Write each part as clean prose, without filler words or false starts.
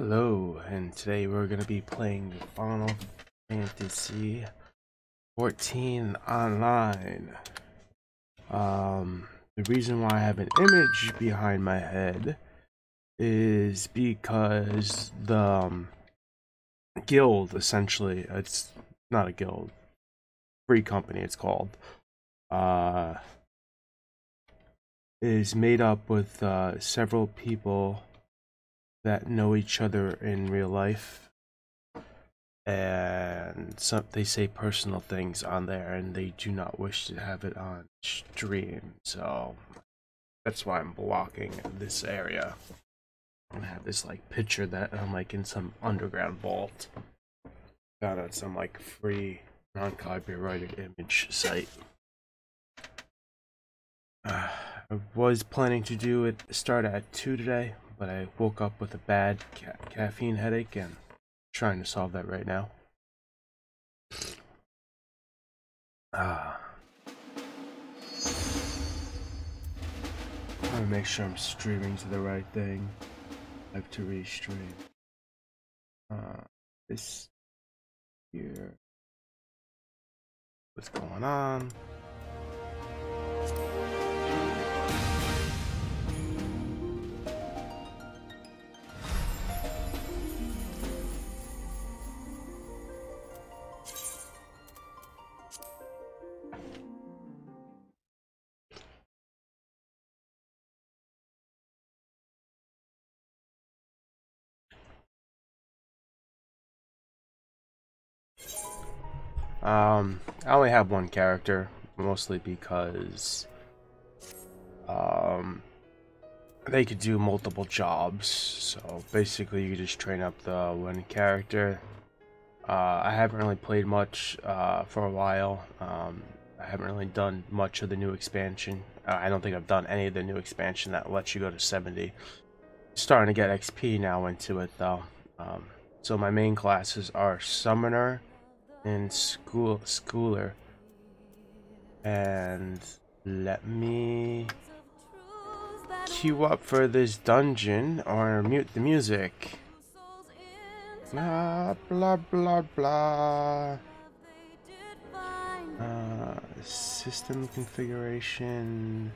Hello, and today we're going to be playing Final Fantasy 14 online. The reason why I have an image behind my head is because the guild, essentially, it's not a guild, free company it's called, is made up with several people that know each other in real life, and some they say personal things on there and they do not wish to have it on stream, so that's why I'm blocking this area. I have this like picture that I'm like in some underground vault, found on some like free non-copyrighted image site. I was planning to do it start at 2 today, but I woke up with a bad caffeine headache and trying to solve that right now. I want to make sure I'm streaming to the right thing. I have to restream. This here. What's going on? I only have one character, mostly because they could do multiple jobs. So basically, you just train up the one character. I haven't really played much for a while. I haven't really done much of the new expansion. I don't think I've done any of the new expansion that lets you go to 70. Starting to get XP now into it though. So my main classes are Summoner and Schooler. And let me queue up for this dungeon or mute the music. Blah blah blah blah. System configuration,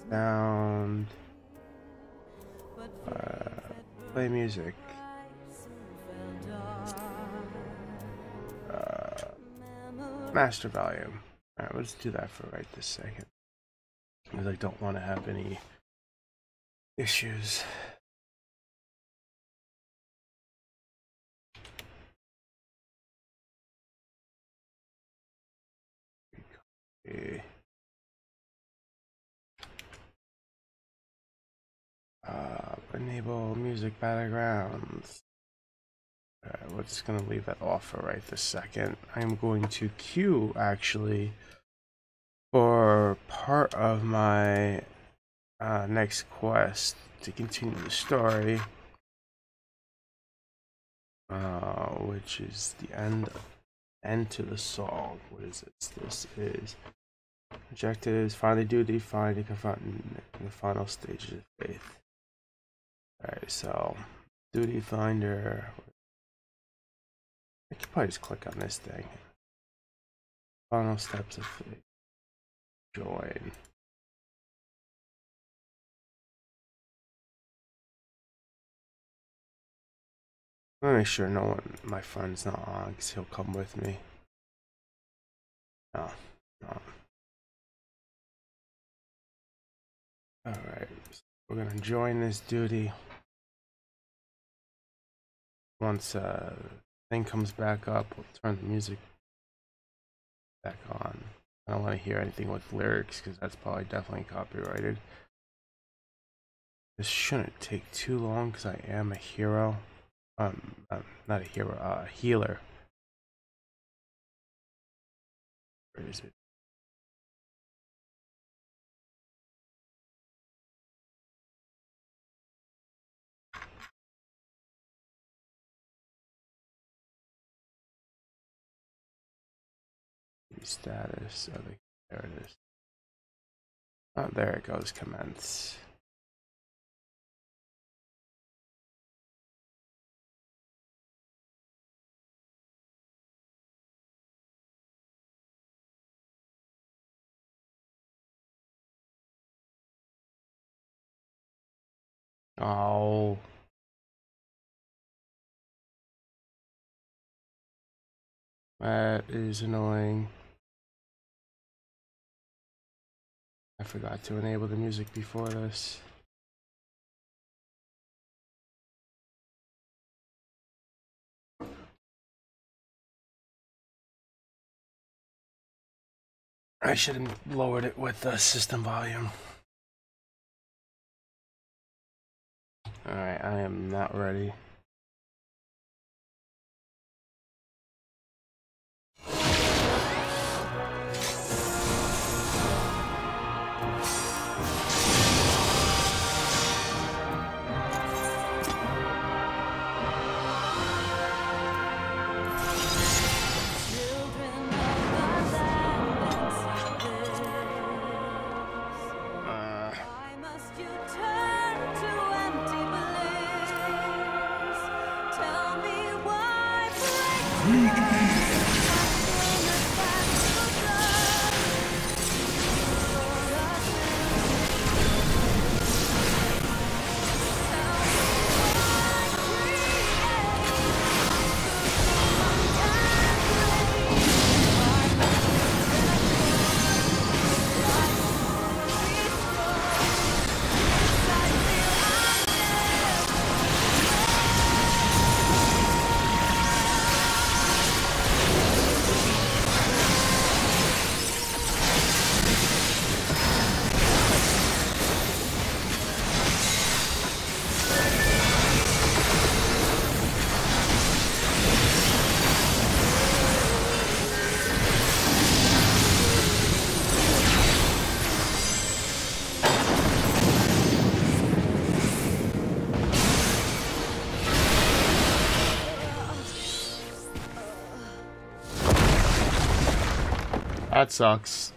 sound, play music, master volume. Alright, let's do that for right this second, because I don't want to have any issues. Okay. Enable music backgrounds. We're just gonna leave that off for right this second. I'm going to queue actually for part of my next quest to continue the story, which is the end to the song. What is it? This is objectives: finally duty, find and confront in the final stages of faith. Alright, so duty finder. I could probably just click on this thing. Final steps of faith. Join. I'm gonna make sure no one, my friend's not on, because he'll come with me. No, no. Alright, so we're gonna join this duty. Once thing comes back up, we'll turn the music back on. I don't want to hear anything with lyrics, because that's probably definitely copyrighted. This shouldn't take too long, because I am a hero. Not a hero, a healer. Where is it? Status. Oh, there it is. Oh, there it goes. Commence. Oh. That is annoying. I forgot to enable the music before this. I should have lowered it with the system volume. Alright, I am not ready. That sucks.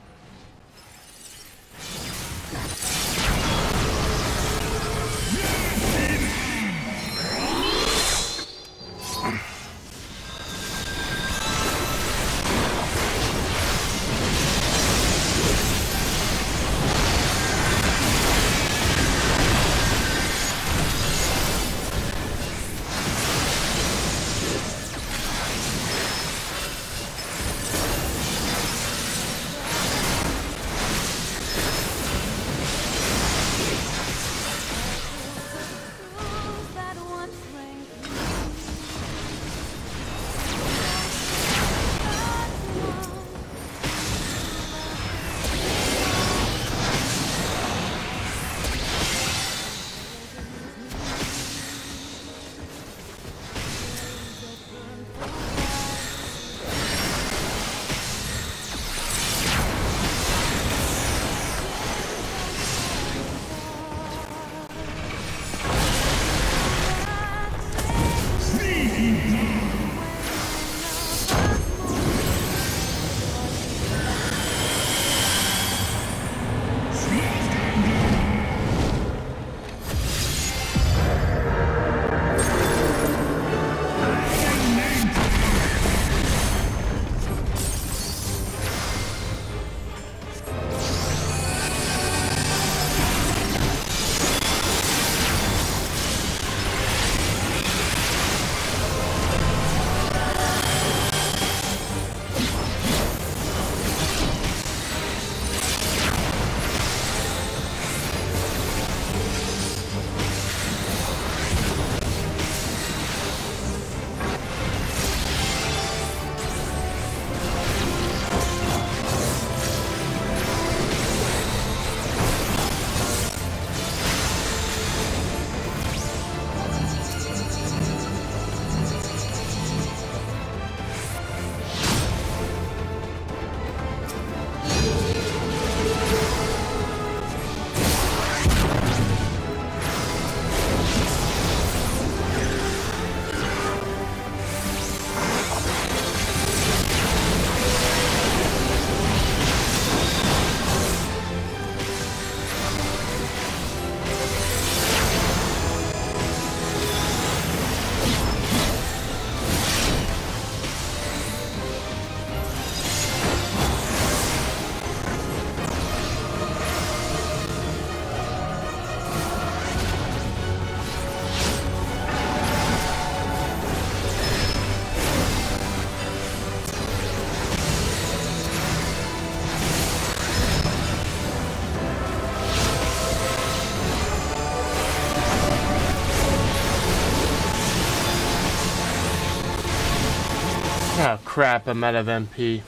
crap, I'm out of MP.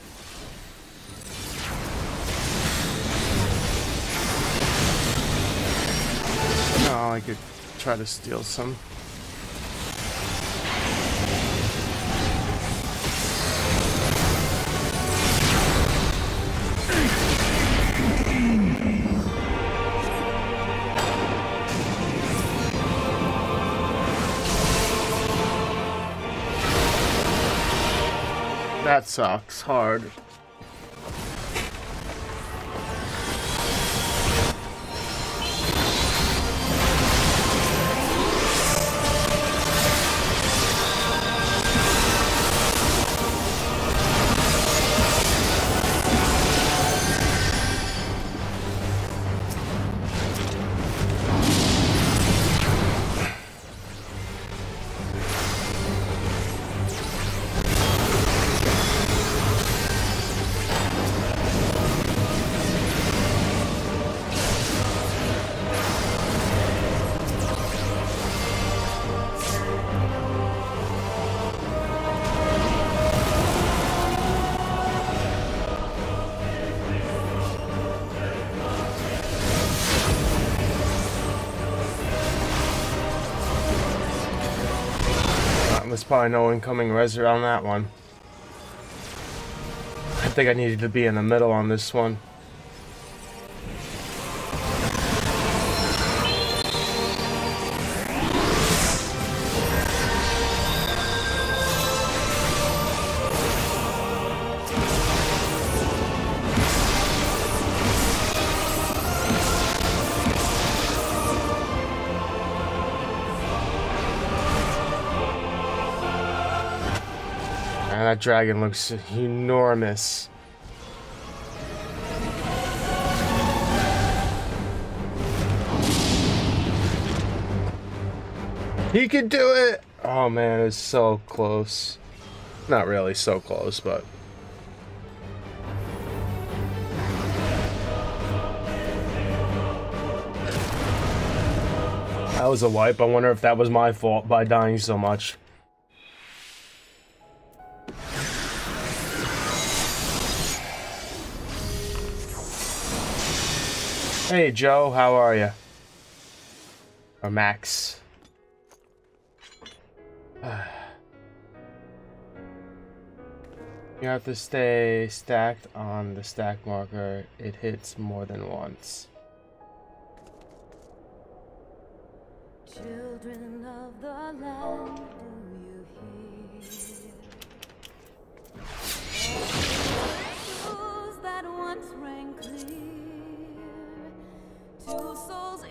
No, I could try to steal some. That sucks hard. There's probably no incoming res on that one. I think I needed to be in the middle on this one. That dragon looks enormous. He could do it! Oh man, it's so close. Not really so close, but... that was a wipe. I wonder if that was my fault by dying so much. Hey Joe, how are you? Or Max. You have to stay stacked on the stack marker. It hits more than once. Children of the land, do you hear? That once rang clear. Two souls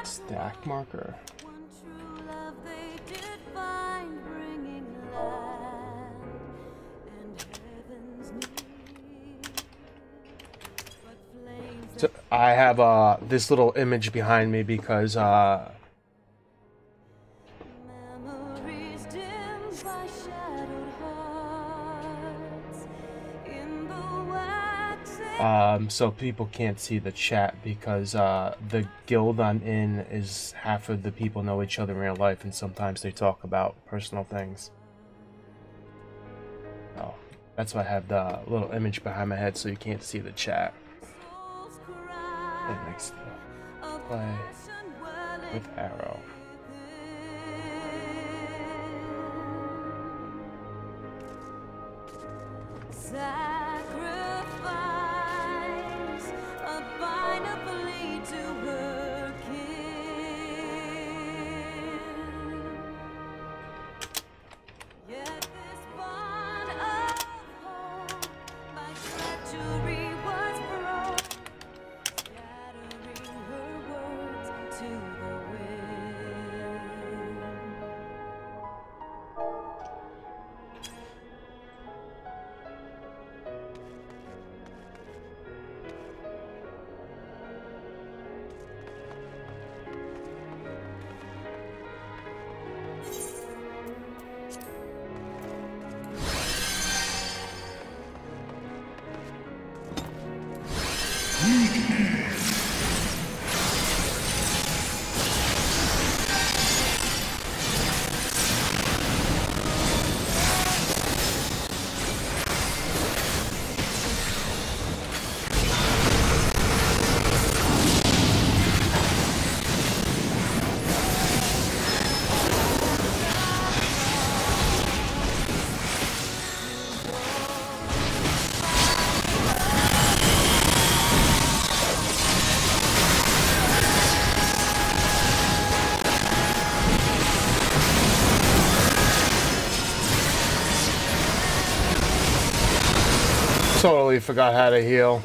stack marker. One true love they did find, bringing land and heaven's need. But flames so I have this little image behind me because memories dimmed by shadowed hearts in the so people can't see the chat because the guild I'm in is half of the people know each other in real life, and sometimes they talk about personal things. Oh, that's why I have the little image behind my head so you can't see the chat. And next play with arrow. Totally forgot how to heal.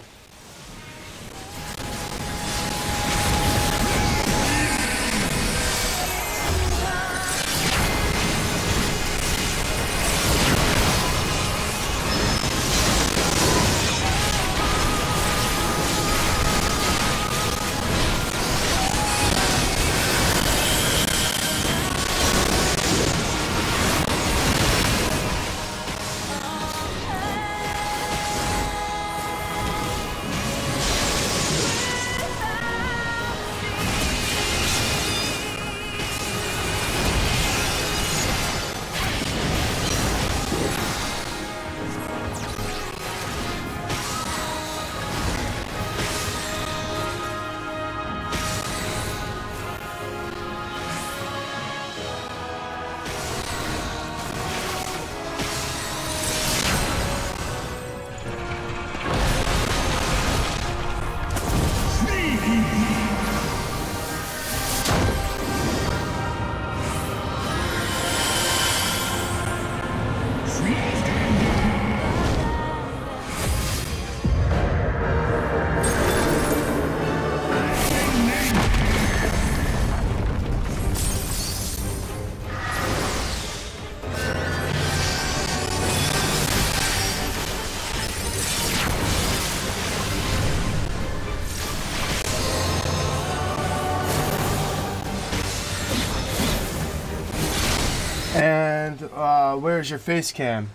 And where's your face cam?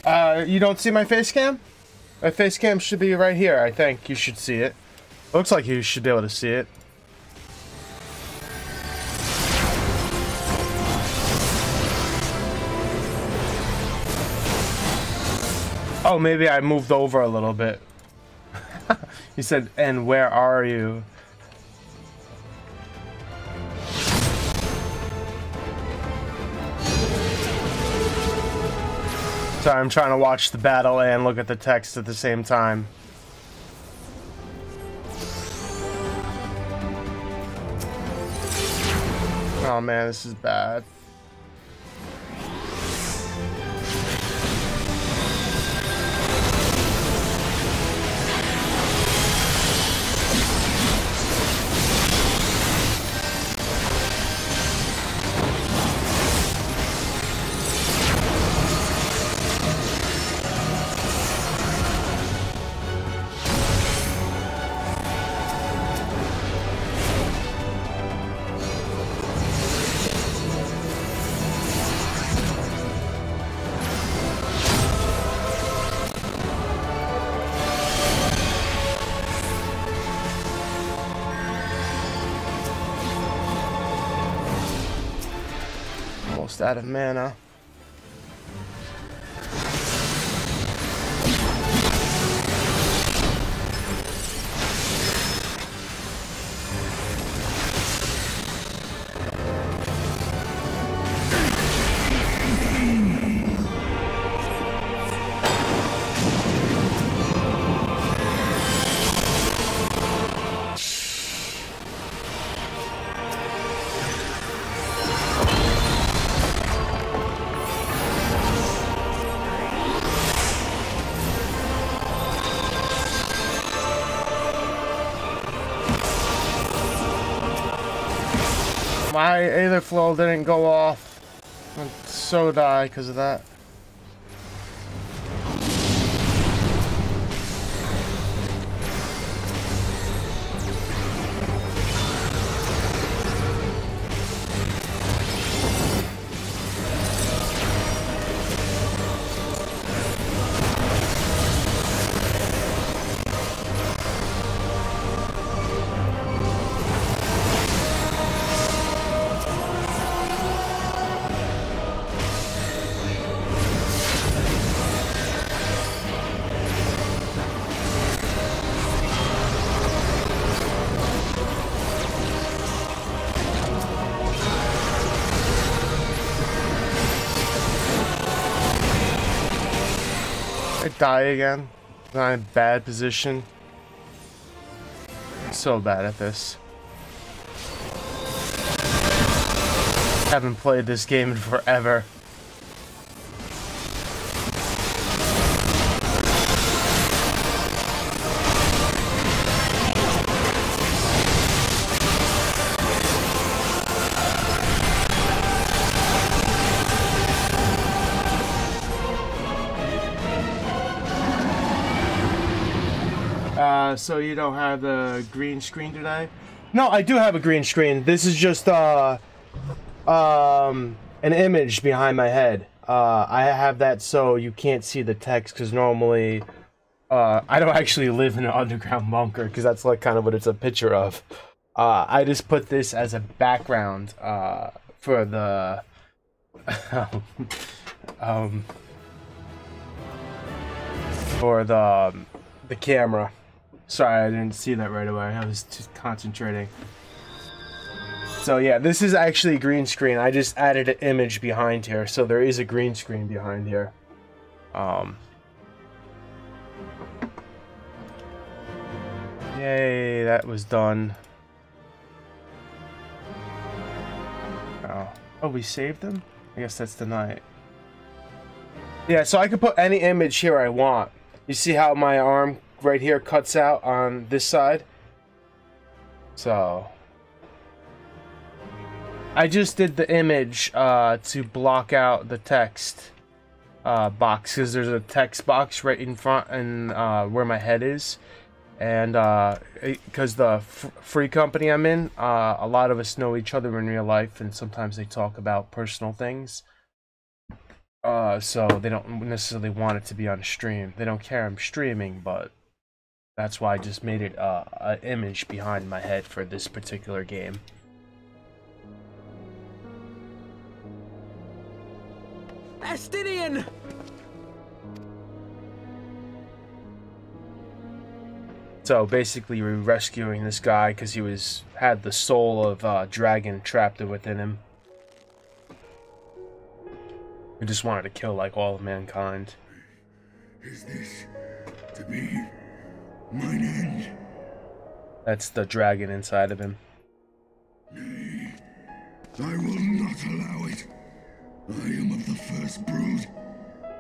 You don't see my face cam? My face cam should be right here, I think. You should see it. Looks like you should be able to see it. Oh, maybe I moved over a little bit. He said, and where are you? Sorry, I'm trying to watch the battle and look at the text at the same time. Oh man, this is bad. Out of mana. My Aether Flow didn't go off. I'd so die because of that. Die again. I'm in a bad position. I'm so bad at this. Haven't played this game in forever. So you don't have the green screen today? No, I do have a green screen. This is just an image behind my head. I have that so you can't see the text, because normally I don't actually live in an underground bunker, because that's like kind of what it's a picture of. I just put this as a background for the for the camera. Sorry, I didn't see that right away. I was just concentrating. So yeah, this is actually a green screen. I just added an image behind here, so there is a green screen behind here. Yay, that was done. Oh, we saved them? I guess that's the night. Yeah, so I can put any image here I want. You see how my arm right here cuts out on this side? So I just did the image to block out the text box, because there's a text box right in front and where my head is. And because the free company I'm in, a lot of us know each other in real life, and sometimes they talk about personal things. So they don't necessarily want it to be on stream. They don't care I'm streaming, but that's why I just made it an image behind my head for this particular game. Astidian! So basically, we're rescuing this guy because he had the soul of dragon trapped within him. He just wanted to kill like all of mankind. Is this to be mine end? That's the dragon inside of him. Nay, I will not allow it. I am of the first brood.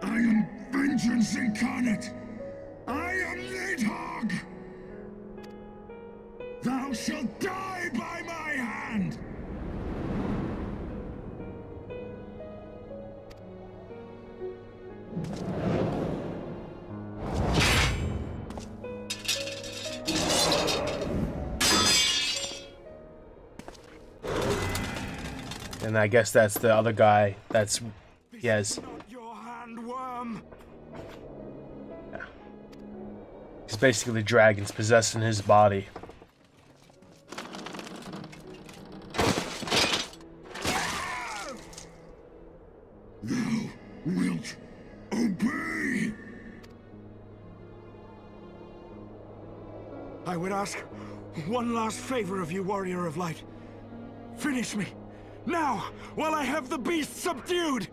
I am vengeance incarnate. I am Nidhogg. Thou shalt die by my hand! And I guess that's the other guy. That's yes. Your hand, worm. Yeah. He's basically dragons possessing his body. Thou wilt obey. I would ask one last favor of you, Warrior of Light. Finish me, now, while I have the beast subdued!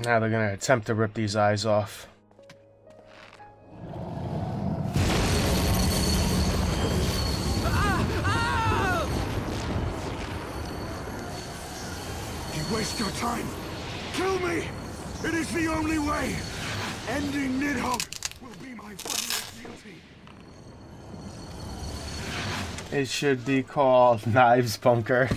Now they're gonna attempt to rip these eyes off. You waste your time. Kill me! It is the only way! Ending Nidhogg will be my final duty. It should be called Knives Bunker.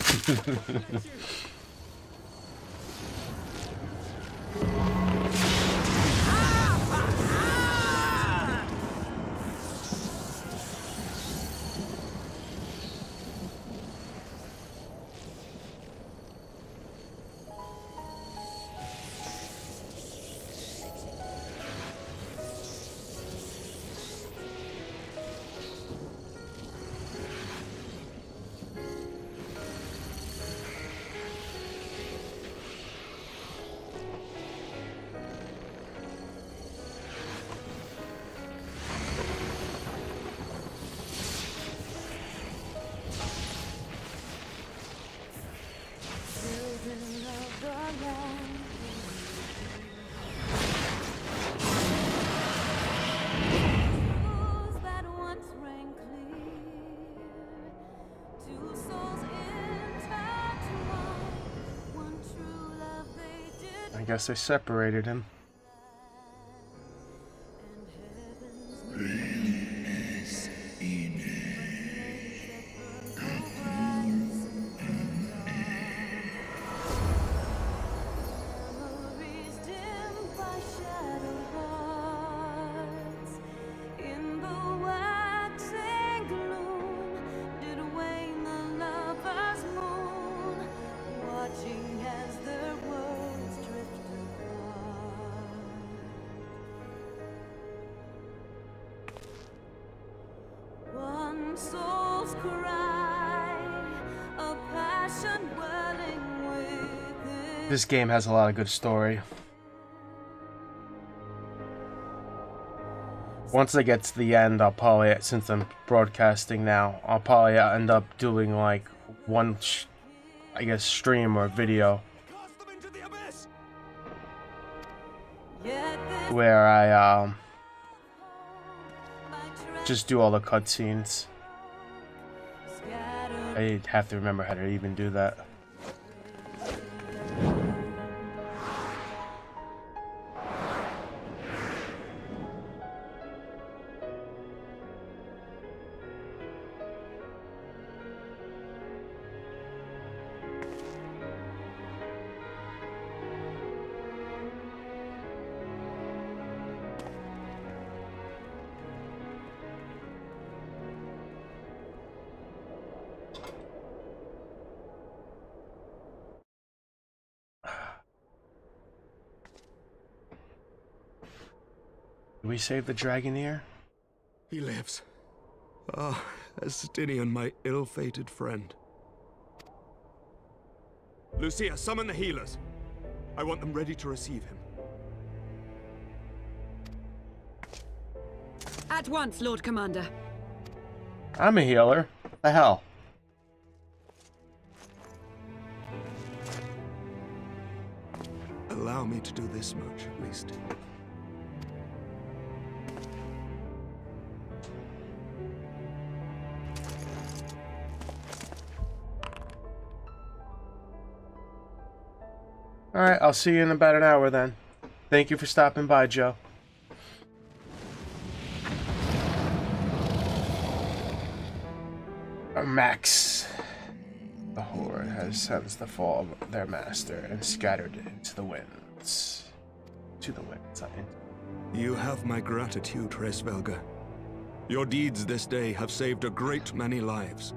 I guess they separated him. This game has a lot of good story. Once I get to the end, I'll probably, since I'm broadcasting now, I'll probably end up doing like one, I guess, stream or video where I just do all the cutscenes. I have to remember how to even do that. Did we save the Dragoneer? He lives. Ah, Estinian, my ill-fated friend. Lucia, summon the healers. I want them ready to receive him. At once, Lord Commander. I'm a healer. What the hell? Allow me to do this much, at least. Alright, I'll see you in about an hour then. Thank you for stopping by, Joe. Max. The Horde has sensed the fall of their master and scattered it to the winds. To the winds, You have my gratitude, Hraesvelgr. Your deeds this day have saved a great many lives.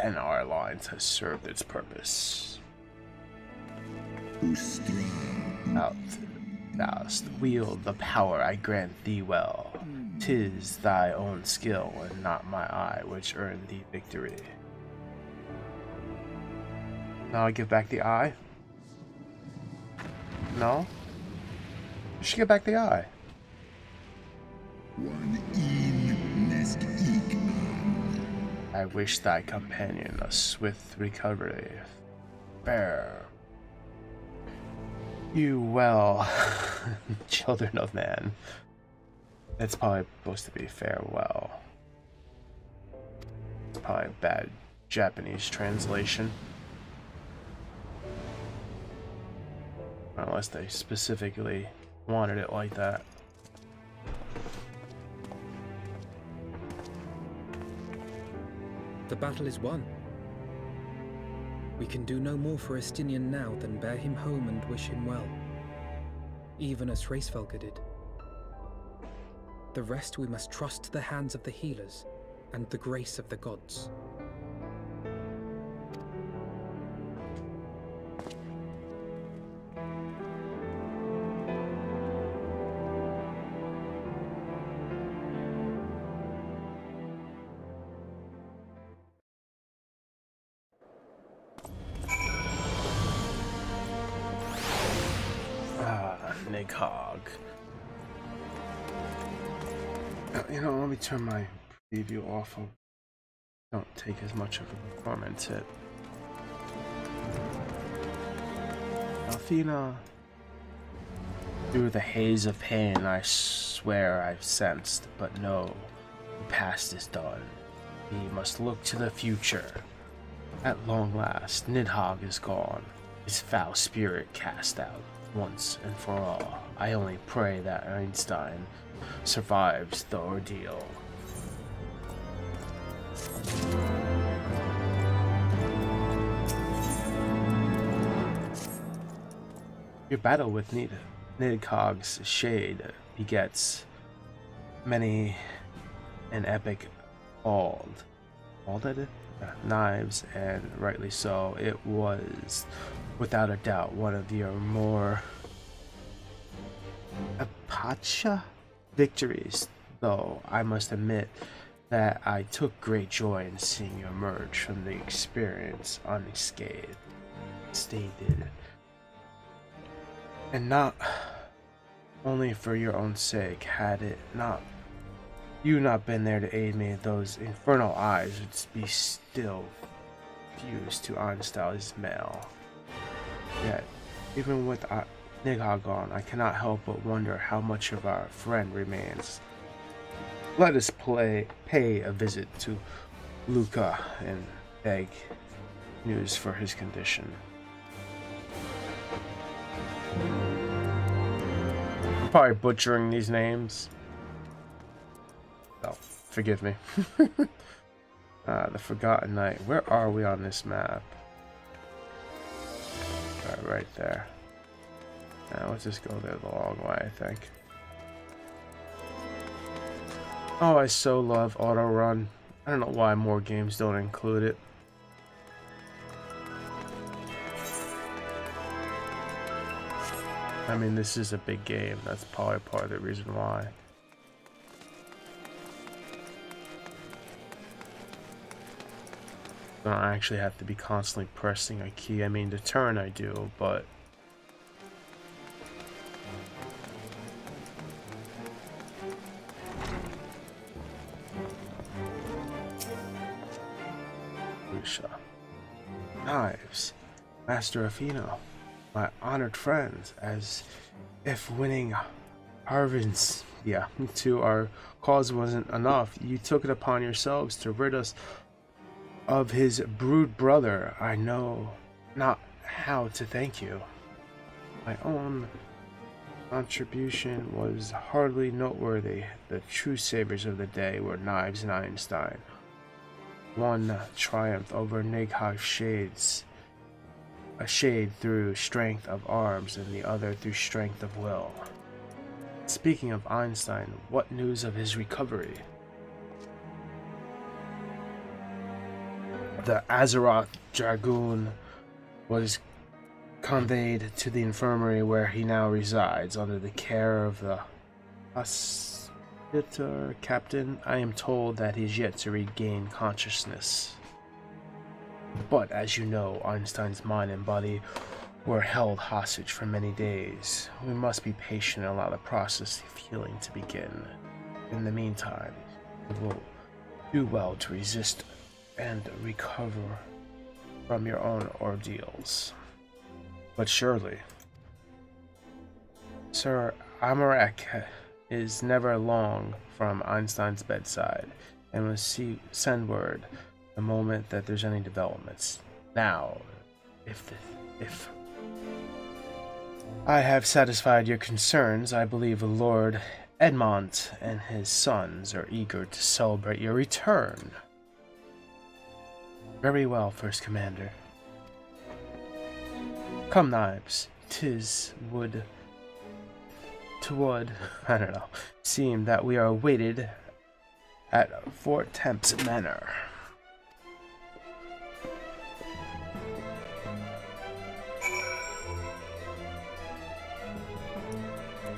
And our alliance has served its purpose. Thou'st wield the power I grant thee well. 'Tis thy own skill and not my eye which earned thee victory. Now I give back the eye? No? You should give back the eye. I wish thy companion a swift recovery. Bear. You well, children of man. It's probably supposed to be farewell. It's probably a bad Japanese translation. Unless they specifically wanted it like that. The battle is won. We can do no more for Estinian now than bear him home and wish him well, even as Hraesvelgr did. The rest we must trust to the hands of the healers and the grace of the gods. Hog. You know, let me turn my preview off. Don't take as much of a performance hit. Alfina. Through the haze of pain I swear I've sensed, but no, the past is done. We must look to the future. At long last, Nidhogg is gone, his foul spirit cast out. Once and for all, I only pray that Einstein survives the ordeal. Your battle with Nidhogg's shade begets many an epic knives, and rightly so. It was without a doubt one of your more Apache victories, though I must admit that I took great joy in seeing you emerge from the experience unscathed, stated, and not only for your own sake. Had it not been there to aid me, those infernal eyes would be still fused to Einstein's mail. Yet, even with Nigha gone, I cannot help but wonder how much of our friend remains. Let us pay a visit to Luca and beg news for his condition. I'm probably butchering these names. Oh, forgive me. The Forgotten Night. Where are we on this map? Right there. Now let's just go there the long way, I think. Oh, I so love auto run. I don't know why more games don't include it. I mean, this is a big game. That's probably part of the reason why. I don't actually have to be constantly pressing a key. I mean, to turn I do, but Knives, Master Afino, my honored friends, as if winning Harvin's to our cause wasn't enough, you took it upon yourselves to rid us of his brood brother. I know not how to thank you. My own contribution was hardly noteworthy. The true saviors of the day were Knives and Einstein. One triumphed over Nigha's shades, a shade through strength of arms, and the other through strength of will. Speaking of Einstein, what news of his recovery? The Azeroth Dragoon was conveyed to the infirmary where he now resides, under the care of the hospital captain. I am told that he is yet to regain consciousness. But as you know, Einstein's mind and body were held hostage for many days. We must be patient and allow the process of healing to begin. In the meantime, you will do well to resist and recover from your own ordeals. But surely, Sir Amarek is never long from Einstein's bedside, and will send word the moment that there's any developments. Now, if I have satisfied your concerns, I believe Lord Edmont and his sons are eager to celebrate your return. Very well, First Commander. Come, Knives. I don't know, seem that we are awaited at Fort Temps Manor.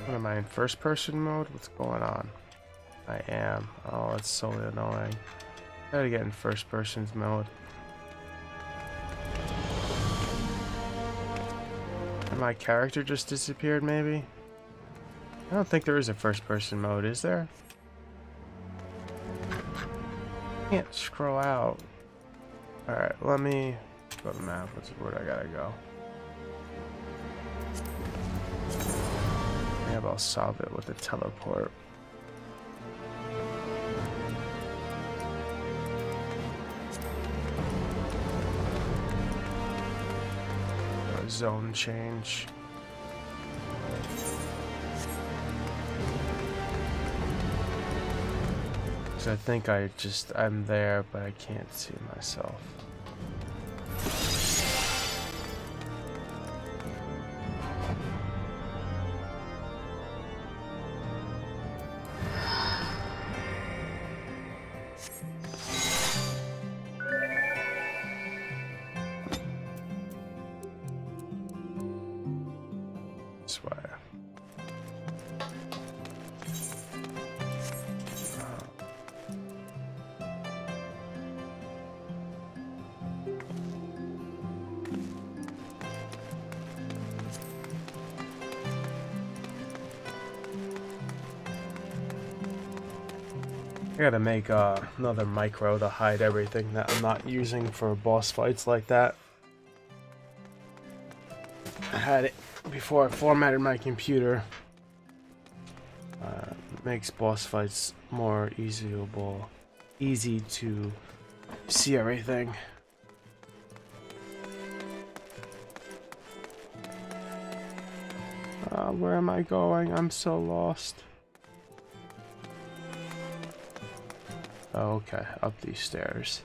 What am I in first person mode? What's going on? I am. Oh, it's so annoying. I gotta get in first person's mode. And my character just disappeared, maybe? I don't think there is a first person mode, is there? Can't scroll out. Alright, let me go to the map. Where I gotta go? Maybe I'll solve it with a teleport. Zone change. So I think I'm there, but I can't see myself. I gotta make another micro to hide everything that I'm not using for boss fights like that. I had it before I formatted my computer. Makes boss fights more easy to see everything. Where am I going? I'm so lost. Oh, okay, up these stairs.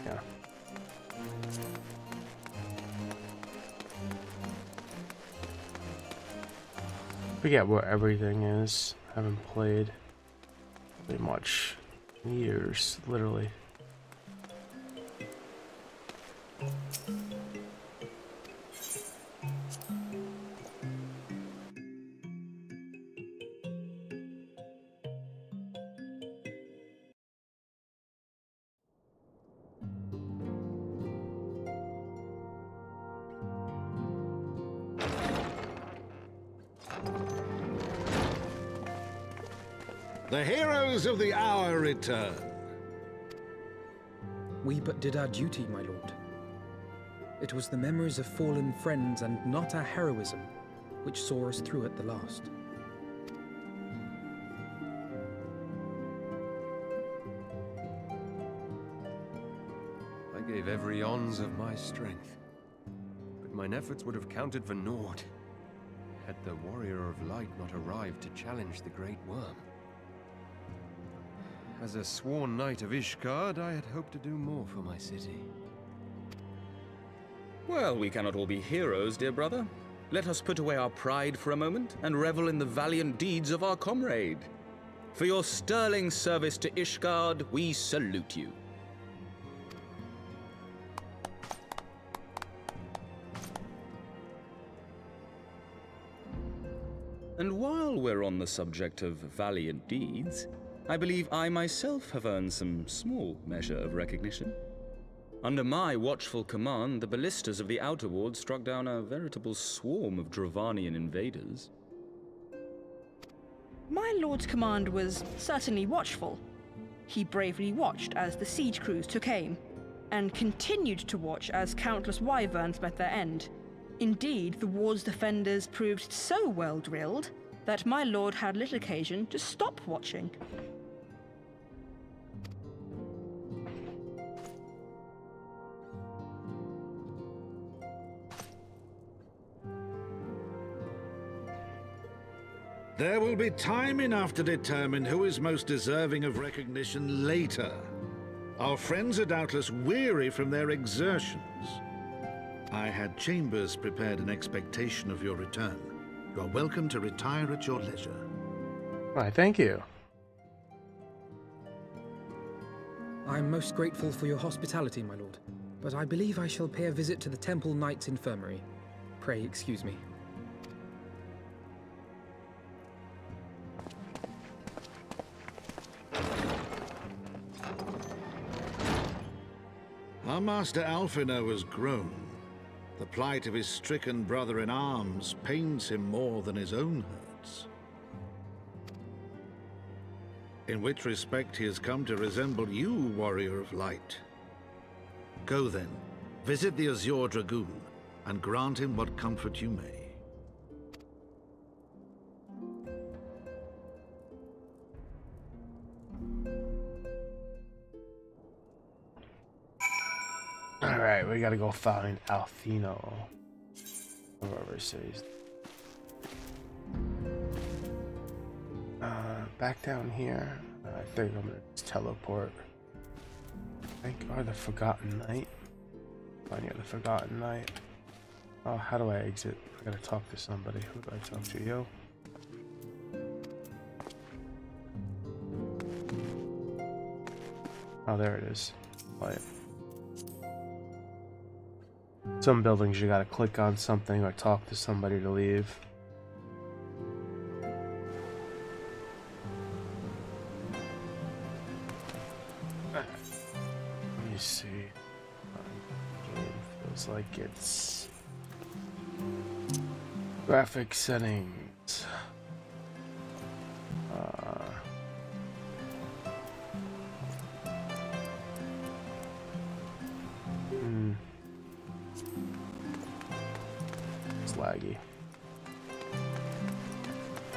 Yeah. Forget where everything is. Haven't played pretty much in years, literally. The heroes of the hour return. We but did our duty, my lord. It was the memories of fallen friends and not our heroism which saw us through at the last. I gave every ounce of my strength, but mine efforts would have counted for naught had the Warrior of Light not arrived to challenge the Great Worm. As a sworn knight of Ishgard, I had hoped to do more for my city. Well, we cannot all be heroes, dear brother. Let us put away our pride for a moment and revel in the valiant deeds of our comrade. For your sterling service to Ishgard, we salute you. And while we're on the subject of valiant deeds, I believe I myself have earned some small measure of recognition. Under my watchful command, the ballistas of the Outer Ward struck down a veritable swarm of Dravanian invaders. My lord's command was certainly watchful. He bravely watched as the siege crews took aim, and continued to watch as countless wyverns met their end. Indeed, the ward's defenders proved so well drilled that my lord had little occasion to stop watching. There will be time enough to determine who is most deserving of recognition later. Our friends are doubtless weary from their exertions. I had chambers prepared in expectation of your return. You are welcome to retire at your leisure. Why, thank you. I am most grateful for your hospitality, my lord, but I believe I shall pay a visit to the Temple Knight's Infirmary. Pray excuse me. Our master Alphinaud has grown. The plight of his stricken brother-in-arms pains him more than his own hurts. In which respect he has come to resemble you, Warrior of Light. Go then, visit the Azure Dragoon, and grant him what comfort you may. Alright, we gotta go find Alphinaud. Whoever says. Back down here. I think I'm gonna just teleport. I think, or the Forgotten Knight. Oh, near the Forgotten Knight. Oh, how do I exit? I gotta talk to somebody. Who do I talk to? Yo? Oh, there it is. Play it. Some buildings you gotta click on something or talk to somebody to leave. Let me see. Game feels like it's graphic settings. It's laggy.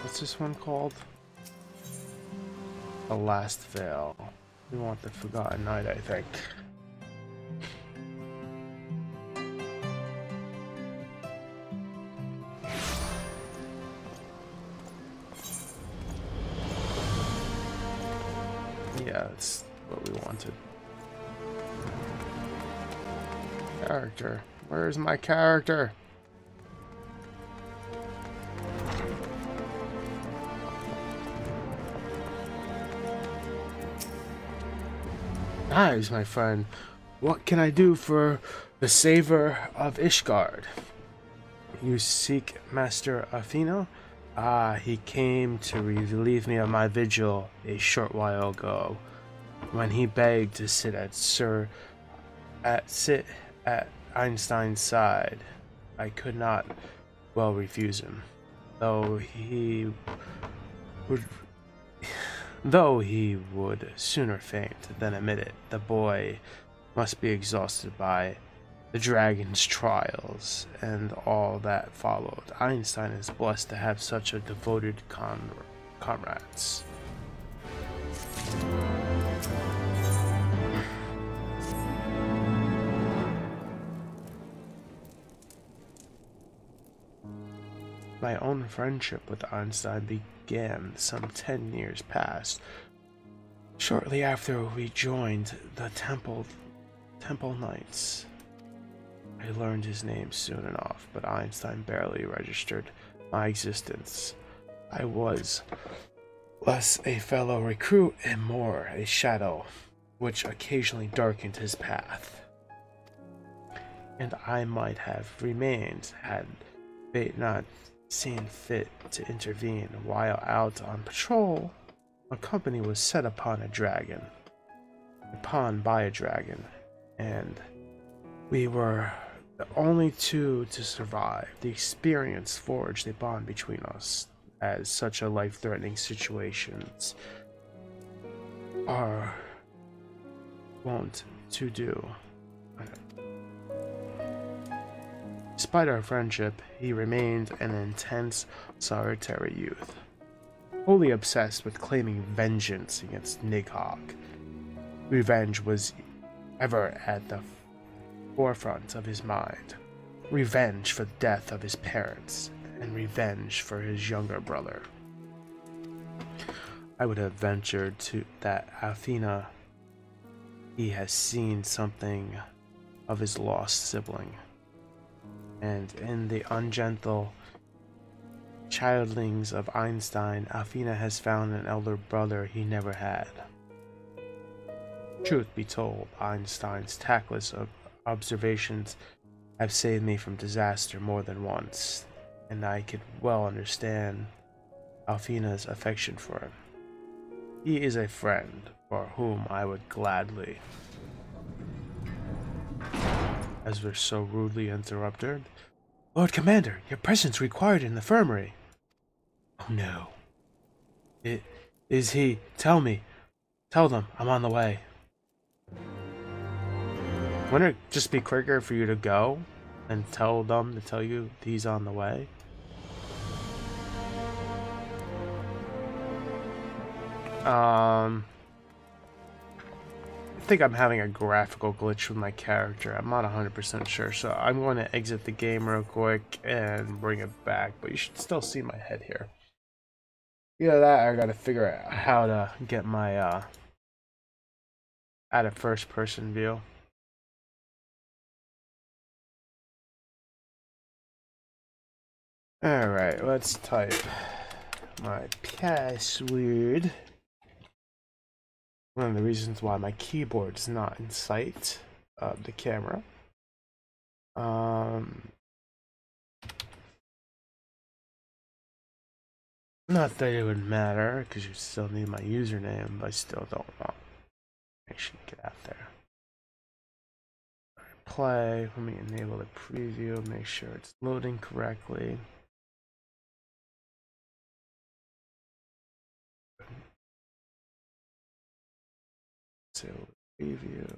What's this one called? The Last Veil. We want the Forgotten Night, I think. Yeah, that's what we wanted. Character. Where's my character? Nice, my friend. What can I do for the Saver of Ishgard? You seek Master Athena? Ah, he came to relieve me of my vigil a short while ago, when he begged to sit at Einstein's side. I could not well refuse him, though he would sooner faint than admit it. The boy must be exhausted by the dragon's trials and all that followed. Einstein is blessed to have such a devoted comrades. My own friendship with Einstein began some 10 years past. Shortly after we joined the Temple Knights. I learned his name soon enough, but Einstein barely registered my existence. I was less a fellow recruit and more a shadow, which occasionally darkened his path. And I might have remained had fate not seen fit to intervene. While out on patrol, our company was set upon by a dragon, and we were the only two to survive. The experience forged a bond between us, as such a life-threatening situations are wont to do. Despite our friendship, he remained an intense, solitary youth, wholly obsessed with claiming vengeance against Nidhogg. Revenge was ever at the forefront of his mind. Revenge for the death of his parents, and revenge for his younger brother. I would have ventured to that Athena, he has seen something of his lost sibling. And in the ungentle childlings of Einstein, Athena has found an elder brother he never had. Truth be told, Einstein's tactless observations have saved me from disaster more than once, and I could well understand Athena's affection for him. He is a friend for whom I would gladly... As we're so rudely interrupted. Lord Commander, your presence required in the infirmary. Oh no. Is he? Tell me. Tell them I'm on the way. Wouldn't it just be quicker for you to go and tell them to tell you he's on the way? I think I'm having a graphical glitch with my character. I'm not 100% sure, so I'm going to exit the game real quick and bring it back, but you should still see my head here. Either that, or I gotta figure out how to get my, out of first-person view. Alright, let's type my password. One of the reasons why my keyboard's not in sight of the camera. Not that it would matter, because you still need my username, but I still don't want information to get out there. Play, let me enable the preview, make sure it's loading correctly. So, preview.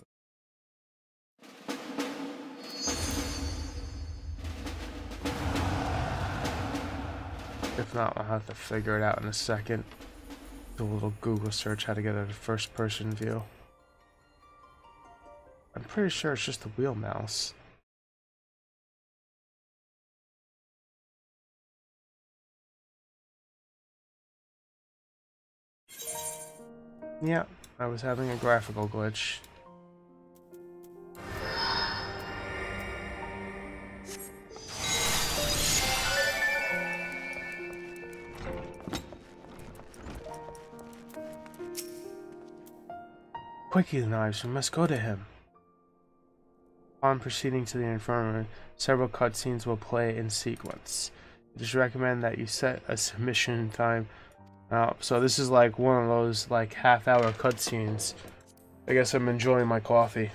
If not, I'll have to figure it out in a second. Do a little Google search how to get a first person view. I'm pretty sure it's just a wheel mouse. Yeah, I was having a graphical glitch. Quickly, knives, we must go to him. Upon proceeding to the infirmary, several cutscenes will play in sequence. It is recommended that you set a submission time. So this is like one of those like half-hour cutscenes. I guess I'm enjoying my coffee.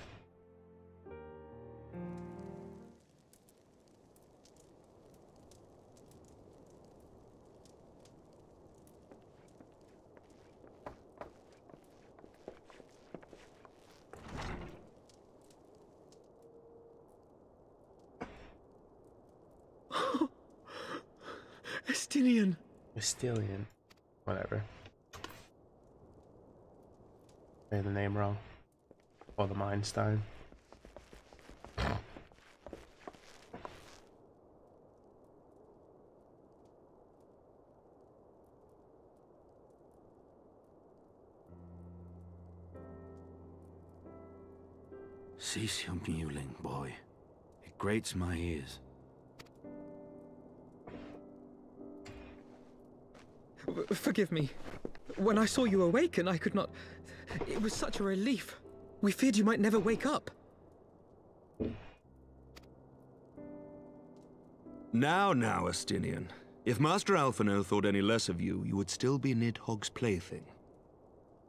Estinian. Estilian. Whatever. Say the name wrong. Or the Einstein. Cease your mewling, boy. It grates my ears. Forgive me. When I saw you awaken, I could not... It was such a relief. We feared you might never wake up. Now, Estinian. If Master Alphino thought any less of you, you would still be Nidhogg's plaything.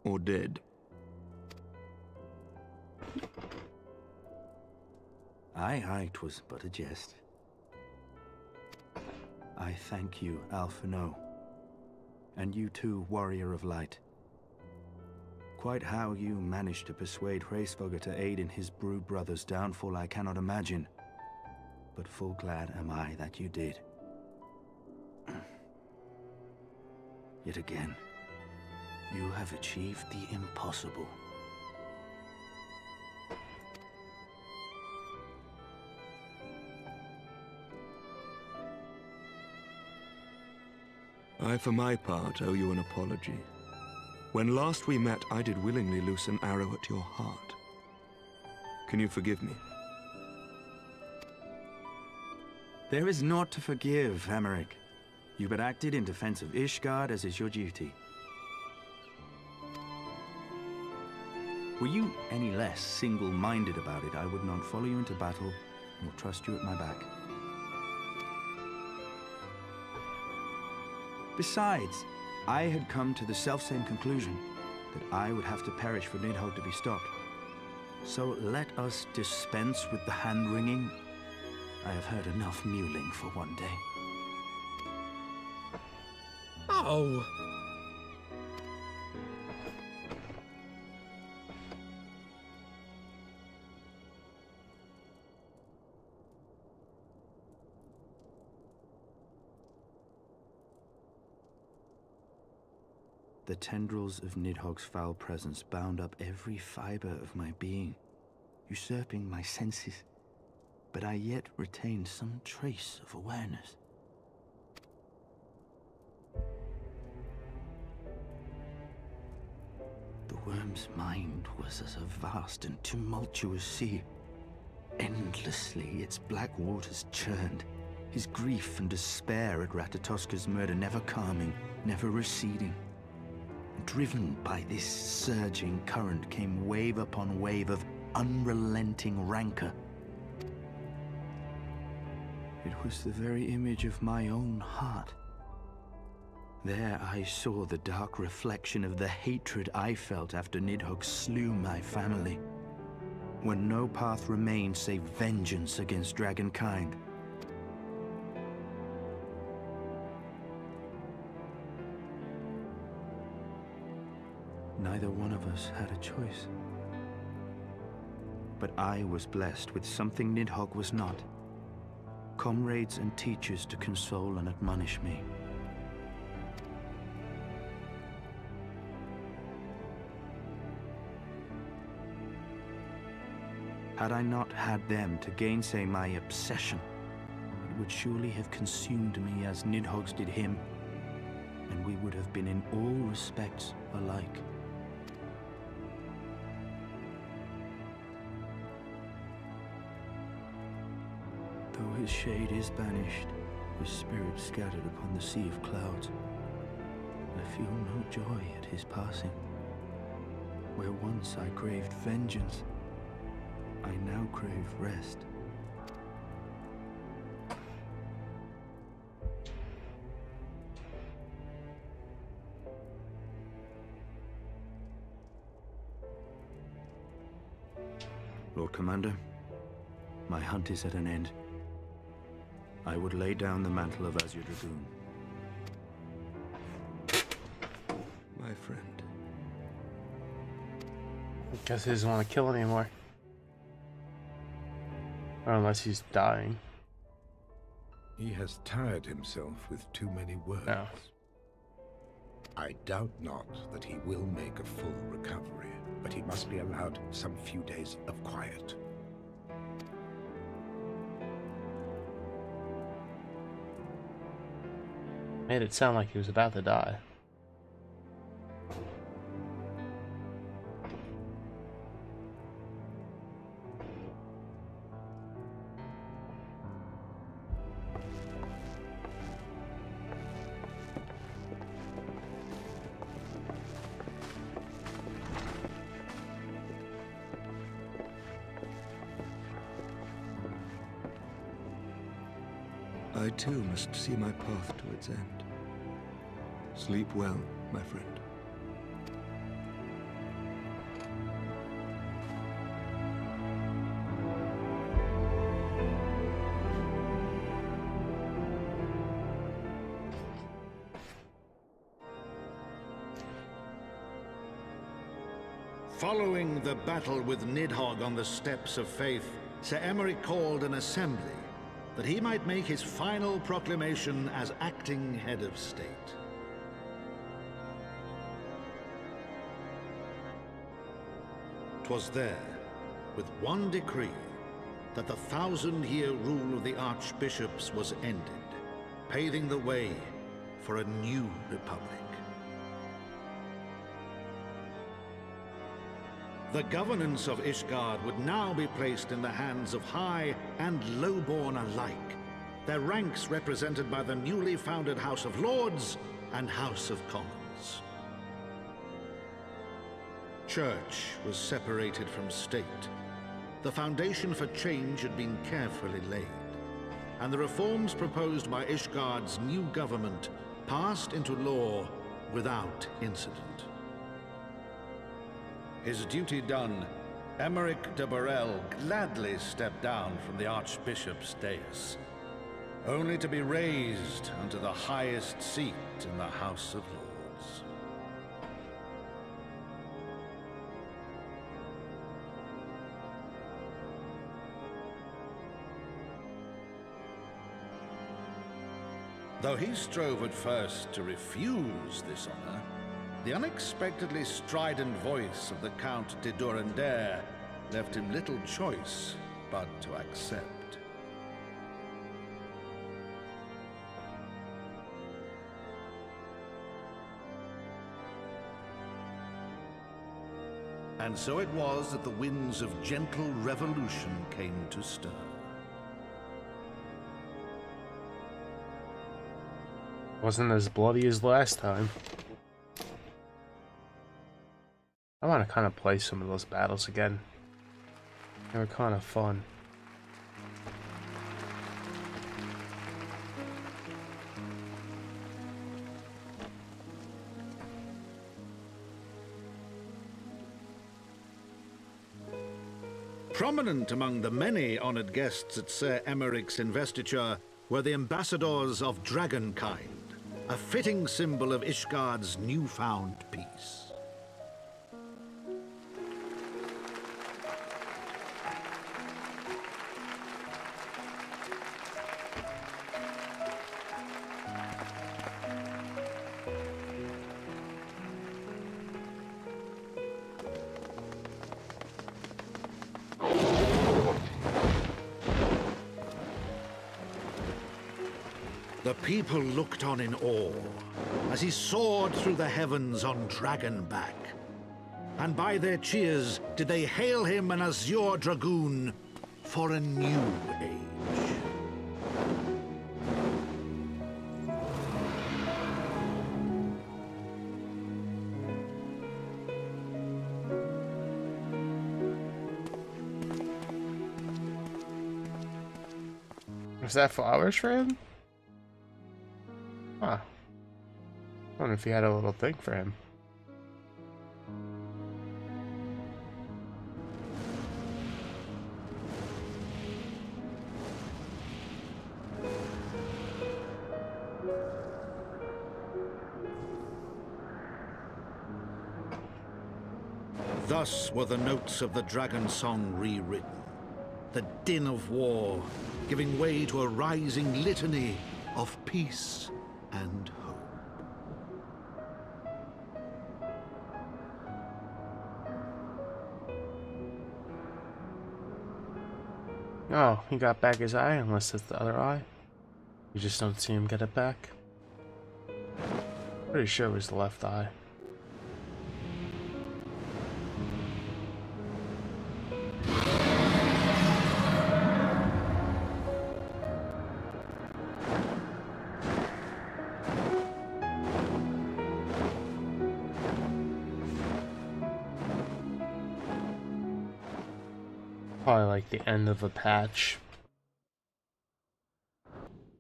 Or dead. Aye, 'twas but a jest. I thank you, Alphino. And you too, Warrior of Light. Quite how you managed to persuade Hraesvogr to aid in his brood brother's downfall I cannot imagine. But full glad am I that you did. Yet again, you have achieved the impossible. I, for my part, owe you an apology. When last we met, I did willingly loose an arrow at your heart. Can you forgive me? There is naught to forgive, Hameric. You but acted in defense of Ishgard as is your duty. Were you any less single-minded about it, I would not follow you into battle, nor trust you at my back. Besides, I had come to the selfsame conclusion, that I would have to perish for Nidhogg to be stopped. So let us dispense with the hand-wringing. I have heard enough mewling for one day. Oh! The tendrils of Nidhogg's foul presence bound up every fiber of my being, usurping my senses, but I yet retained some trace of awareness. The worm's mind was as a vast and tumultuous sea. Endlessly its black waters churned, his grief and despair at Ratatoska's murder never calming, never receding. Driven by this surging current came wave upon wave of unrelenting rancor. It was the very image of my own heart. There I saw the dark reflection of the hatred I felt after Nidhogg slew my family, when no path remained save vengeance against dragonkind. Neither one of us had a choice. But I was blessed with something Nidhogg was not. Comrades and teachers to console and admonish me. Had I not had them to gainsay my obsession, it would surely have consumed me as Nidhogg's did him, and we would have been in all respects alike. Though his shade is banished, his spirit scattered upon the sea of clouds, I feel no joy at his passing. Where once I craved vengeance, I now crave rest. Lord Commander, my hunt is at an end. I would lay down the mantle of Azure Dragoon. My friend. Guess he doesn't want to kill anymore. Or unless he's dying. He has tired himself with too many words. No. I doubt not that he will make a full recovery, but he must be allowed some few days of quiet. Made it sound like he was about to die. I too must see my path to its end. Sleep well, my friend. Following the battle with Nidhogg on the Steps of Faith, Sir Emeric called an assembly that he might make his final proclamation as acting head of state. 'Twas there, with one decree, that the 1,000-year rule of the archbishops was ended, paving the way for a new republic. The governance of Ishgard would now be placed in the hands of high and lowborn alike, their ranks represented by the newly founded House of Lords and House of Commons. Church was separated from state. The foundation for change had been carefully laid, and the reforms proposed by Ishgard's new government passed into law without incident. His duty done, Emeric de Burrell gladly stepped down from the Archbishop's dais, only to be raised unto the highest seat in the House of Lords. Though he strove at first to refuse this honor, the unexpectedly strident voice of the Count de Durandare left him little choice but to accept. And so it was that the winds of gentle revolution came to stir. Wasn't as bloody as last time. I want to kind of play some of those battles again. They were kind of fun. Prominent among the many honoured guests at Sir Emeric's investiture were the ambassadors of Dragonkind, a fitting symbol of Ishgard's newfound peace. The people looked on in awe as he soared through the heavens on Dragonback. And by their cheers did they hail him an Azure Dragoon for a new age. Was that flowers for him? Huh. I wonder if he had a little thing for him. Thus were the notes of the dragon song rewritten, the din of war giving way to a rising litany of peace and hope. Oh, he got back his eye, unless it's the other eye. You just don't see him get it back. Pretty sure it was the left eye. Probably like the end of a patch.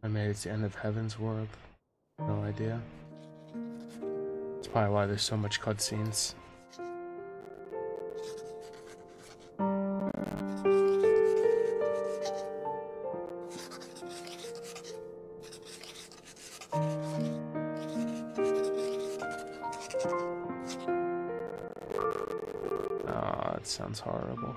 I made it to the end of Heaven's World. No idea. That's probably why there's so much cutscenes. Oh, that sounds horrible.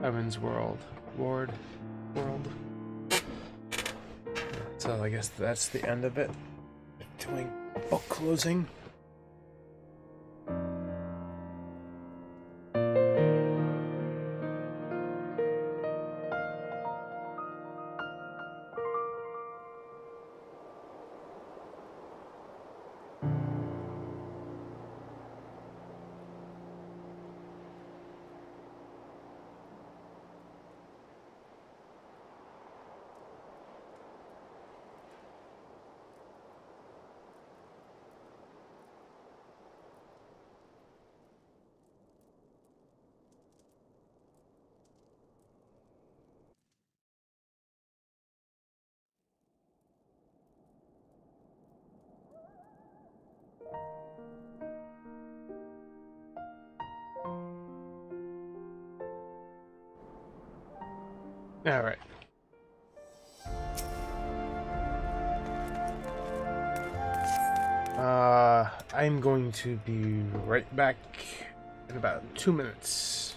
Heaven's World. World. So I guess that's the end of it. Doing a book closing. All right. I'm going to be right back in about 2 minutes.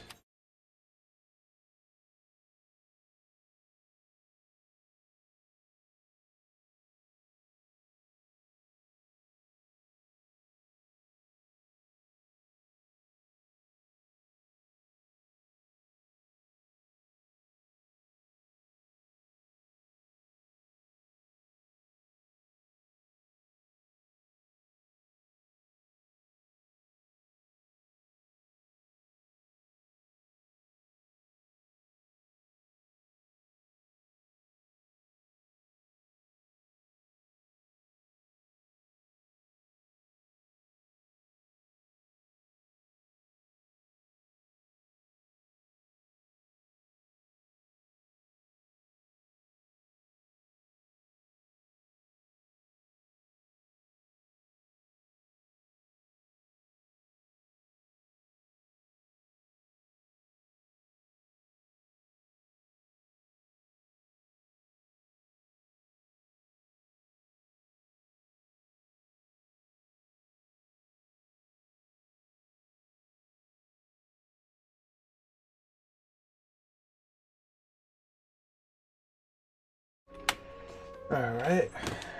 Alright,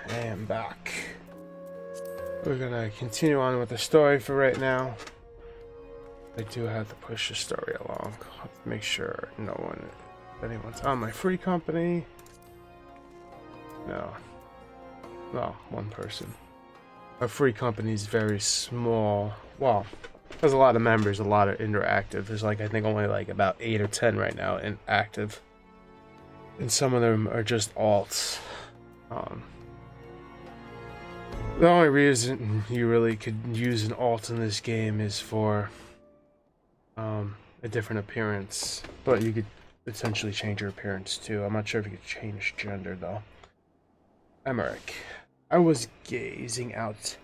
I am back. We're gonna continue on with the story for right now. I do have to push the story along. I have to make sure anyone's on my free company. No. Well, one person. Our free company is very small. Well, there's a lot of members, a lot of interactive. There's like, I think only like about 8 or 10 right now in active. And some of them are just alts. The only reason you really could use an alt in this game is for a different appearance, but you could essentially change your appearance too. I'm not sure if you could change gender though. Emmerich. I was gazing out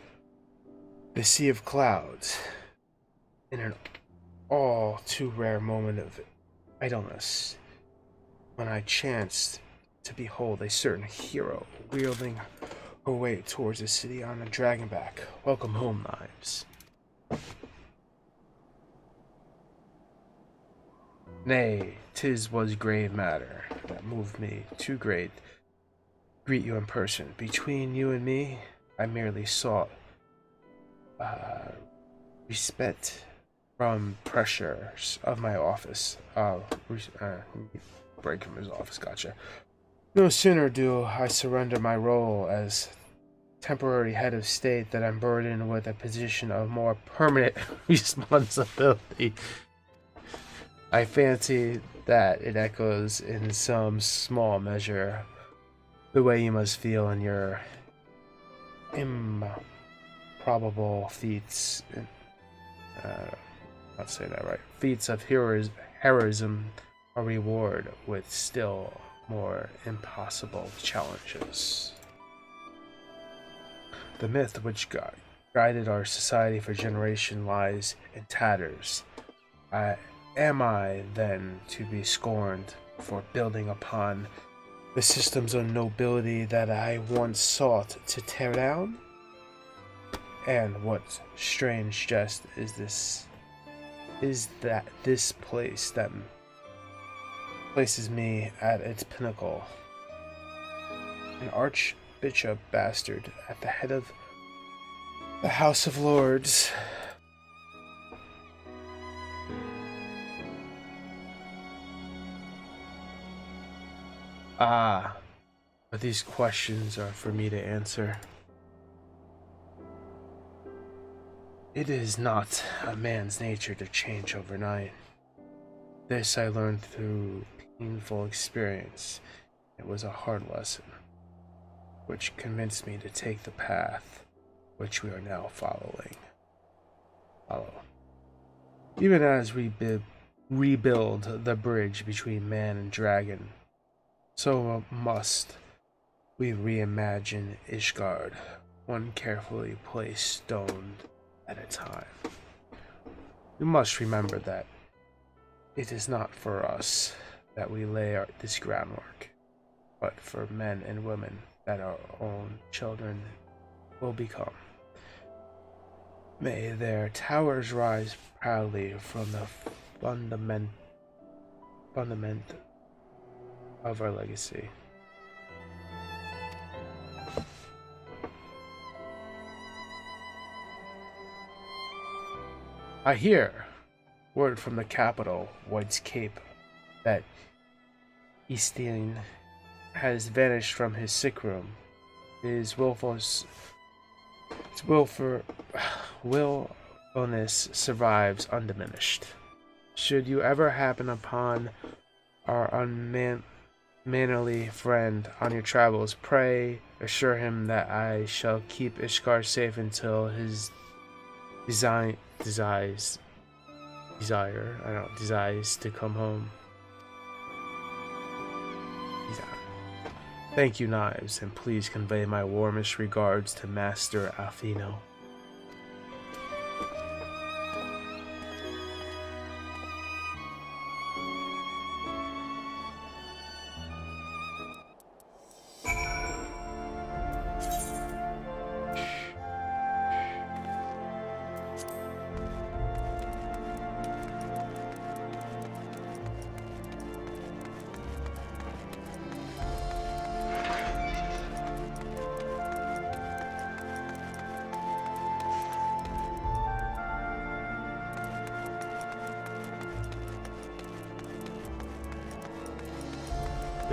the sea of clouds in an all too rare moment of idleness when I chanced to behold a certain hero wielding her way towards the city on a dragonback. Welcome home, Knives. Nay, 'tis was grave matter that moved me to greet you in person. Between you and me, I merely sought respite from pressures of my office. Break from his office, gotcha. No sooner do I surrender my role as temporary head of state than I'm burdened with a position of more permanent responsibility. I fancy that it echoes in some small measure the way you must feel in your improbable feats. I'll say that right. Feats of heroism are rewarded with still more impossible challenges. The myth which guided our society for generations lies in tatters. Am I then to be scorned for building upon the systems of nobility that I once sought to tear down? And what strange jest is this? Is that this place that places me at its pinnacle? An archbishop bastard at the head of the House of Lords. But these questions are for me to answer. It is not a man's nature to change overnight. This I learned through painful experience. It was a hard lesson, which convinced me to take the path which we are now following. Even as we rebuild the bridge between man and dragon, so must we reimagine Ishgard, one carefully placed stone at a time. We must remember that it is not for us that we lay this groundwork, but for men and women that our own children will become. May their towers rise proudly from the fundament of our legacy. I hear word from the capital, White's Cape, that Eastin has vanished from his sick room. His willfulness survives undiminished. Should you ever happen upon our unmannerly friend on your travels, pray assure him that I shall keep Ishgard safe until his desires to come home. Thank you, Knives, and please convey my warmest regards to Master Alfino.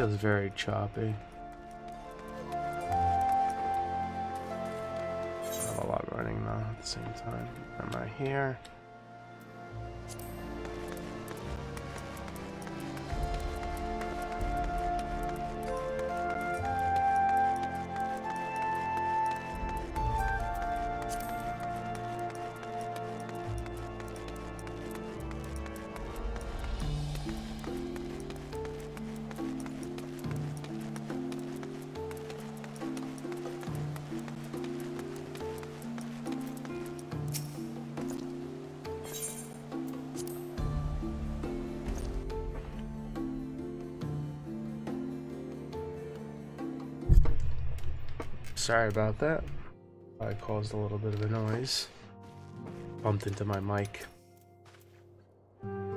Feels very choppy. Not a lot running though at the same time. Am I here? Sorry about that. I caused a little bit of a noise. Bumped into my mic.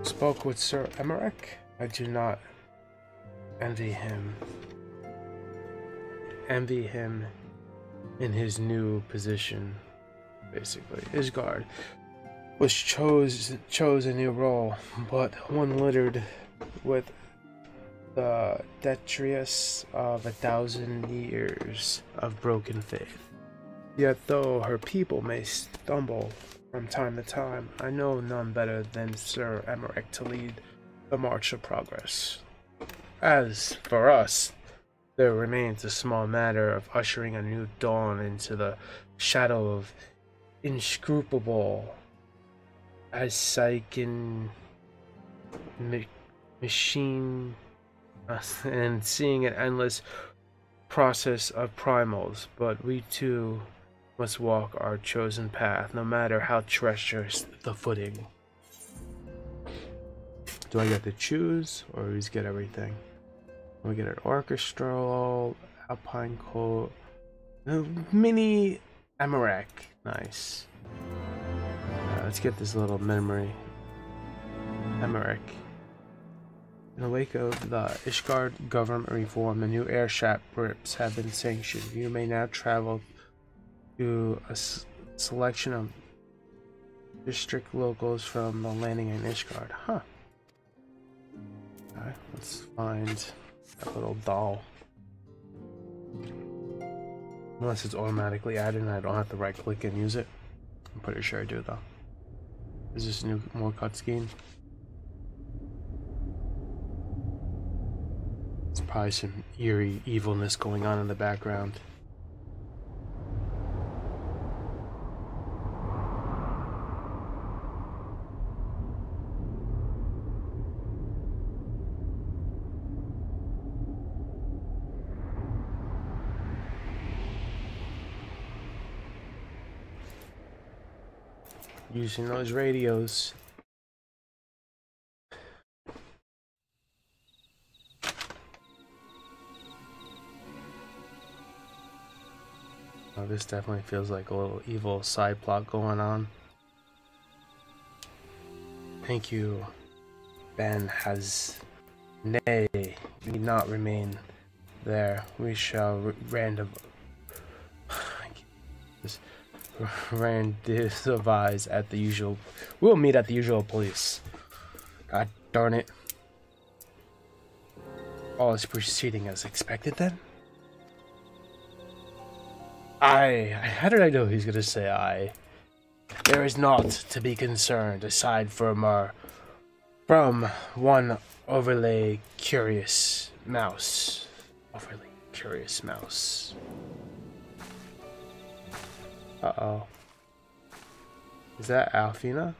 Spoke with Sir Emmerich. I do not envy him. Envy him in his new position. Basically, Isgard was chose a new role, but one littered with the detritus of 1,000 years of broken faith. Yet though her people may stumble from time to time, I know none better than Sir Emmerich to lead the march of progress. As for us, there remains a small matter of ushering a new dawn into the shadow of inscrutable as Saikin machine and seeing an endless process of primals, but we too must walk our chosen path, no matter how treacherous the footing. Do I get to choose, or we just get everything? We get an orchestral, alpine coat, mini Amarak. Nice. Let's get this little memory. Amarak. In the wake of the Ishgard government reform, the new airship trips have been sanctioned. You may now travel to a selection of district locals from the landing in Ishgard. Huh. Alright, let's find that little doll. Unless it's automatically added and I don't have to right click and use it. I'm pretty sure I do though. Is this more cutscene? There's probably some eerie evilness going on in the background. Using those radios. Oh, this definitely feels like a little evil side plot going on. Thank you, Ben has nay, need not remain there. We shall randomize at the usual. We'll meet at the usual place. God darn it! All is proceeding as expected then. How did I know he's gonna say I? There is naught to be concerned aside from one overly curious mouse. Overly curious mouse. Uh-oh. Is that Alfina?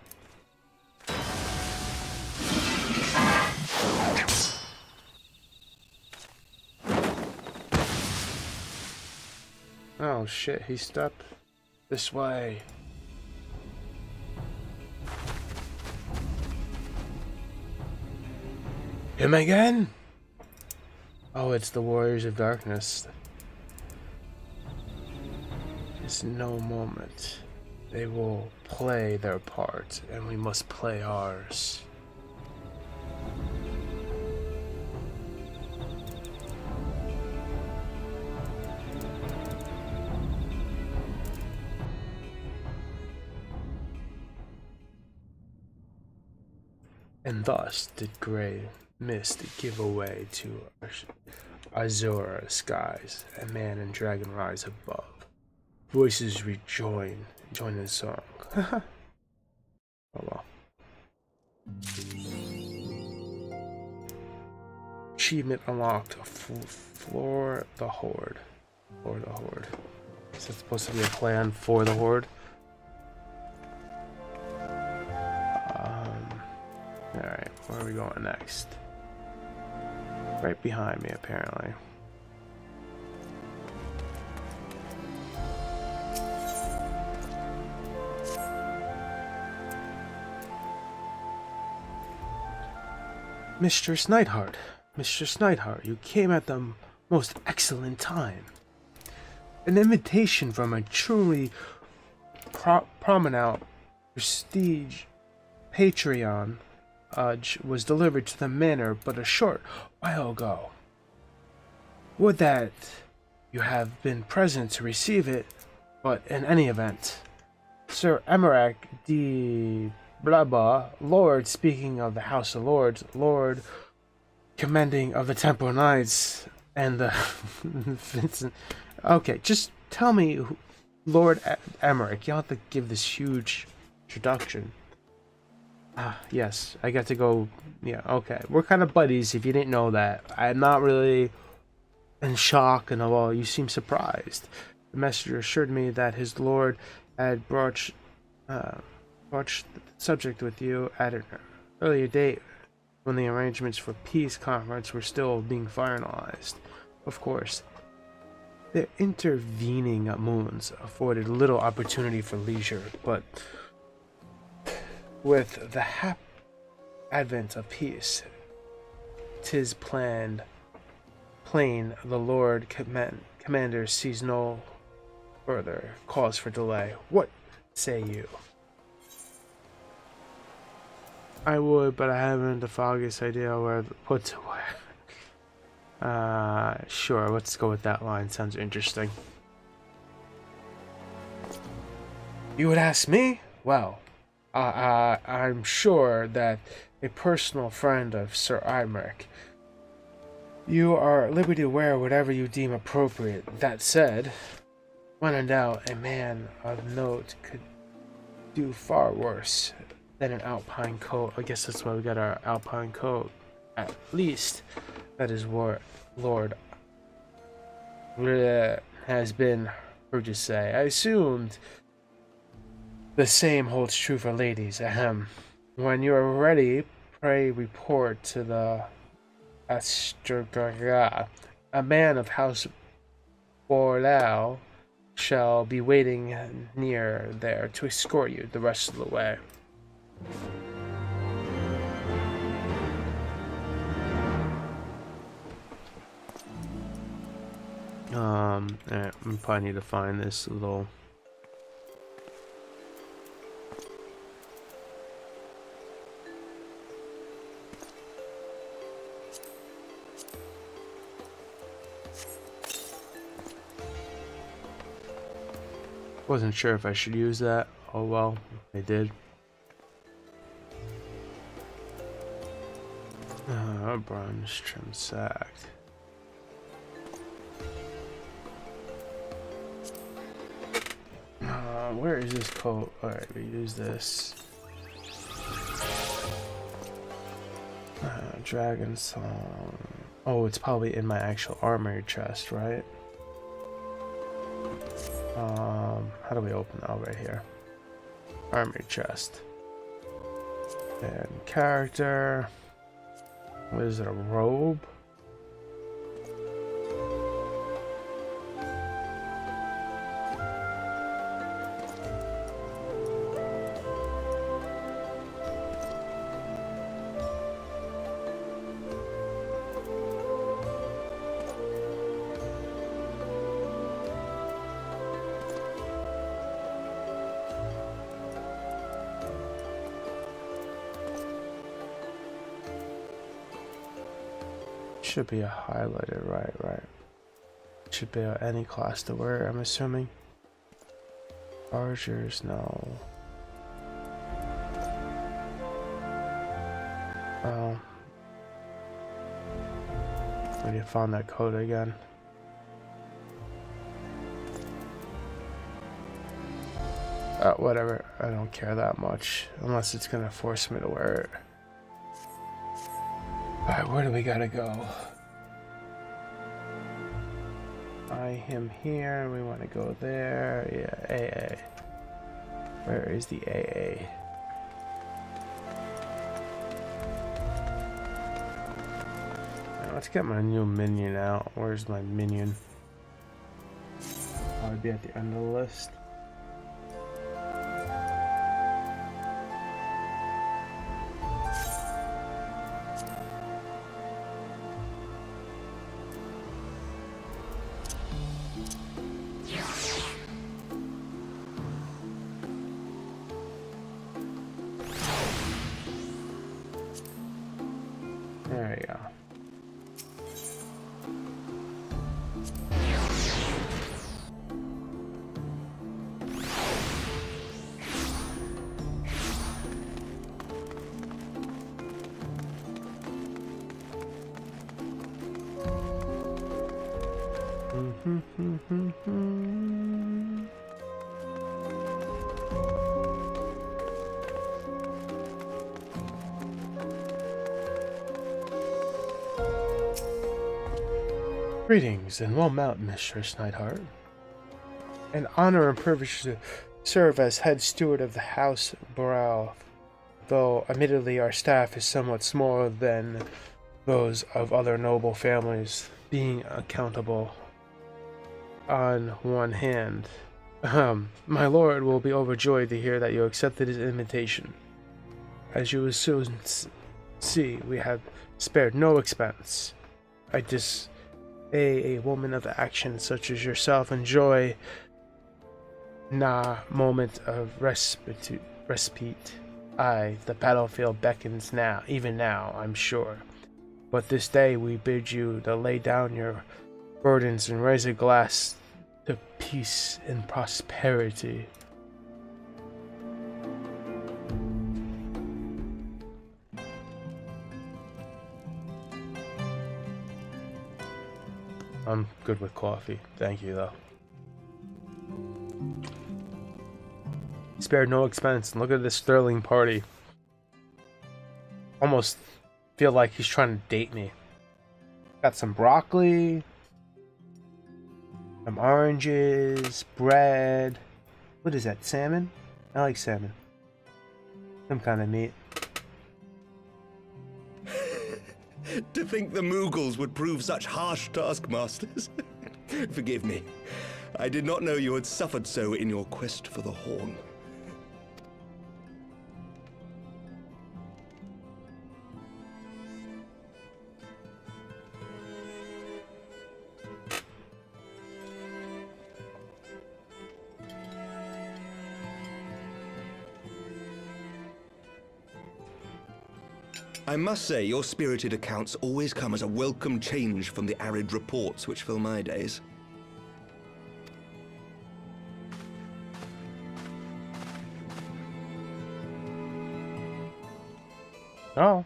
Oh shit, he stepped this way. Him again? Oh, it's the Warriors of Darkness. It's no moment. They will play their part, and we must play ours. And thus did Grey mist give away to azure skies, and man and dragon rise above. Voices rejoin, join in song. Oh well. Achievement unlocked. Floor the Horde. Floor the Horde. Is that supposed to be a plan for the Horde? Alright, where are we going next? Right behind me, apparently. Mistress Nightheart. Mistress Nightheart, you came at the most excellent time. An invitation from a truly prominent prestige Patreon was delivered to the manor but a short while ago. Would that you have been present to receive it, but in any event, Sir Emmerich de Blabba, Lord, speaking of the House of Lords, Lord commanding of the Temple Knights, and the Vincent. Okay, just tell me, Lord Emmerich. You don't have to give this huge introduction. Yes, I got to go. Yeah, okay. We're kind of buddies, if you didn't know that. I'm not really in shock, and well, you seem surprised. The messenger assured me that his lord had broached the subject with you at an earlier date when the arrangements for peace conference were still being finalized. Of course, the intervening moons afforded little opportunity for leisure, but with the advent of peace, 'tis plain the Lord Commander sees no further cause for delay. What say you? I would, but I haven't the foggiest idea where to put to where. Sure, let's go with that line. Sounds interesting. You would ask me? Well, I'm sure that a personal friend of Sir Imeric. You are at liberty to wear whatever you deem appropriate. That said, when in doubt, a man of note could do far worse than an alpine coat. I guess that's why we got our alpine coat. At least, that is what Lord has been heard to say. I assumed the same holds true for ladies. Ahem. When you are ready, pray report to the Astragaga. A man of House Borlau shall be waiting near there to escort you the rest of the way. We probably need to find this little. Wasn't sure if I should use that. Oh well, I did. Bronze trim sack. Where is this coat? Alright, we use this. Dragon Song. Oh, it's probably in my actual armory chest, right? How do we open it? Oh, right here. Armory chest. And character. What is it, a robe? Should be a highlighter, right. Should be any class to wear, I'm assuming. Archers, no. I need to find that code again. Whatever. I don't care that much. Unless it's gonna force me to wear it. Alright, where do we gotta go? Him here. We want to go there. Yeah, AA. Where is the AA? Let's get my new minion out. Where's my minion? I'll be at the end of the list. There we go. Greetings and well met, Mistress Neidhart. An honor and privilege to serve as head steward of the House Boral, though admittedly our staff is somewhat smaller than those of other noble families, being accountable on one hand. My lord will be overjoyed to hear that you accepted his invitation. As you will soon see, we have spared no expense. A woman of action such as yourself enjoy moment of respite. Aye, the battlefield beckons now, even now, I'm sure. But this day we bid you to lay down your burdens and raise a glass to peace and prosperity. I'm good with coffee. Thank you, though. Spared no expense. Look at this sterling party. Almost feel like he's trying to date me. Got some broccoli, some oranges, bread. What is that? Salmon? I like salmon. Some kind of meat. To think the Mughals would prove such harsh taskmasters. Forgive me. I did not know you had suffered so in your quest for the horn. I must say, your spirited accounts always come as a welcome change from the arid reports which fill my days. Oh.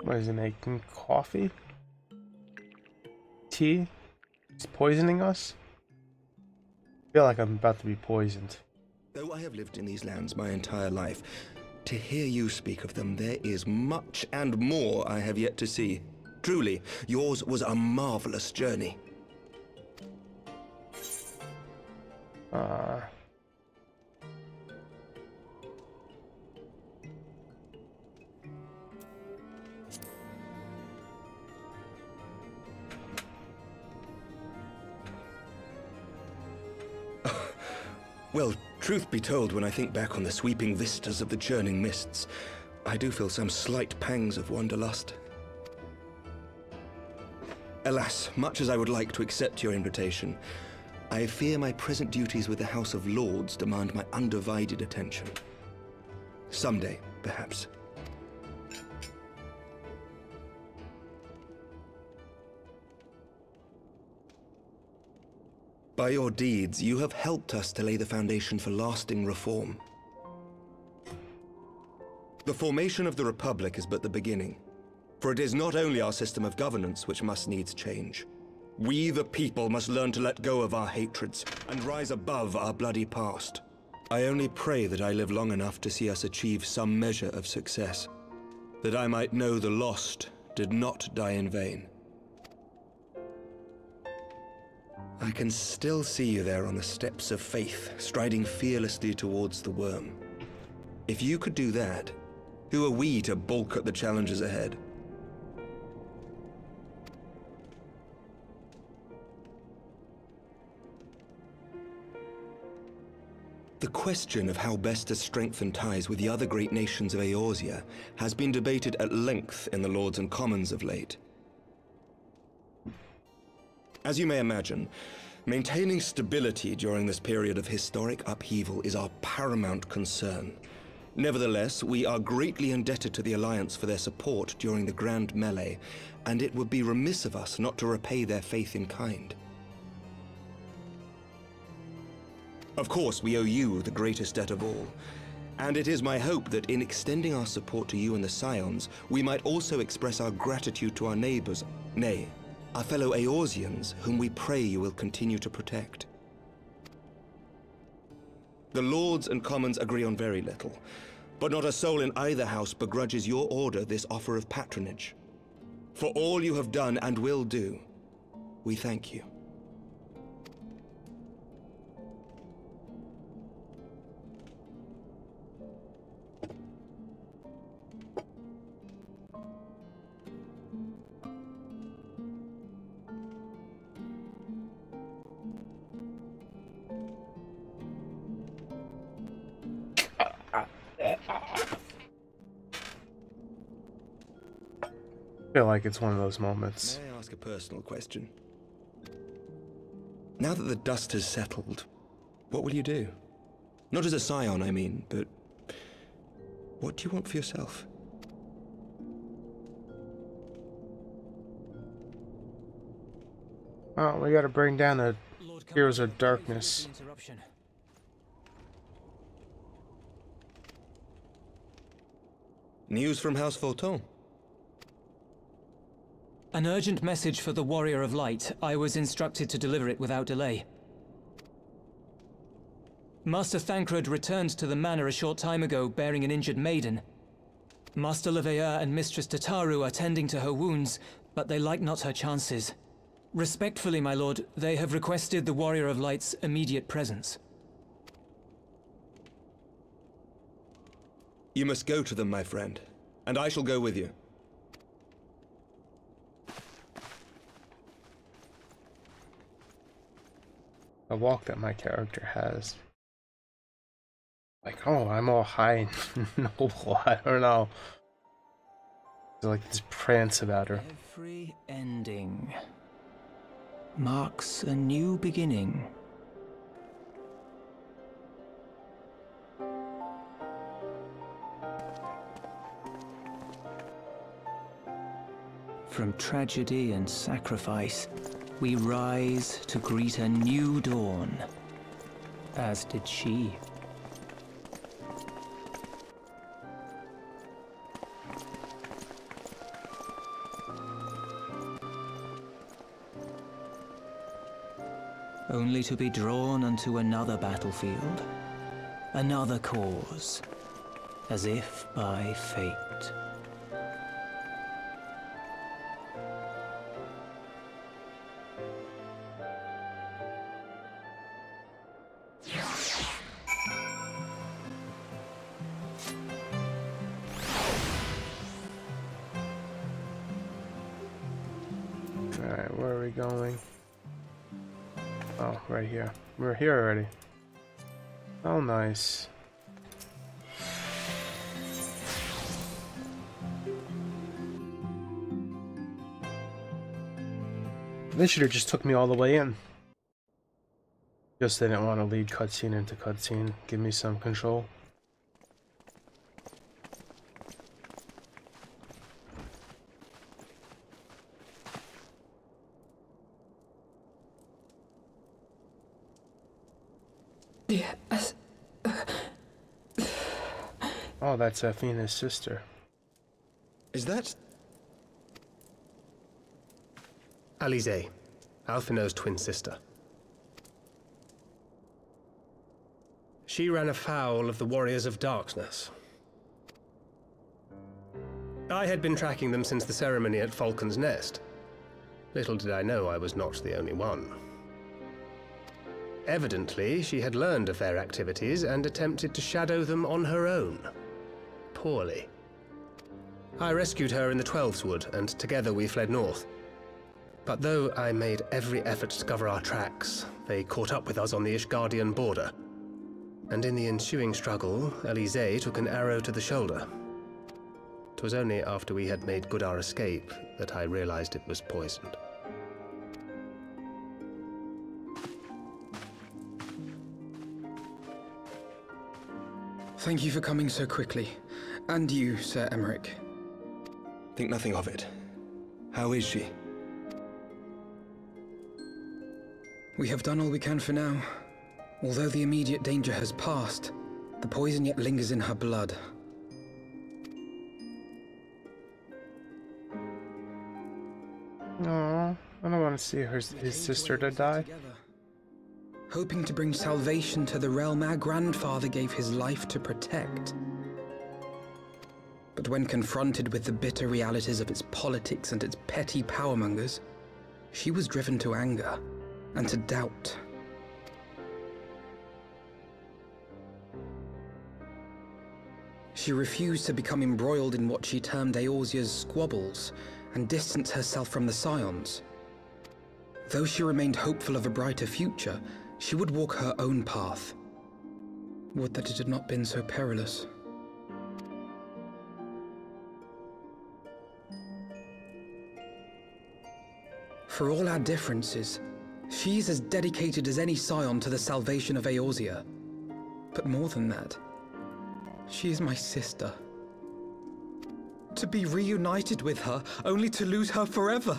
What is he making? Coffee? Tea? He's poisoning us? I feel like I'm about to be poisoned. Though I have lived in these lands my entire life, to hear you speak of them, there is much and more I have yet to see. Truly, yours was a marvelous journey. Well, truth be told, when I think back on the sweeping vistas of the churning mists, I do feel some slight pangs of wanderlust. Alas, much as I would like to accept your invitation, I fear my present duties with the House of Lords demand my undivided attention. Someday, perhaps. By your deeds, you have helped us to lay the foundation for lasting reform. The formation of the Republic is but the beginning, for it is not only our system of governance which must needs change. We, the people, must learn to let go of our hatreds and rise above our bloody past. I only pray that I live long enough to see us achieve some measure of success, that I might know the lost did not die in vain. I can still see you there on the steps of faith, striding fearlessly towards the worm. If you could do that, who are we to balk at the challenges ahead? The question of how best to strengthen ties with the other great nations of Eorzea has been debated at length in the Lords and Commons of late. As you may imagine, maintaining stability during this period of historic upheaval is our paramount concern. Nevertheless, we are greatly indebted to the Alliance for their support during the Grand Melee, and it would be remiss of us not to repay their faith in kind. Of course, we owe you the greatest debt of all, and it is my hope that in extending our support to you and the Scions, we might also express our gratitude to our neighbors, nay, our fellow Eorzeans, whom we pray you will continue to protect. The Lords and Commons agree on very little, but not a soul in either house begrudges your order this offer of patronage. For all you have done and will do, we thank you. I feel like it's one of those moments. May I ask a personal question? Now that the dust has settled, what will you do? Not as a scion, I mean, but what do you want for yourself? Oh, we gotta bring down the Heroes of Darkness. News from House ff14. An urgent message for the Warrior of Light. I was instructed to deliver it without delay. Master Thancred returned to the manor a short time ago, bearing an injured maiden. Master Leveilleur and Mistress Tataru are tending to her wounds, but they like not her chances. Respectfully, my lord, they have requested the Warrior of Light's immediate presence. You must go to them, my friend, and I shall go with you. The walk that my character has. Like, oh, I'm all high and noble. I don't know. There's like this prance about her. Every ending marks a new beginning. From tragedy and sacrifice, we rise to greet a new dawn, as did she. Only to be drawn unto another battlefield, another cause, as if by fate. Alright, where are we going? Oh, right here. We're here already. Oh, nice. They should have just took me all the way in. Just didn't want to lead cutscene into cutscene. Give me some control. Yes. Oh, that's Athena's sister. Is that... Alize, Alphinaud's twin sister. She ran afoul of the Warriors of Darkness. I had been tracking them since the ceremony at Falcon's Nest. Little did I know I was not the only one. Evidently, she had learned of their activities and attempted to shadow them on her own. Poorly. I rescued her in the Twelveswood, and together we fled north. But though I made every effort to cover our tracks, they caught up with us on the Ishgardian border. And in the ensuing struggle, Alize took an arrow to the shoulder. It was only after we had made good our escape that I realized it was poisoned. Thank you for coming so quickly. And you, Sir Emmerich. Think nothing of it. How is she? We have done all we can for now. Although the immediate danger has passed, the poison yet lingers in her blood. Aww, I don't want to see his sister to die. Hoping to bring salvation to the realm our grandfather gave his life to protect. But when confronted with the bitter realities of its politics and its petty powermongers, she was driven to anger and to doubt. She refused to become embroiled in what she termed Eorzea's squabbles and distance herself from the Scions. Though she remained hopeful of a brighter future, she would walk her own path. Would that it had not been so perilous. For all our differences, she's as dedicated as any Scion to the salvation of Eorzea. But more than that, she is my sister. To be reunited with her, only to lose her forever.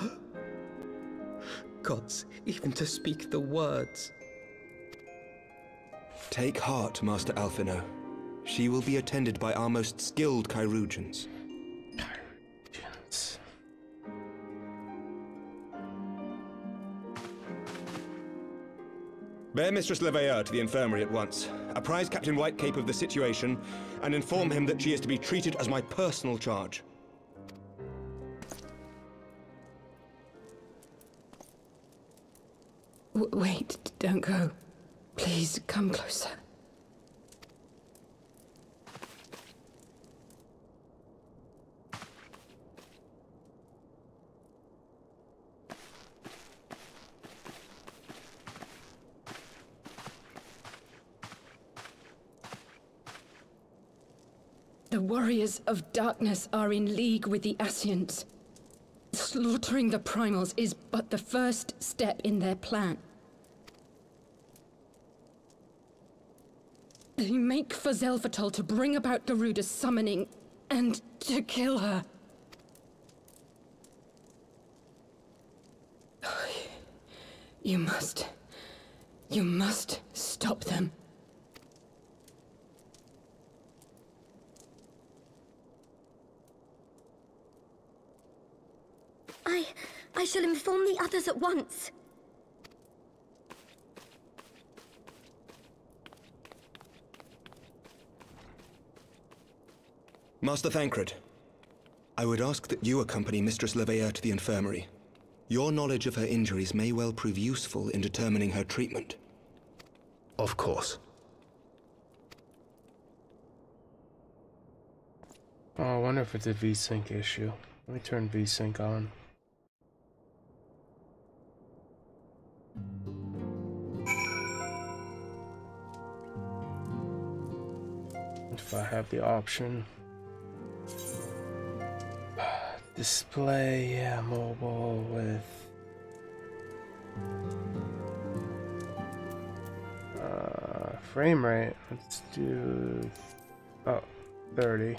Gods, even to speak the words. Take heart, Master Alphinaud. She will be attended by our most skilled chirurgeons. Bear Mistress Leveilleur to the infirmary at once. Apprise Captain Whitecape of the situation, and inform him that she is to be treated as my personal charge. Wait, don't go. Please, come closer. The Warriors of Darkness are in league with the Ascians. Slaughtering the Primals is but the first step in their plan. They make for Zelvatol to bring about Garuda's summoning and to kill her. You must stop them. I shall inform the others at once. Master Thancred, I would ask that you accompany Mistress Leveilleur to the infirmary. Your knowledge of her injuries may well prove useful in determining her treatment. Of course. Oh, I wonder if it's a VSync issue. Let me turn VSync on. if I have the option. Display, yeah, mobile with frame rate. Let's do 30.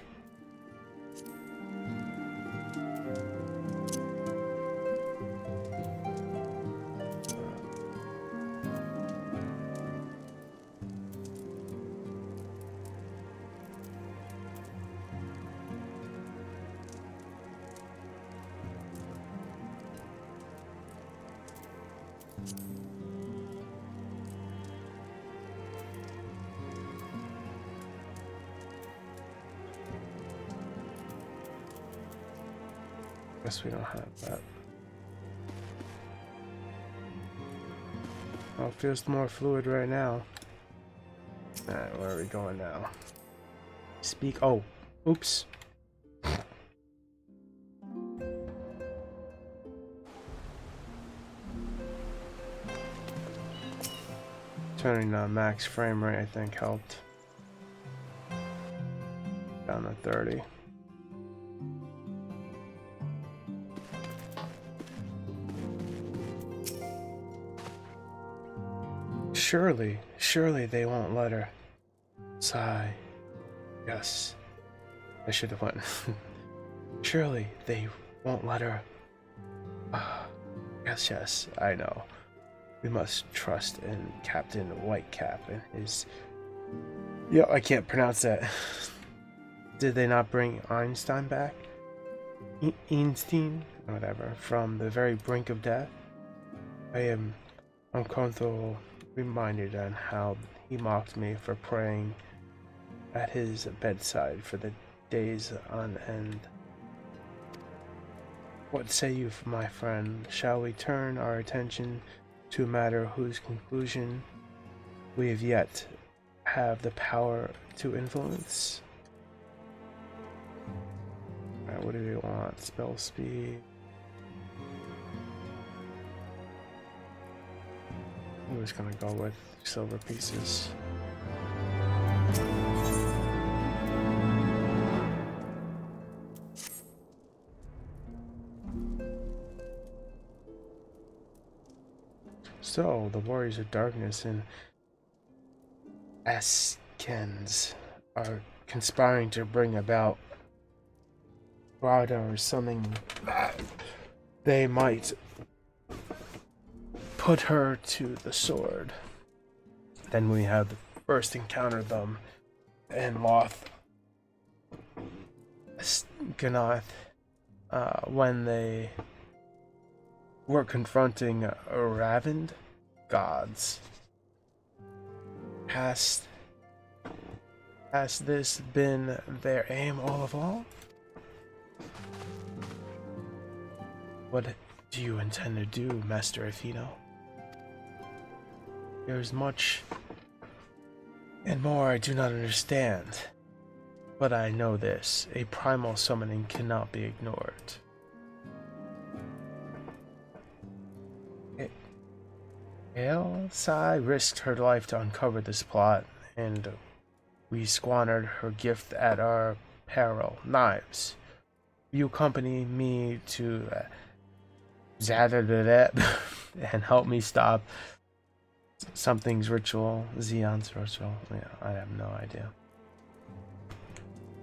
Guess we don't have that. Oh, it feels more fluid right now. Alright, where are we going now? Speak. Oh, oops. Turning on max frame rate, I think, helped. Down to 30. Surely they won't let her. Sigh. Yes. I should have went. Surely they won't let her. Yes, I know. We must trust in Captain Whitecap and his... Yo, I can't pronounce that. Did they not bring Einstein back? Einstein? Whatever. From the very brink of death? I am uncomfortable, reminded on how he mocked me for praying at his bedside for the days on end. What say you, my friend? Shall we turn our attention to a matter whose conclusion we have yet have the power to influence? Alright, what do we want? Spell speed. I'm just gonna go with silver pieces. So, the Warriors of Darkness and Askens are conspiring to bring about Rada or something that they might put her to the sword. Then we have first encountered them in Loth Ganath when they were confronting Ravened gods. Has this been their aim all along? What do you intend to do, Master Athena? There is much and more I do not understand, but I know this: a primal summoning cannot be ignored. Sai risked her life to uncover this plot, and we squandered her gift at our peril. Knives. You accompany me to Zadadat and help me stop something's ritual. Xeon's ritual. Yeah, I have no idea.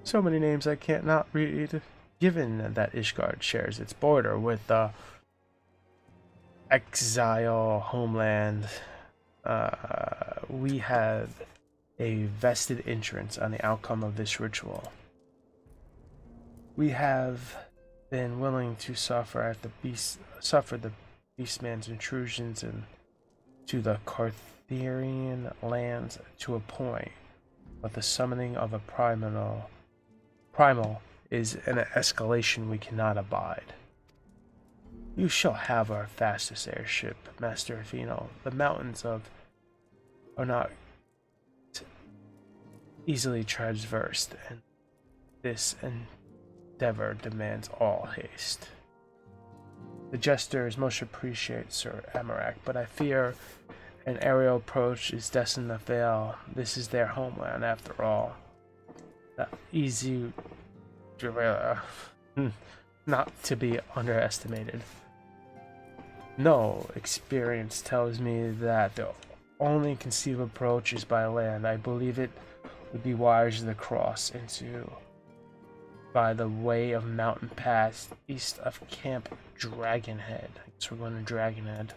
So many names I can't not read. Given that Ishgard shares its border with the exile homeland, we have a vested interest on the outcome of this ritual. We have been willing to suffer the Beastman's intrusions into the Cartherian lands to a point, but the summoning of a primal is an escalation we cannot abide. You shall have our fastest airship, Master Athena. The mountains are not easily traversed, and this endeavor demands all haste. The jesters most appreciate Sir Amarak, but I fear an aerial approach is destined to fail. This is their homeland, after all. easy, not to be underestimated. No, experience tells me that the only conceivable approach is by land. I believe it would be wise to cross into by the way of mountain pass east of Camp Dragonhead. So we're going to Dragonhead.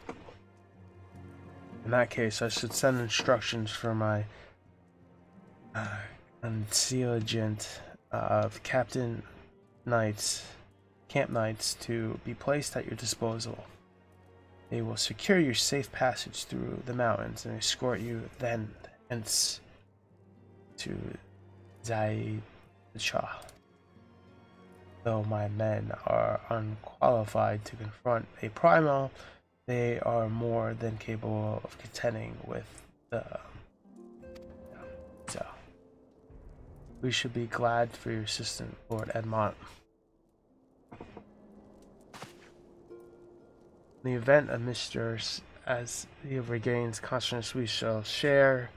In that case, I should send instructions for my contingent of Captain Knights, Camp Knights, to be placed at your disposal. They will secure your safe passage through the mountains and escort you hence to Zaicha. Though my men are unqualified to confront a primal, they are more than capable of contending with the... So, we should be glad for your assistant, Lord Edmont. In the event of Mistress, as he regains consciousness, we shall share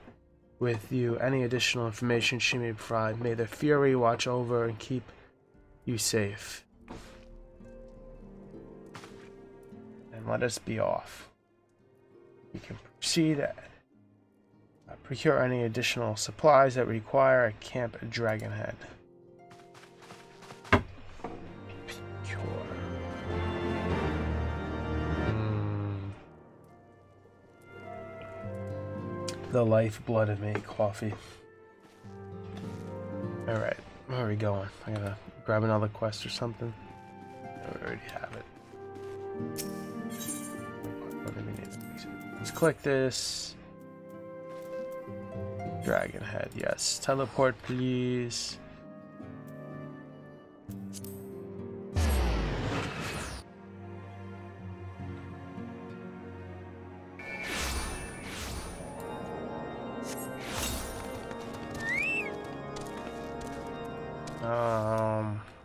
with you any additional information she may provide. May the Fury watch over and keep you safe. And let us be off. You can proceed to procure any additional supplies that require at Camp Dragonhead. The lifeblood of me, coffee. Alright, where are we going? I gotta grab another quest or something. I already have it. What do we need? Let's click this. Dragonhead, yes. Teleport, please.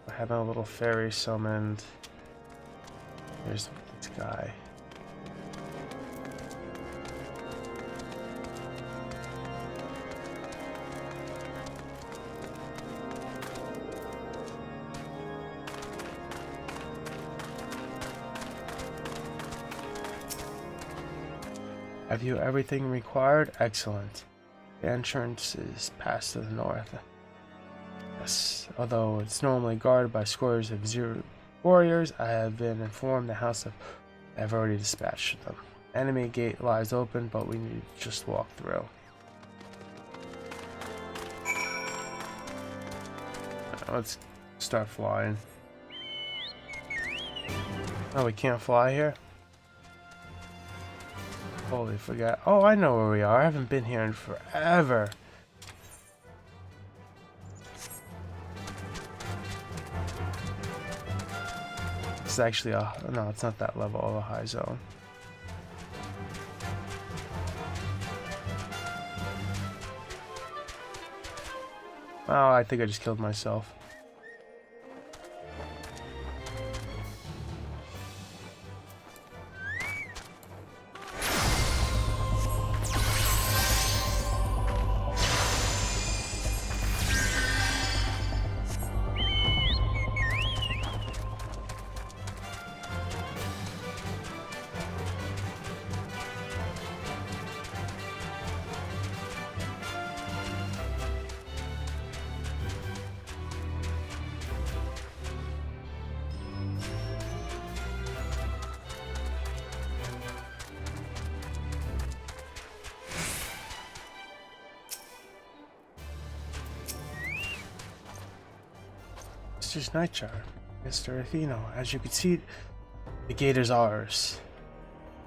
I had a little fairy summoned. Here's this guy. Have you everything required? Excellent. The entrance is past to the north. Yes, although it's normally guarded by scores of zero warriors, I have been informed the House of... I've already dispatched them. Enemy gate lies open, but we need to just walk through. Let's start flying. Oh, we can't fly here? Holy forgot. Oh, I know where we are. I haven't been here in forever. It's actually a... No, it's not that level of a high zone. Oh, I think I just killed myself. Mr. Nightjar, Mr. Atheno, as you can see, the gate is ours.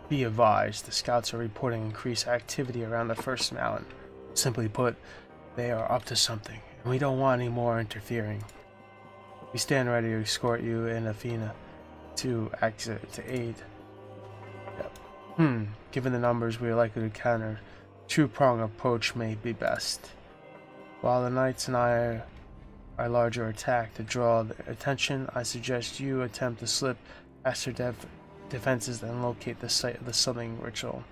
Be advised, the scouts are reporting increased activity around the first mountain. Simply put, they are up to something, and we don't want any more interfering. We stand ready to escort you and Athena to aid. Yep. Given the numbers we are likely to encounter, two-pronged approach may be best. While the knights and I our larger attack to draw the attention, I suggest you attempt to slip past their defenses and locate the site of the summoning ritual.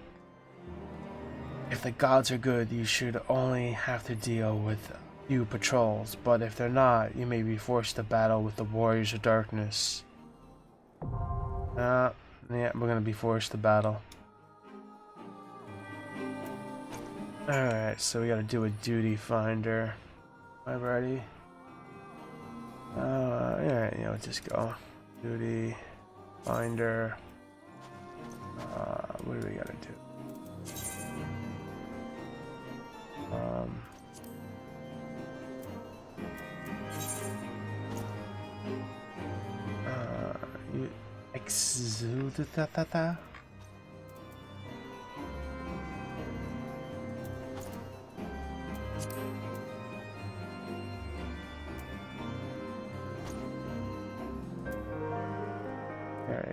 If the gods are good, you should only have to deal with few patrols, but if they're not, you may be forced to battle with the Warriors of Darkness. Yeah, we're gonna be forced to battle. Alright, so we gotta do a duty finder. Am I ready? Yeah, you know, just go. Duty finder. What do we gotta do? You exude that. There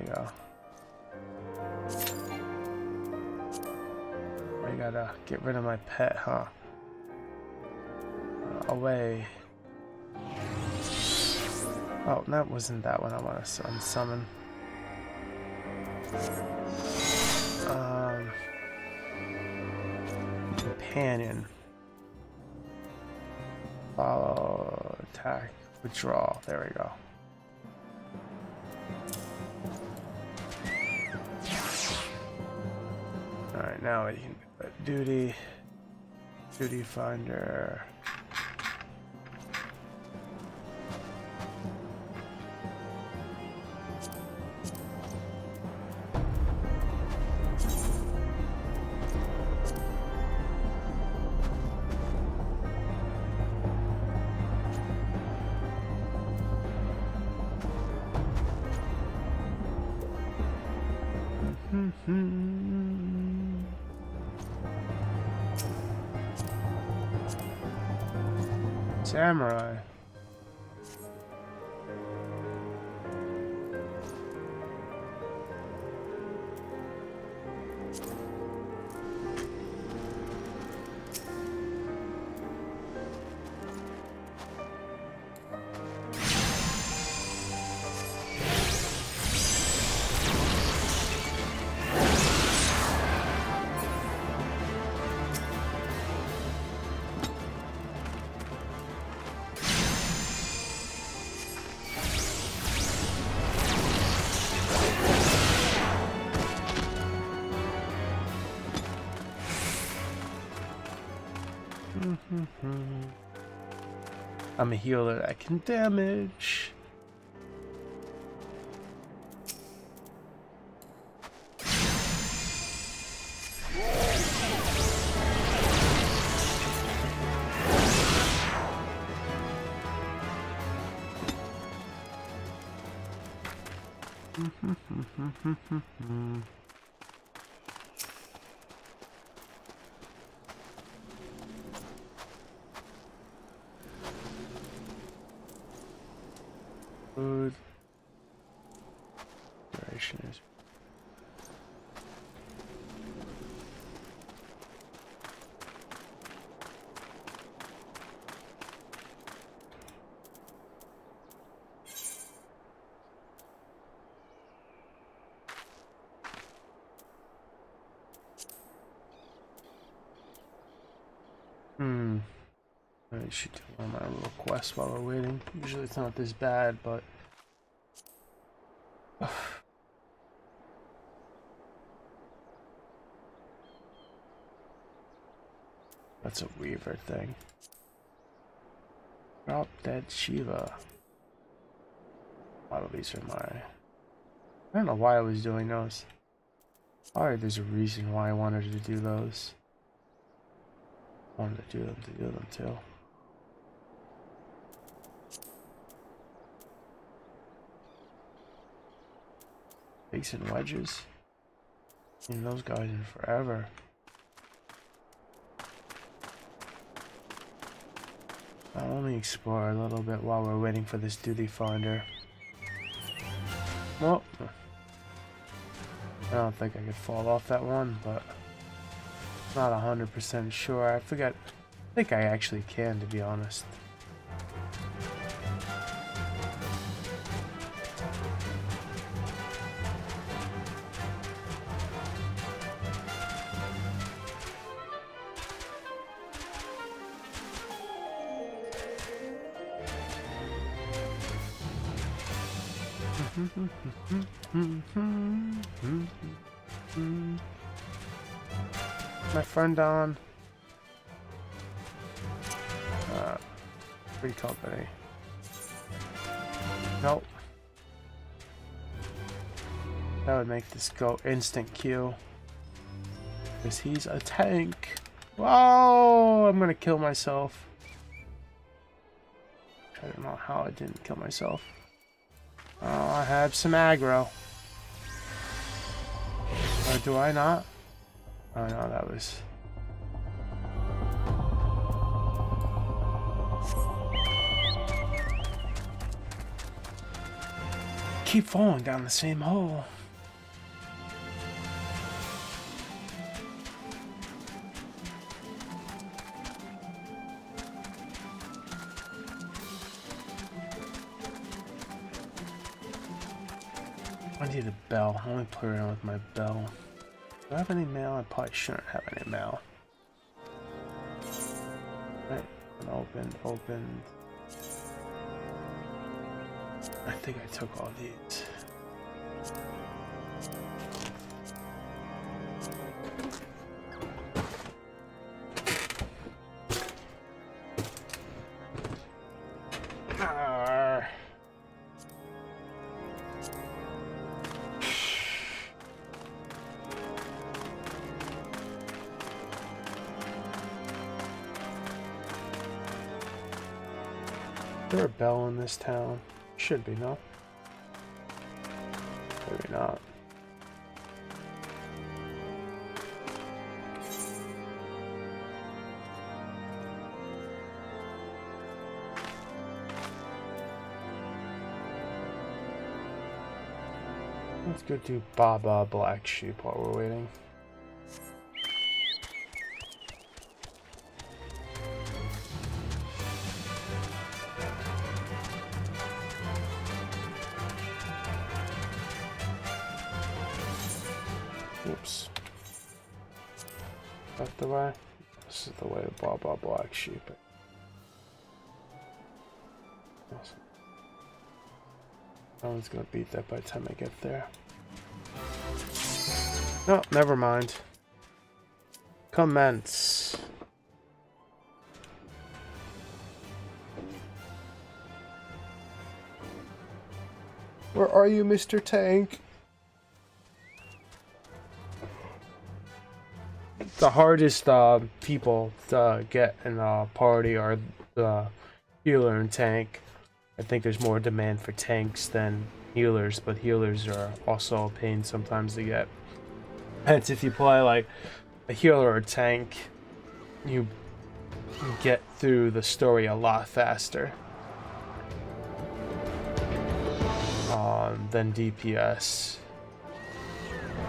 you go. I gotta get rid of my pet, huh? Away. Oh, that wasn't that one I want to unsummon. Companion. Follow, attack, withdraw. There we go. Alright, now we can put duty finder. Samurai. I'm a healer that can damage. Food. Duration is. I should do one of my little quests while we're waiting. Usually it's not this bad, but that's a Weaver thing. Drop Dead Shiva. A lot of these are my... I don't know why I was doing those. Alright, there's a reason why I wanted to do those. I wanted to do them too. Stakes and wedges. Seen those guys in forever. I'll only explore a little bit while we're waiting for this duty finder. Well, I don't think I could fall off that one, but not 100% sure. I think I actually can, to be honest. My friend on. Free company. Nope. That would make this go instant Q. Because he's a tank. Whoa! I'm gonna kill myself. I don't know how I didn't kill myself. Oh, I have some aggro. Or do I not? Oh no, that was... Keep falling down the same hole. I need a bell. I only play around with my bell. Do I have any mail? I probably shouldn't have any mail. Right, opened. I think I took all these. Is there a bell in this town? Should be, no? Maybe not. Let's go do Baba Black Sheep while we're waiting. Oops. Is that the way? This is the way to Baba Black Sheep. Awesome. No one's gonna beat that by the time I get there. No, never mind. Commence. Where are you, Mr. Tank? The hardest people to get in a party are the healer and tank. I think there's more demand for tanks than healers, but healers are also a pain sometimes to get. Hence, if you play like a healer or tank, you get through the story a lot faster than DPS.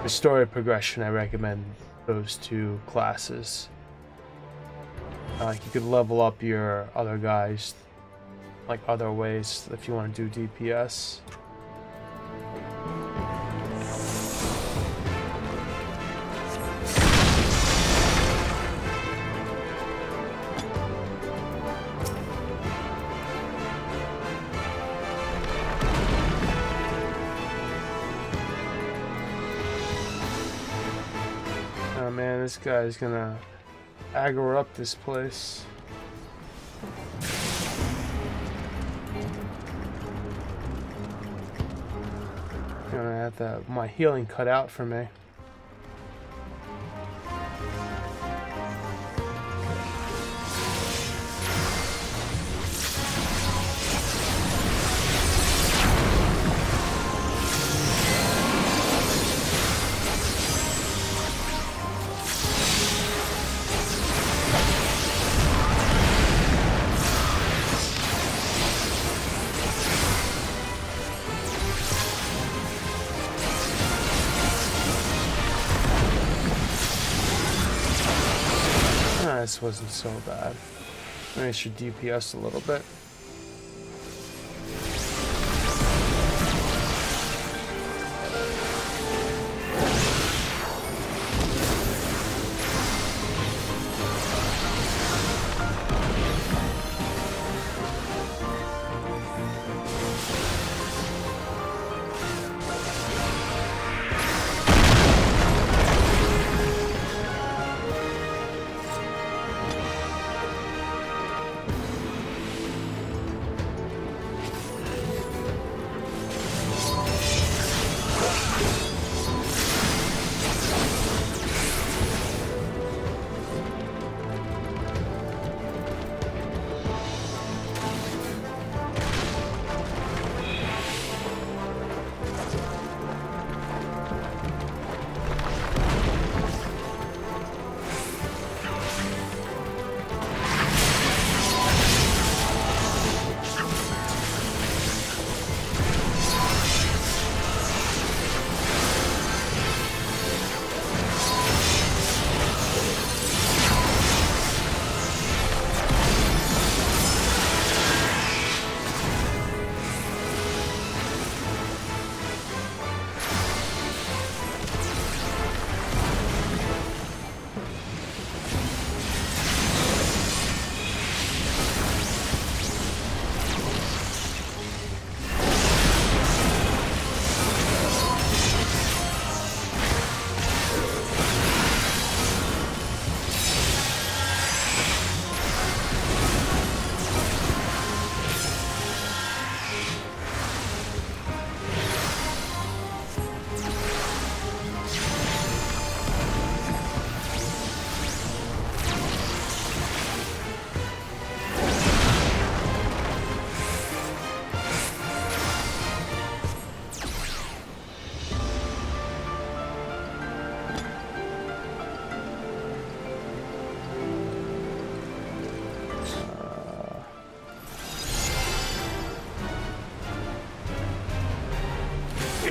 For story progression, I recommend those two classes. You could level up your other guys like other ways if you want to do DPS. Oh man, this guy's gonna aggro up this place. I'm gonna have my healing cut out for me. This wasn't so bad. Maybe I should DPS a little bit.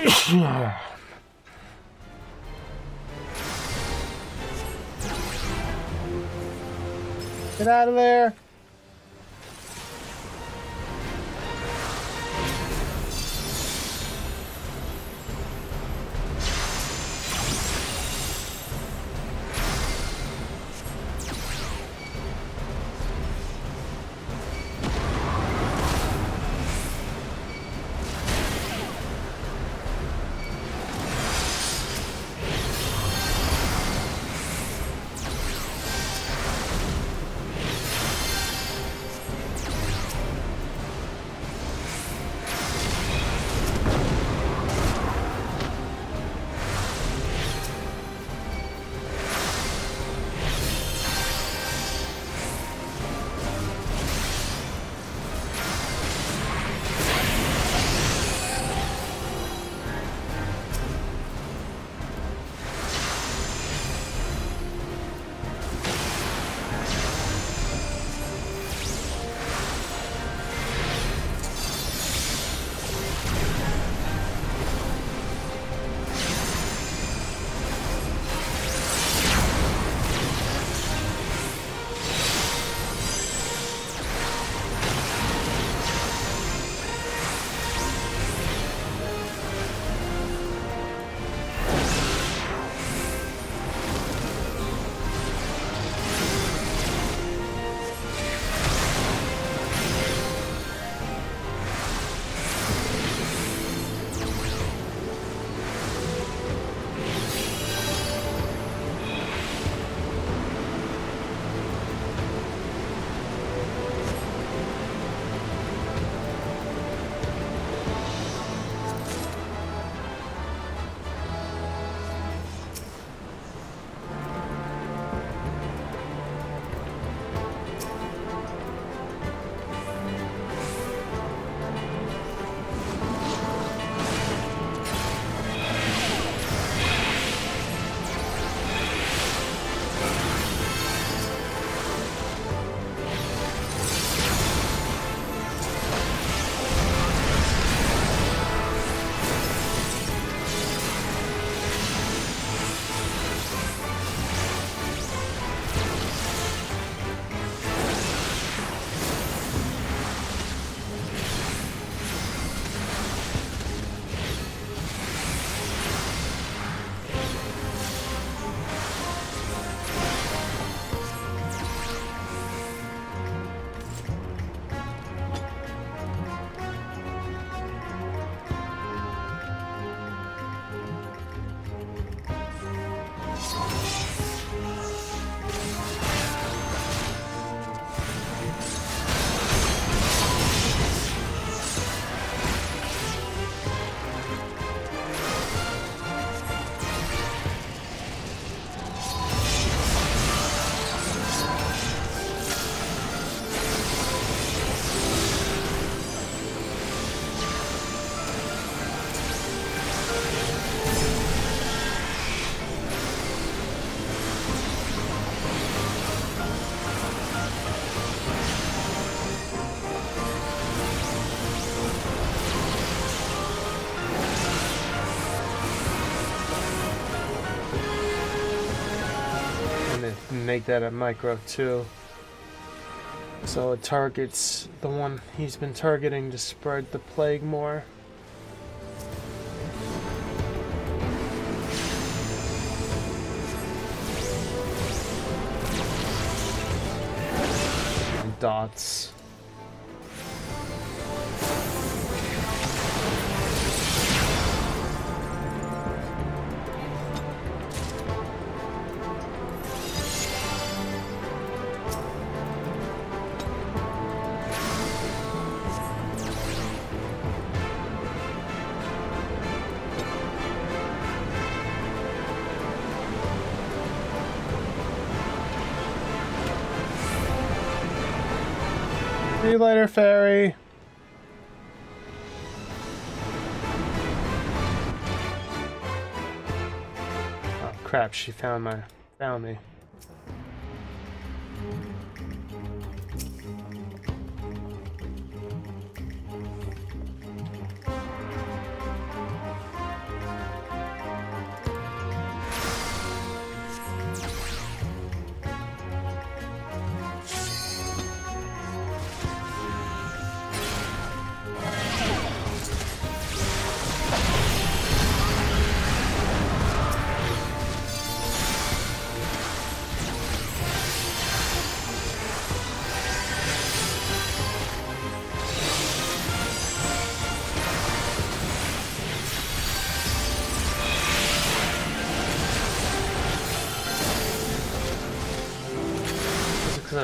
Get out of there! Make that a micro too, so it targets the one he's been targeting to spread the plague more. And dots. See you later, fairy. Oh crap, she found me.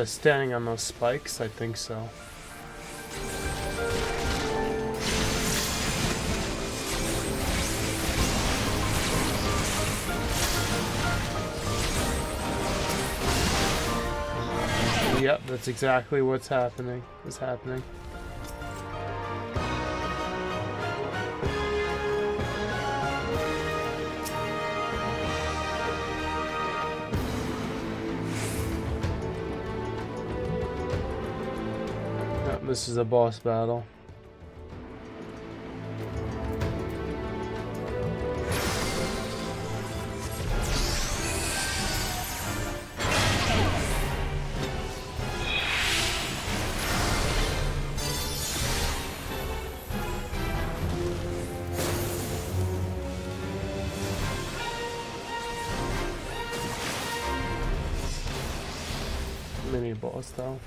Standing on those spikes, I think so. Yep, that's exactly what's happening. Is happening. Yep, this is a boss battle. Mini boss though.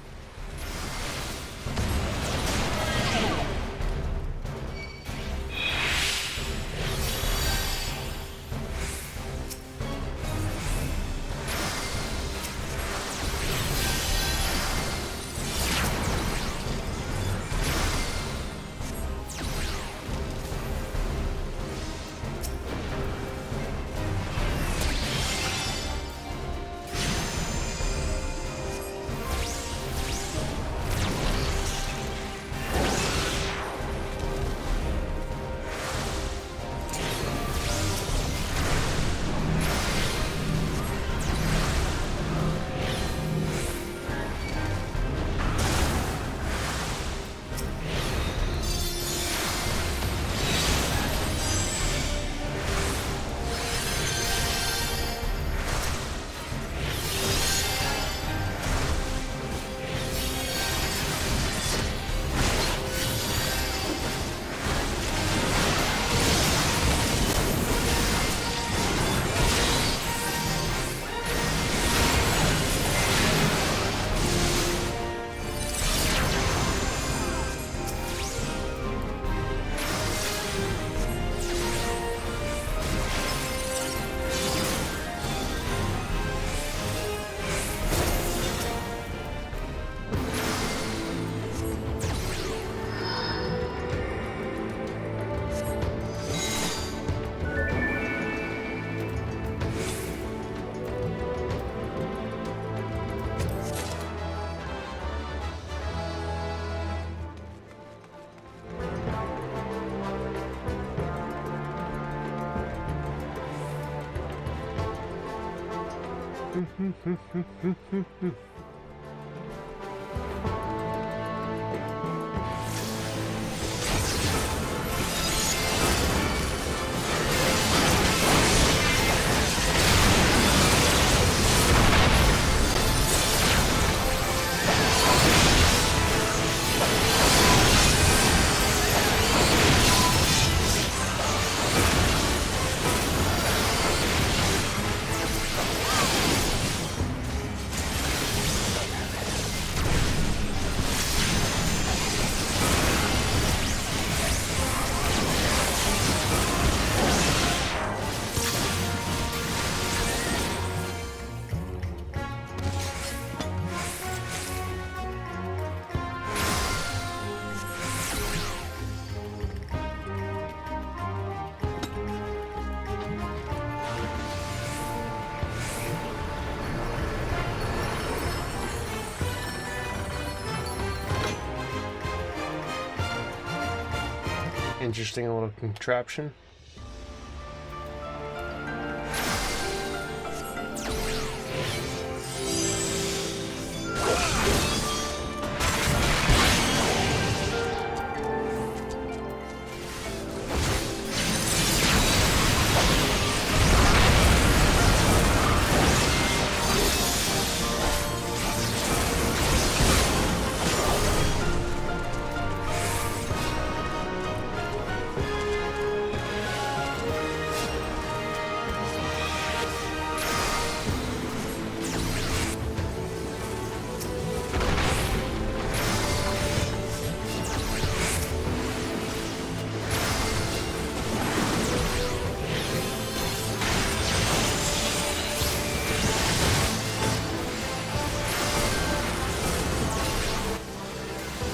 Interesting little contraption.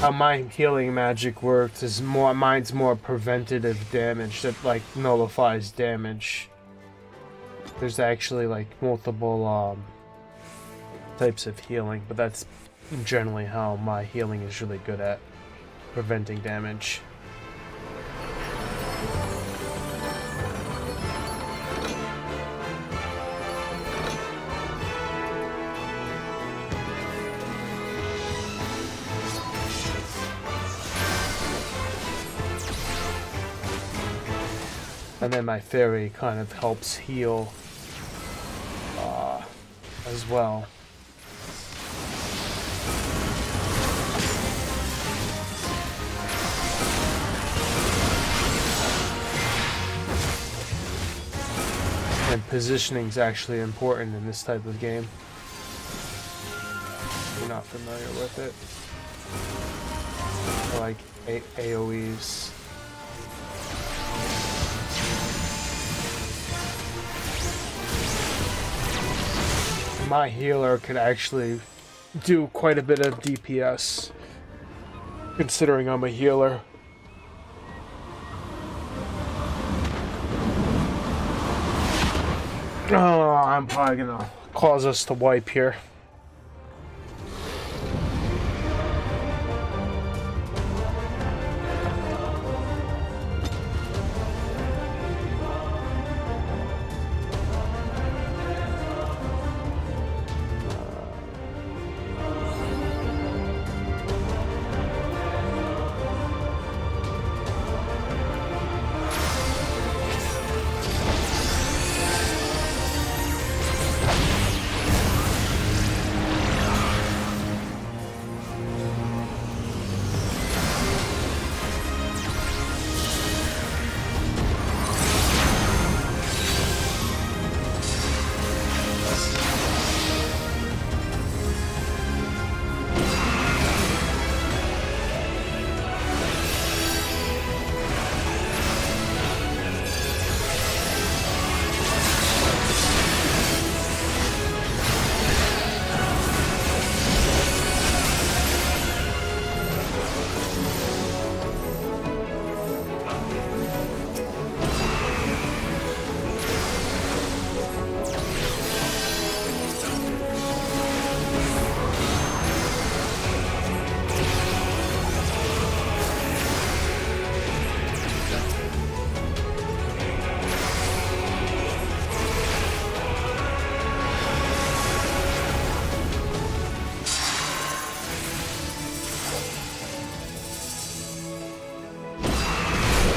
how my healing magic works is mine's more preventative damage that like nullifies damage. There's actually like multiple types of healing, but that's generally how my healing is really good at preventing damage. And then my fairy kind of helps heal as well. And positioning is actually important in this type of game. If you're not familiar with it. Like AoEs. My healer could actually do quite a bit of DPS, considering I'm a healer. Oh, I'm probably gonna cause us to wipe here.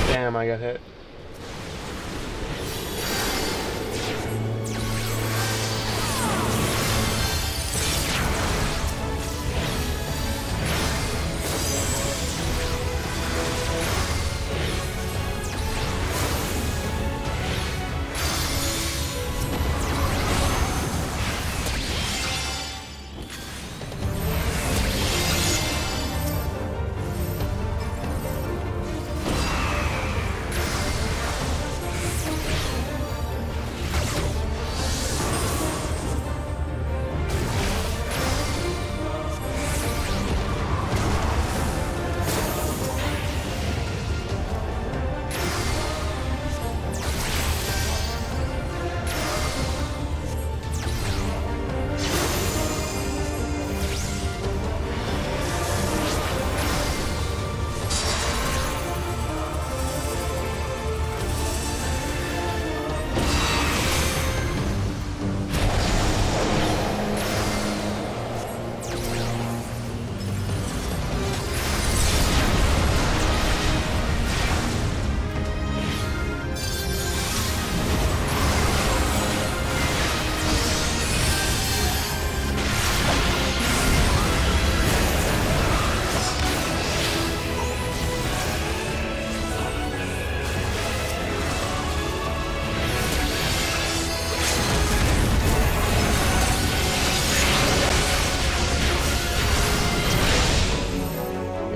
Damn, I got hit.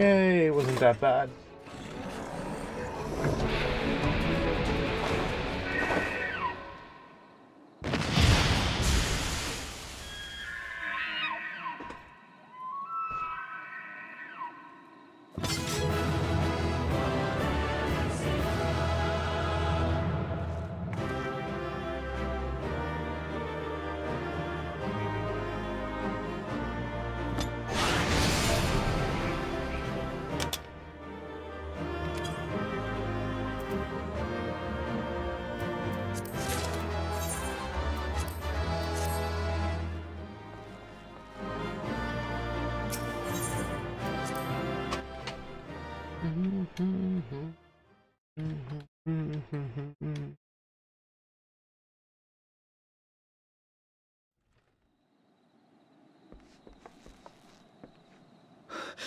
Yay, it wasn't that bad.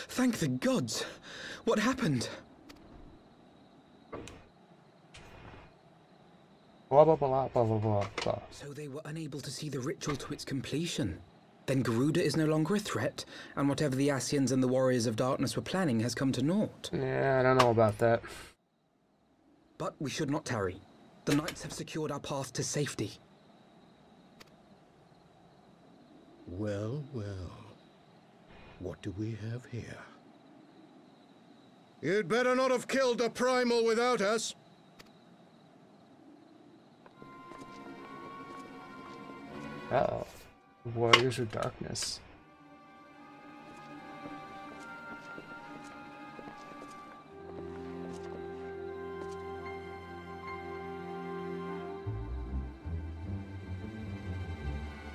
Thank the gods! What happened? Blah blah blah blah blah blah blah. So they were unable to see the ritual to its completion. Then Garuda is no longer a threat, and whatever the Ascians and the Warriors of Darkness were planning has come to naught. Yeah, I don't know about that. But we should not tarry. The knights have secured our path to safety. Well, well. What do we have here? You'd better not have killed the primal without us. Uh-oh. Warriors of Darkness.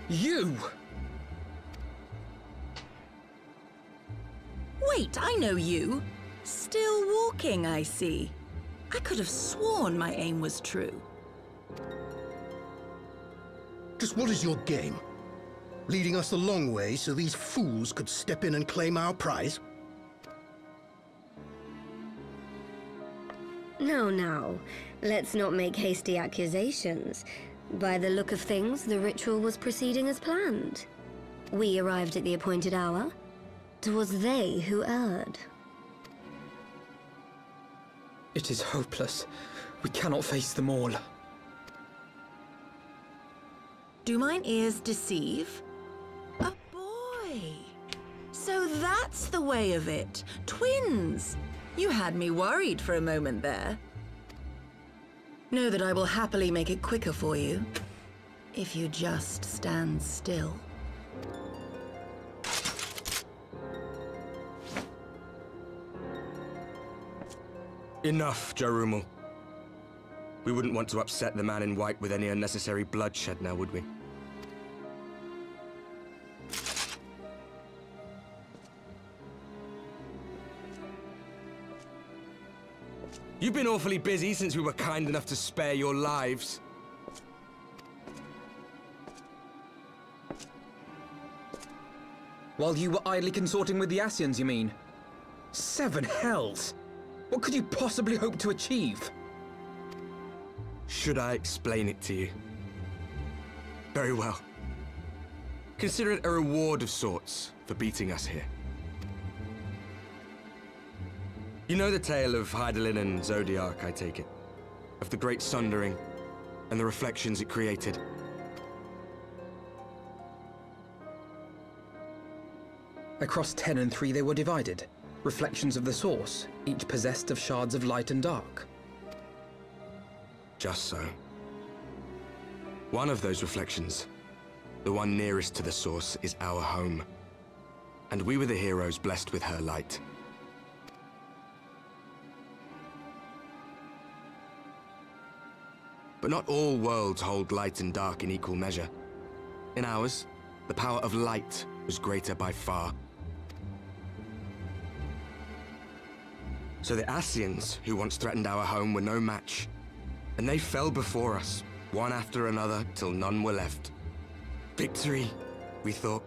You! Wait, I know you. Still walking, I see. I could have sworn my aim was true. Just what is your game? Leading us a long way so these fools could step in and claim our prize? Now, let's not make hasty accusations. By the look of things, the ritual was proceeding as planned. We arrived at the appointed hour. 'Twas they who erred. It is hopeless. We cannot face them all. Do mine ears deceive? A boy! So that's the way of it. Twins! You had me worried for a moment there. Know that I will happily make it quicker for you, if you just stand still. Enough, Jarumul. We wouldn't want to upset the man in white with any unnecessary bloodshed now, would we? You've been awfully busy since we were kind enough to spare your lives. While you were idly consorting with the Ascians, you mean? 7 hells! What could you possibly hope to achieve? Should I explain it to you? Very well. Consider it a reward of sorts for beating us here. You know the tale of Hydaelyn and Zodiac, I take it? Of the Great Sundering and the reflections it created? Across 10 and 3 they were divided. Reflections of the source, each possessed of shards of light and dark. Just so. One of those reflections, the one nearest to the source, is our home. And we were the heroes blessed with her light. But not all worlds hold light and dark in equal measure. In ours, the power of light was greater by far. So the Ascians, who once threatened our home, were no match. And they fell before us, one after another, till none were left. Victory, we thought.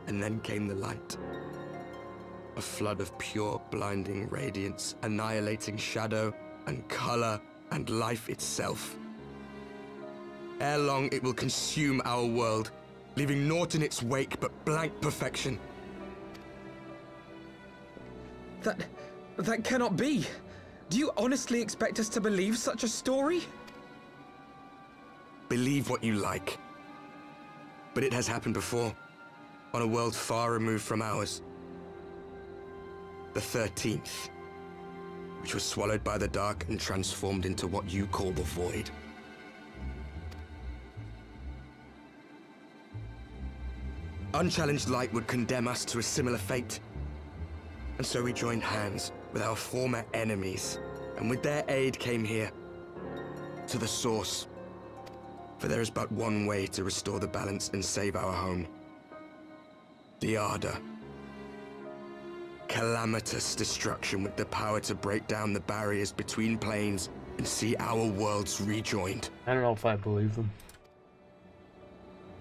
And then came the light. A flood of pure, blinding radiance, annihilating shadow and color and life itself. Ere long, it will consume our world, leaving naught in its wake but blank perfection. That cannot be. Do you honestly expect us to believe such a story? Believe what you like. But it has happened before, on a world far removed from ours. The 13th, which was swallowed by the dark and transformed into what you call the Void. Unchallenged light would condemn us to a similar fate. And so we joined hands with our former enemies, and with their aid came here, to the source. For there is but one way to restore the balance and save our home. The Ardor. calamitous destruction with the power to break down the barriers between planes and see our worlds rejoined. I don't know if I believe them.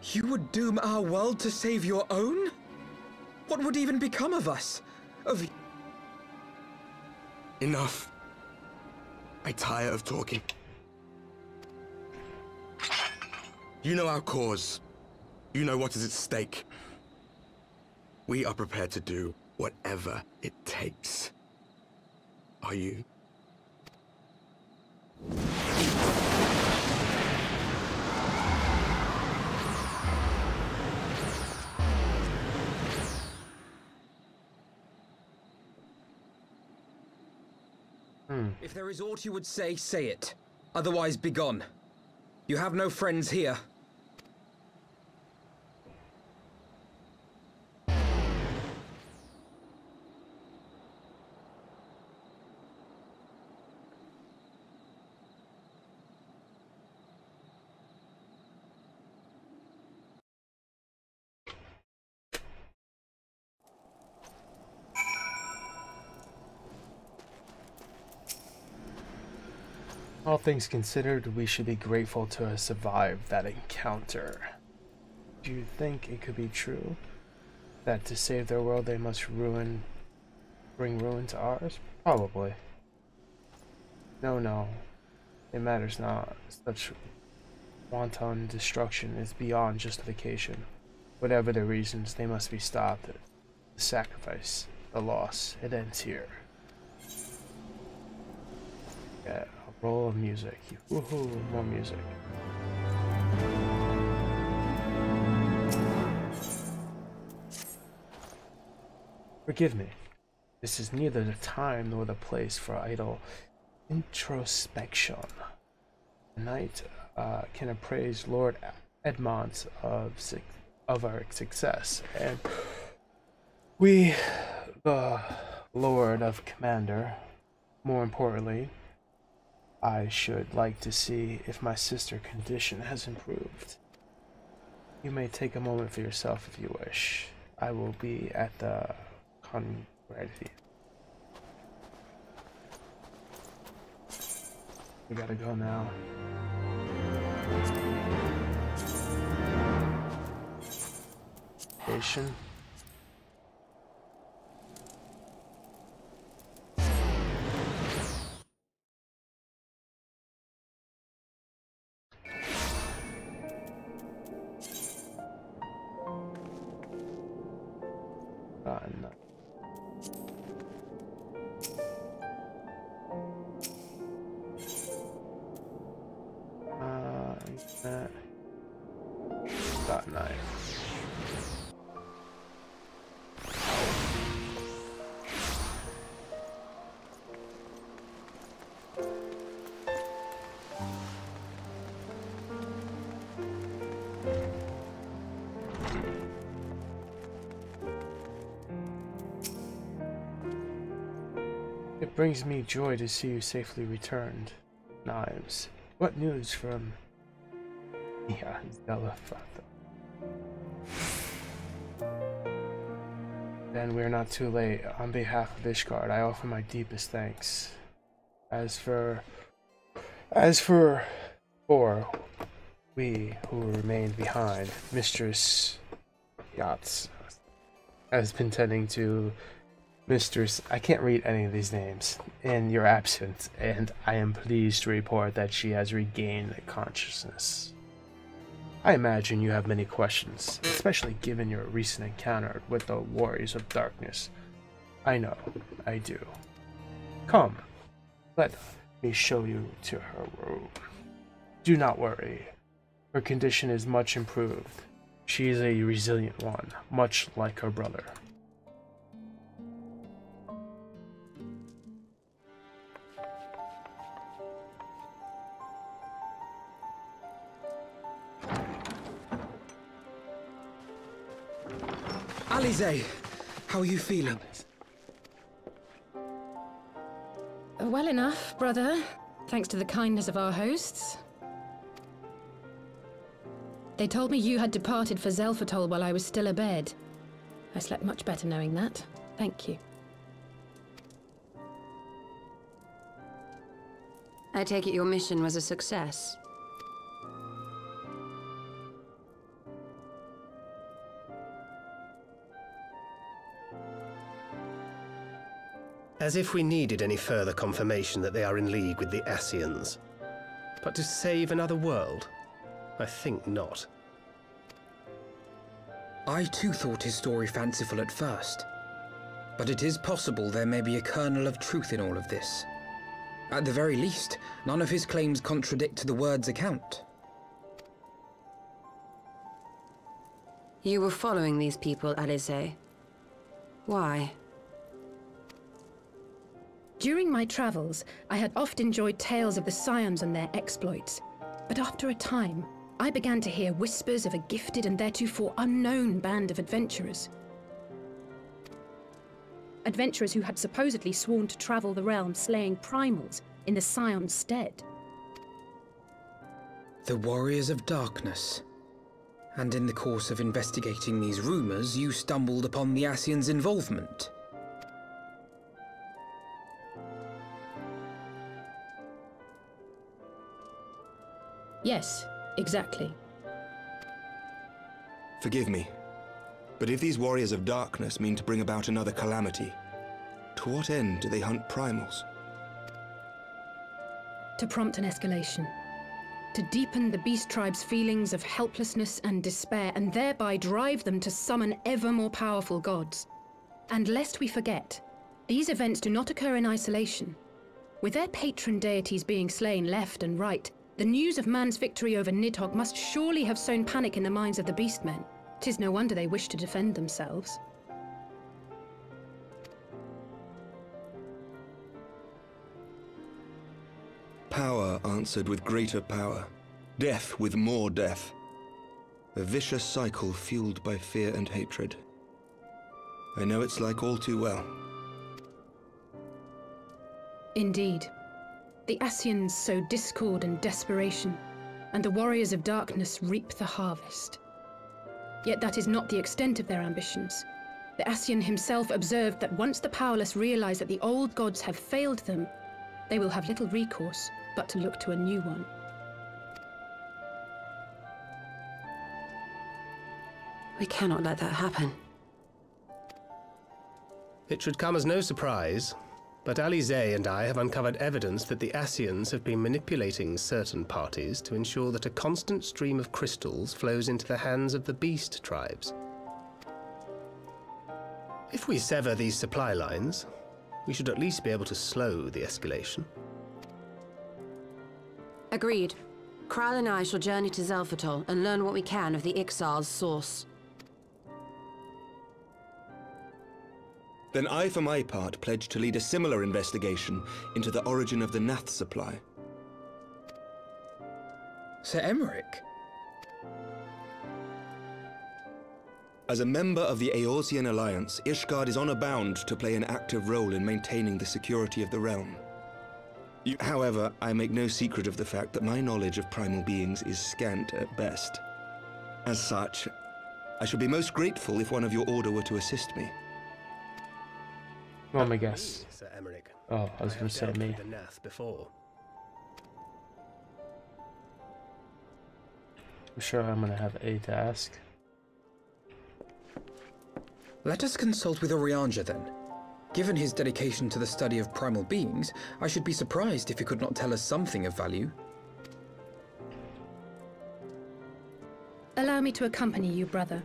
You would doom our world to save your own? What would even become of us? Of... Enough. I tire of talking. You know our cause. You know what is at stake. We are prepared to do whatever it takes. Are you? If there is aught you would say, say it. Otherwise, begone. You have no friends here. All things considered, we should be grateful to have survived that encounter. Do you think it could be true that to save their world they must bring ruin to ours? Probably. No, it matters not. Such wanton destruction is beyond justification. Whatever the reasons, they must be stopped. The sacrifice, the loss, it ends here. Yeah. Roll of music. Woohoo, more music. Forgive me. This is neither the time nor the place for idle introspection. Tonight can appraise Lord Edmond of our success, and we, the Lord of Commander, more importantly, I should like to see if my sister's condition has improved. You may take a moment for yourself if you wish. I will be at the conventi. We gotta go now. Station. It brings me joy to see you safely returned. Knives. What news from Delafato? Then we're not too late. On behalf of Ishgard, I offer my deepest thanks. As for we who remained behind, Mistress Yachts has been tending to Mistress, I can't read any of these names, in your absence, and I am pleased to report that she has regained consciousness. I imagine you have many questions, especially given your recent encounter with the Warriors of Darkness. I know, I do. Come, let me show you to her room. Do not worry, her condition is much improved. She is a resilient one, much like her brother. Alize, how are you feeling? Well enough, brother. Thanks to the kindness of our hosts. They told me you had departed for Zelfatol while I was still abed. I slept much better knowing that. Thank you. I take it your mission was a success. As if we needed any further confirmation that they are in league with the Ascians. But to save another world? I think not. I too thought his story fanciful at first. But it is possible there may be a kernel of truth in all of this. At the very least, none of his claims contradict the word's account. You were following these people, Alice. Why? During my travels, I had oft enjoyed tales of the Scions and their exploits. But after a time, I began to hear whispers of a gifted and theretofore unknown band of adventurers. Adventurers who had supposedly sworn to travel the realm slaying primals in the Scion's stead. The Warriors of Darkness. And in the course of investigating these rumors, you stumbled upon the Ascians' involvement. Yes, exactly. Forgive me, but if these Warriors of Darkness mean to bring about another calamity, to what end do they hunt primals? To prompt an escalation. To deepen the beast tribe's feelings of helplessness and despair, and thereby drive them to summon ever more powerful gods. And lest we forget, these events do not occur in isolation. With their patron deities being slain left and right, the news of man's victory over Nidhogg must surely have sown panic in the minds of the Beastmen. 'Tis no wonder they wish to defend themselves. Power answered with greater power, death with more death. A vicious cycle fueled by fear and hatred. I know it's like all too well. Indeed. The Ascians sow discord and desperation, and the Warriors of Darkness reap the harvest. Yet that is not the extent of their ambitions. The Ascian himself observed that once the powerless realize that the old gods have failed them, they will have little recourse but to look to a new one. We cannot let that happen. It should come as no surprise, but Alice and I have uncovered evidence that the Ascians have been manipulating certain parties to ensure that a constant stream of crystals flows into the hands of the beast tribes. If we sever these supply lines, we should at least be able to slow the escalation. Agreed. Kral and I shall journey to Zelphatol and learn what we can of the Ixal's source. Then I, for my part, pledge to lead a similar investigation into the origin of the Nath supply. Sir Emmerich? As a member of the Eorzean Alliance, Ishgard is honor bound to play an active role in maintaining the security of the realm. However, I make no secret of the fact that my knowledge of primal beings is scant at best. As such, I should be most grateful if one of your order were to assist me. Well, my guess. Sir Emmerich. Oh, I was going to say me. The Nath before. I'm sure I'm going to have a task. Let us consult with Orianja then. Given his dedication to the study of primal beings, I should be surprised if he could not tell us something of value. Allow me to accompany you, brother.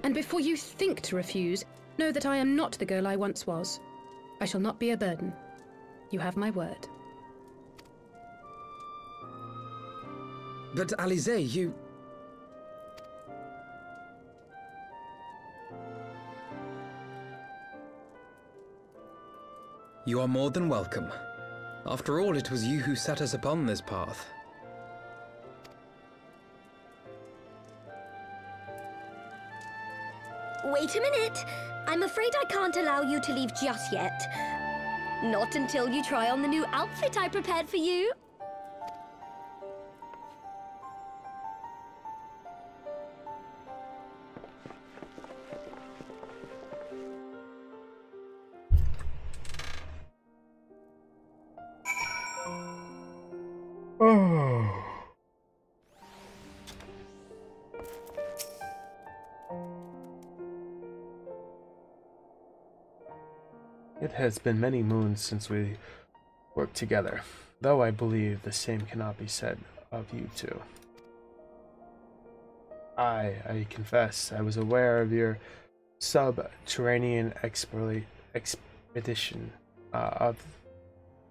And before you think to refuse, know that I am not the girl I once was. I shall not be a burden. You have my word. But Alice, you... You are more than welcome. After all, it was you who set us upon this path. Wait a minute! I'm afraid I can't allow you to leave just yet. Not until you try on the new outfit I prepared for you. It has been many moons since we worked together, though I believe the same cannot be said of you two. I confess, I was aware of your subterranean expedition, of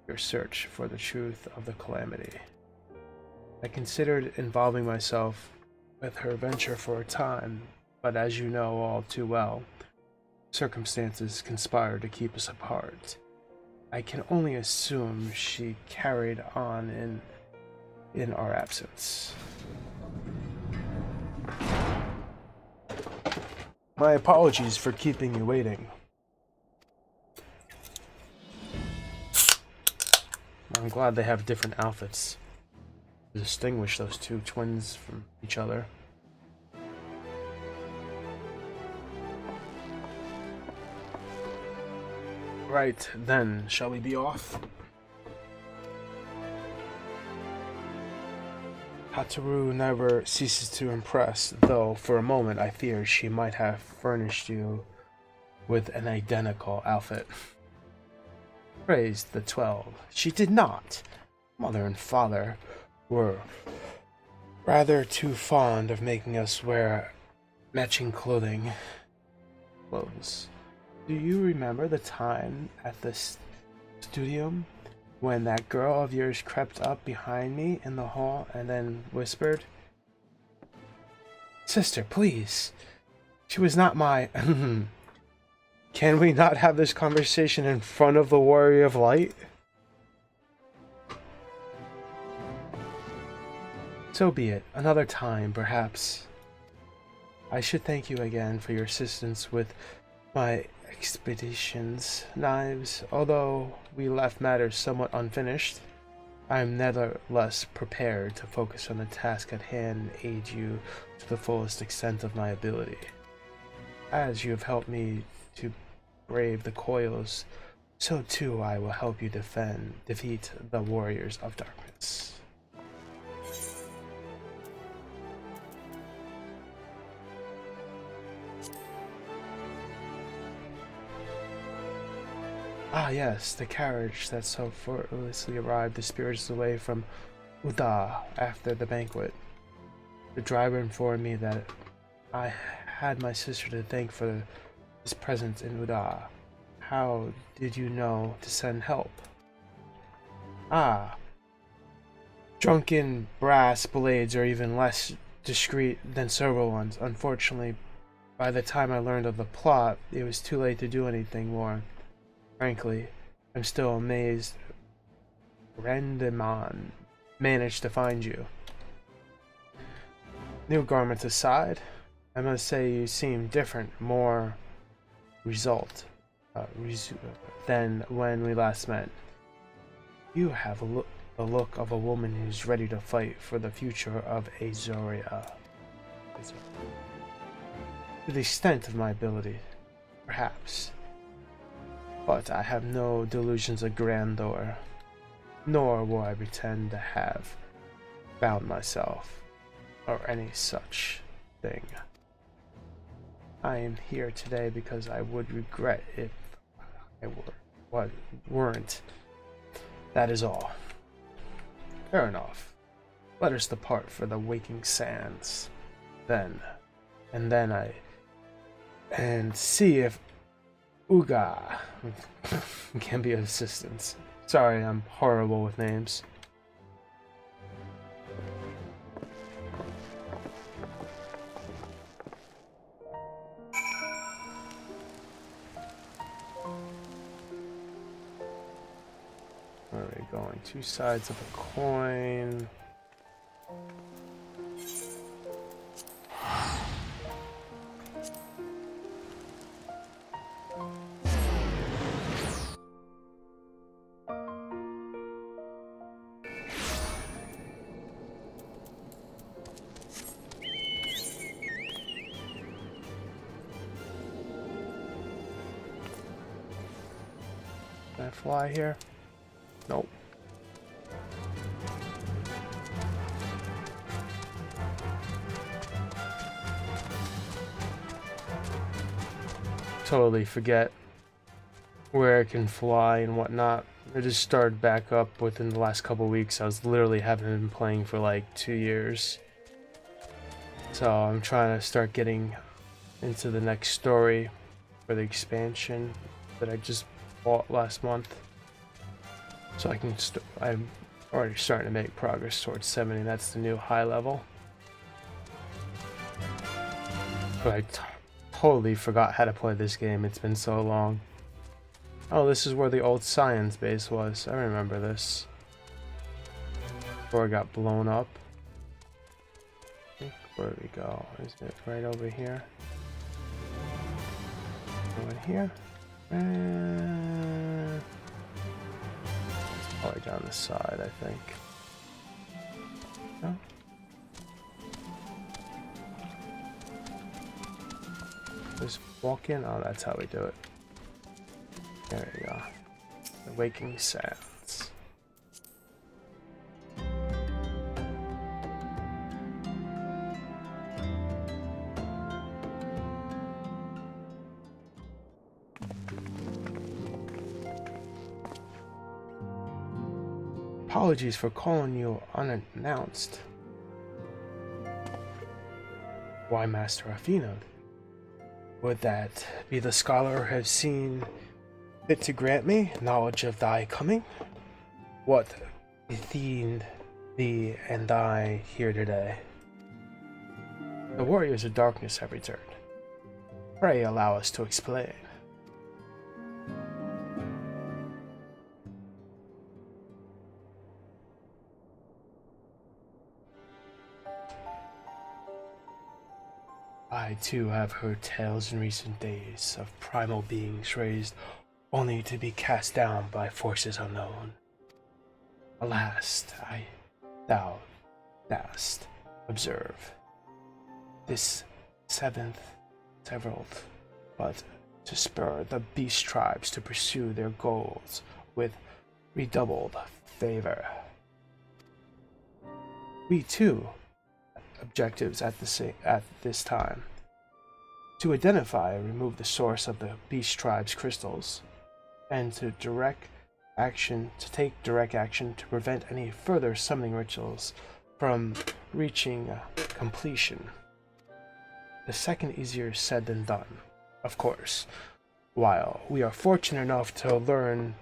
your search for the truth of the calamity. I considered involving myself with her venture for a time, but as you know all too well, circumstances conspired to keep us apart. I can only assume she carried on in our absence. My apologies for keeping you waiting. I'm glad they have different outfits to distinguish those two twins from each other. Right, then, shall we be off? Hataru never ceases to impress, though for a moment I feared she might have furnished you with an identical outfit. Praised the 12. She did not. Mother and father were rather too fond of making us wear matching clothes. Do you remember the time at the studio when that girl of yours crept up behind me in the hall and then whispered, "Sister, please. She was not my..." Can we not have this conversation in front of the Warrior of Light? So be it. Another time, perhaps. I should thank you again for your assistance with my expeditions, Knives. Although we left matters somewhat unfinished, I am nevertheless prepared to focus on the task at hand and aid you to the fullest extent of my ability. As you have helped me to brave the coils, so too I will help you defeat the Warriors of Darkness. Ah yes, the carriage that so effortlessly arrived the spirits away from Uda after the banquet. The driver informed me that I had my sister to thank for his presence in Uda. How did you know to send help? Ah, drunken brass blades are even less discreet than sober ones. Unfortunately, by the time I learned of the plot, it was too late to do anything more. Frankly, I'm still amazed Rendeman managed to find you. New garments aside, I must say you seem different, more than when we last met. You have the look of a woman who's ready to fight for the future of Azoria. To the extent of my ability, perhaps. But I have no delusions of grandeur, nor will I pretend to have found myself, or any such thing. I am here today because I would regret if I weren't. That is all. Fair enough. Let us depart for the waking sands. And see if Uga can be of assistance. Sorry, I'm horrible with names. Where are we going? Two sides of a coin. Can I fly here? Nope. totally forget where it can fly and whatnot. I just started back up within the last couple weeks. I was literally haven't been playing for like 2 years. So I'm trying to start getting into the next story for the expansion that I just bought last month. So I can I'm already starting to make progress towards 70. That's the new high level. But I totally forgot how to play this game. It's been so long. Oh, this is where the old science base was. I remember this. Before it got blown up. I think, where do we go? Is it right over here? Go in here? It's probably down the side, I think. No? Just walk in? Oh, that's how we do it. There we go. The waking sounds. Apologies for calling you unannounced. Why, Master Athena? Would that be the scholar have seen fit to grant me knowledge of thy coming? What detained thee and I here today? The warriors of darkness have returned. Pray allow us to explain. I too have heard tales in recent days of primal beings raised only to be cast down by forces unknown. Alas, thou dost observe this seventh but to spur the beast tribes to pursue their goals with redoubled favor. We too objectives at this time: to identify and remove the source of the beast tribe's crystals, and to take direct action to prevent any further summoning rituals from reaching completion. The second easier said than done, of course. While we are fortunate enough to learn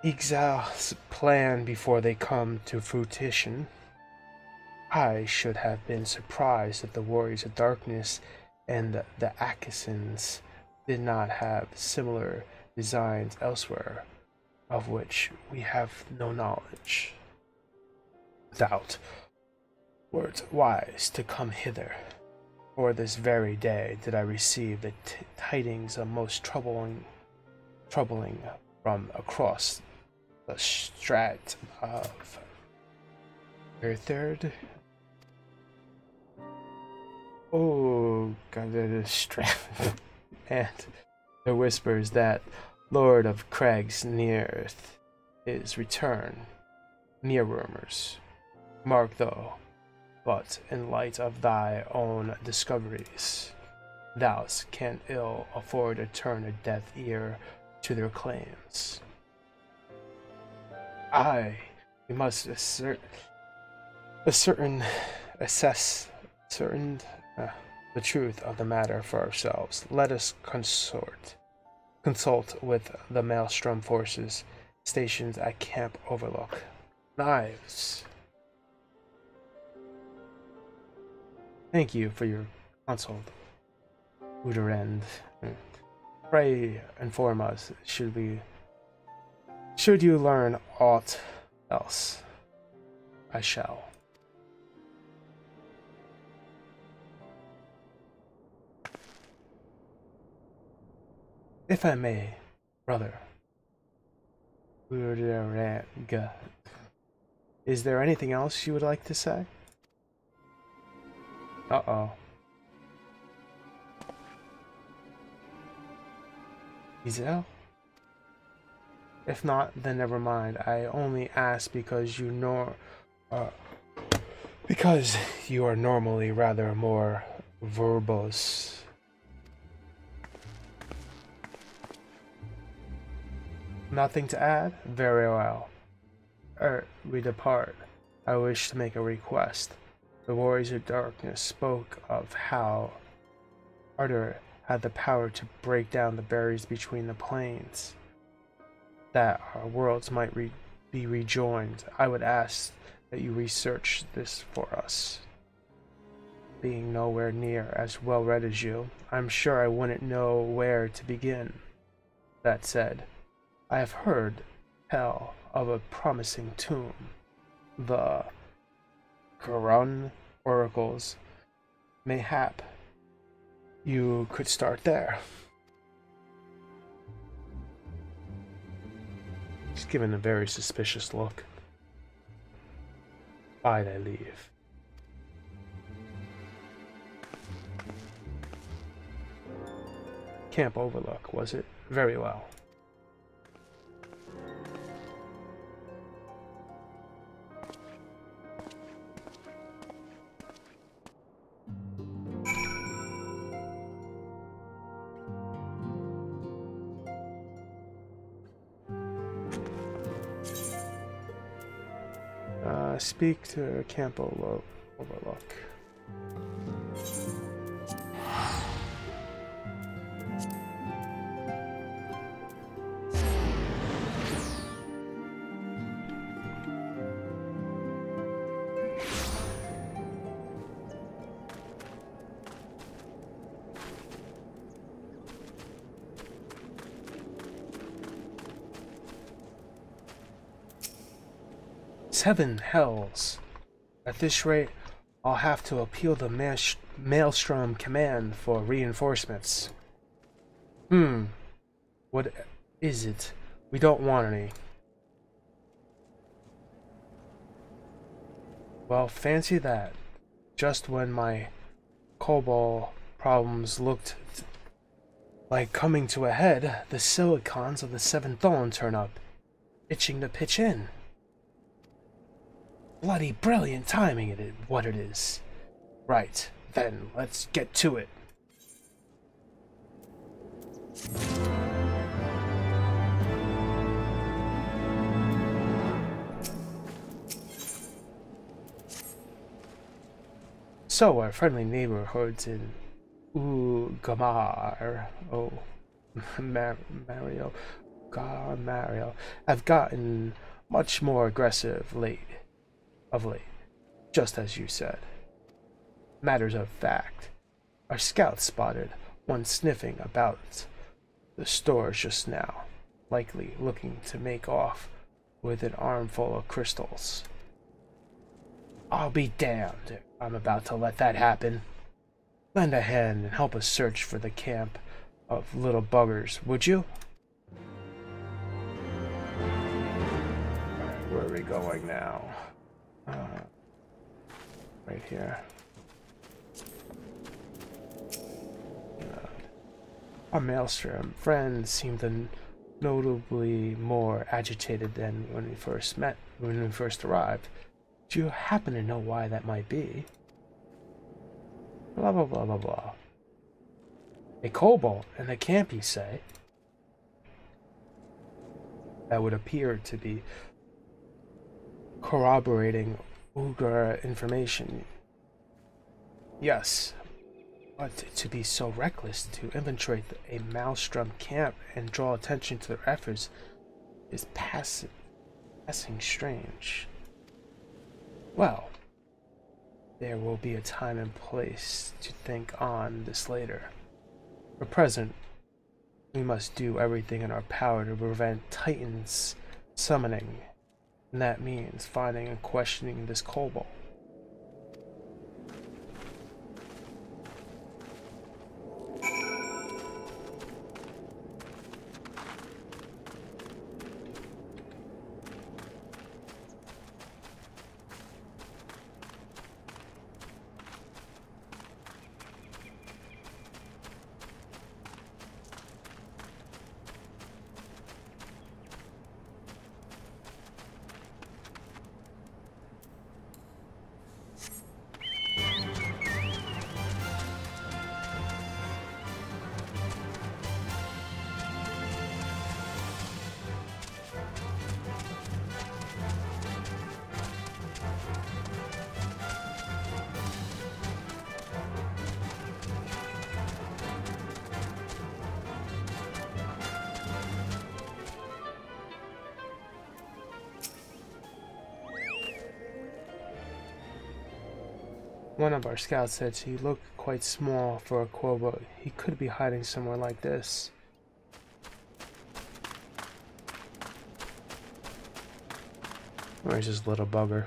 Ixal's plan before they come to fruition, I should have been surprised that the Warriors of Darkness and the Akasins did not have similar designs elsewhere, of which we have no knowledge. Without words wise to come hither, for this very day did I receive the tidings of most troubling from across the strat of your third. Oh, God, that is strat. And the whispers that Lord of Craig's neareth his return, mere rumors. Mark though, but in light of thy own discoveries, thou canst ill afford to turn a deaf ear to their claims. We must assess the truth of the matter for ourselves. Let us consult with the Maelstrom forces stationed at Camp Overlook. Knives. Thank you for your consult, Uderend. Pray inform us, should you learn aught else. I shall. If I may, brother. Uderend. Is there anything else you would like to say? Uh-oh. Giselle? If not, then never mind. I only ask because because you are normally rather more verbose. Nothing to add? Very well. We depart. I wish to make a request. The Warriors of Darkness spoke of how Arthur had the power to break down the barriers between the planes, that our worlds might be rejoined. I would ask that you research this for us. Being nowhere near as well read as you, I'm sure I wouldn't know where to begin. That said, I have heard tell of a promising tomb. The Quran oracles. Mayhap you could start there. He's given a very suspicious look. Why they leave? Camp Overlook, was it? Very well. Speak to Camp Overlook. Seven hells. At this rate, I'll have to appeal the Maelstrom Command for reinforcements. What is it? We don't want any. Well, fancy that. Just when my Cobalt problems looked like coming to a head, the Silicons of the Seventh Dawn turn up, itching to pitch in. Bloody brilliant timing it is what it is. Right, then let's get to it. So our friendly neighborhoods in Ugamar, Mario, have gotten much more aggressive of late, just as you said. Matters of fact, our scouts spotted one sniffing about the stores just now, likely looking to make off with an armful of crystals. I'll be damned if I'm about to let that happen. Lend a hand and help us search for the camp of little buggers, would you? Alright, where are we going now? Right here. Our Maelstrom friends seemed notably more agitated than when we first arrived. Do you happen to know why that might be? Blah blah blah blah blah. A Cobalt in the camp, you say? That would appear to be corroborating Ugra information. Yes, but to be so reckless to infiltrate a Maelstrom camp and draw attention to their efforts is passing strange. Well, there will be a time and place to think on this later. For present, we must do everything in our power to prevent Titan's summoning, and that means finding and questioning this Cobalt. One of our scouts said he looked quite small for a crow, but he could be hiding somewhere like this. Where's this little bugger?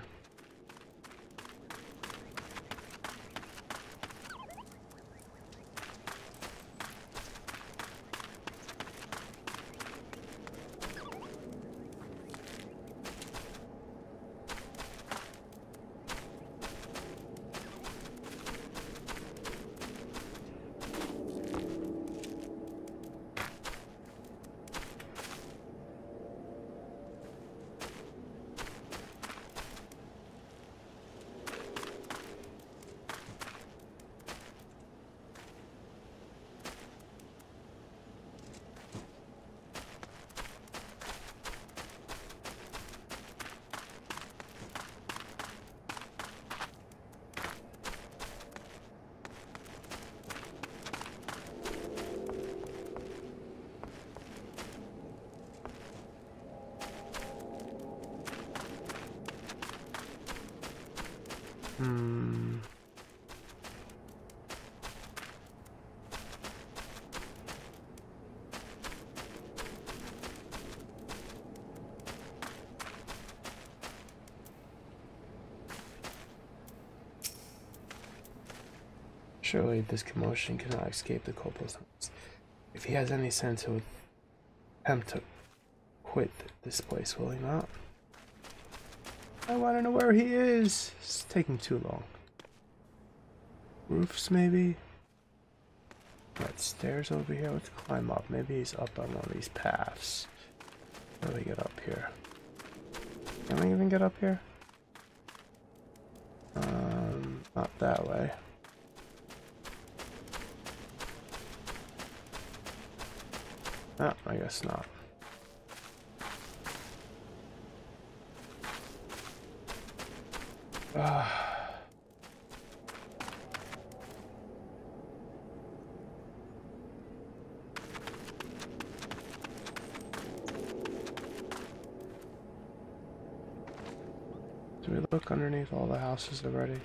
Surely this commotion cannot escape the culprit's hands. If he has any sense, he would attempt to quit this place, will he not? I want to know where he is. It's taking too long. Roofs, maybe? Got stairs over here. Let's climb up. Maybe he's up on one of these paths. How do we get up here? Can we even get up here? Not that way. Oh, I guess not. Do we look underneath all the houses already?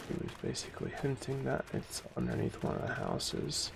He was basically hinting that it's underneath one of the houses.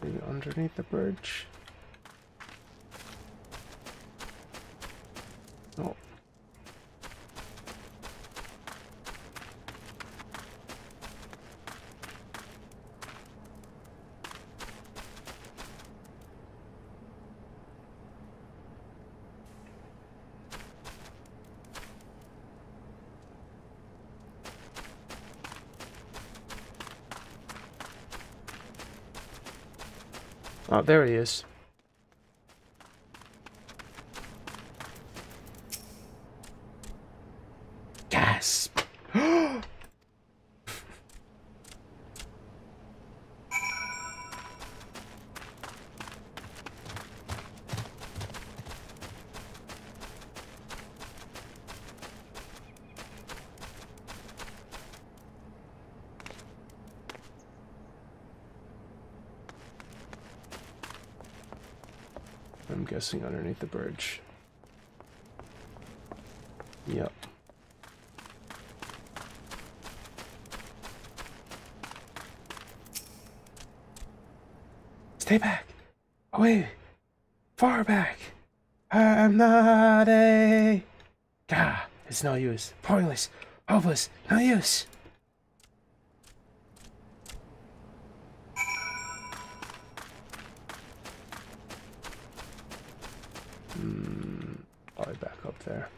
Maybe underneath the bridge. Oh. Oh, there he is. Gasp! I'm guessing underneath the bridge. Yep. Stay back! Away! Far back! I'm not a... Gah! It's no use. Pointless. Hopeless. No use. Probably back up there.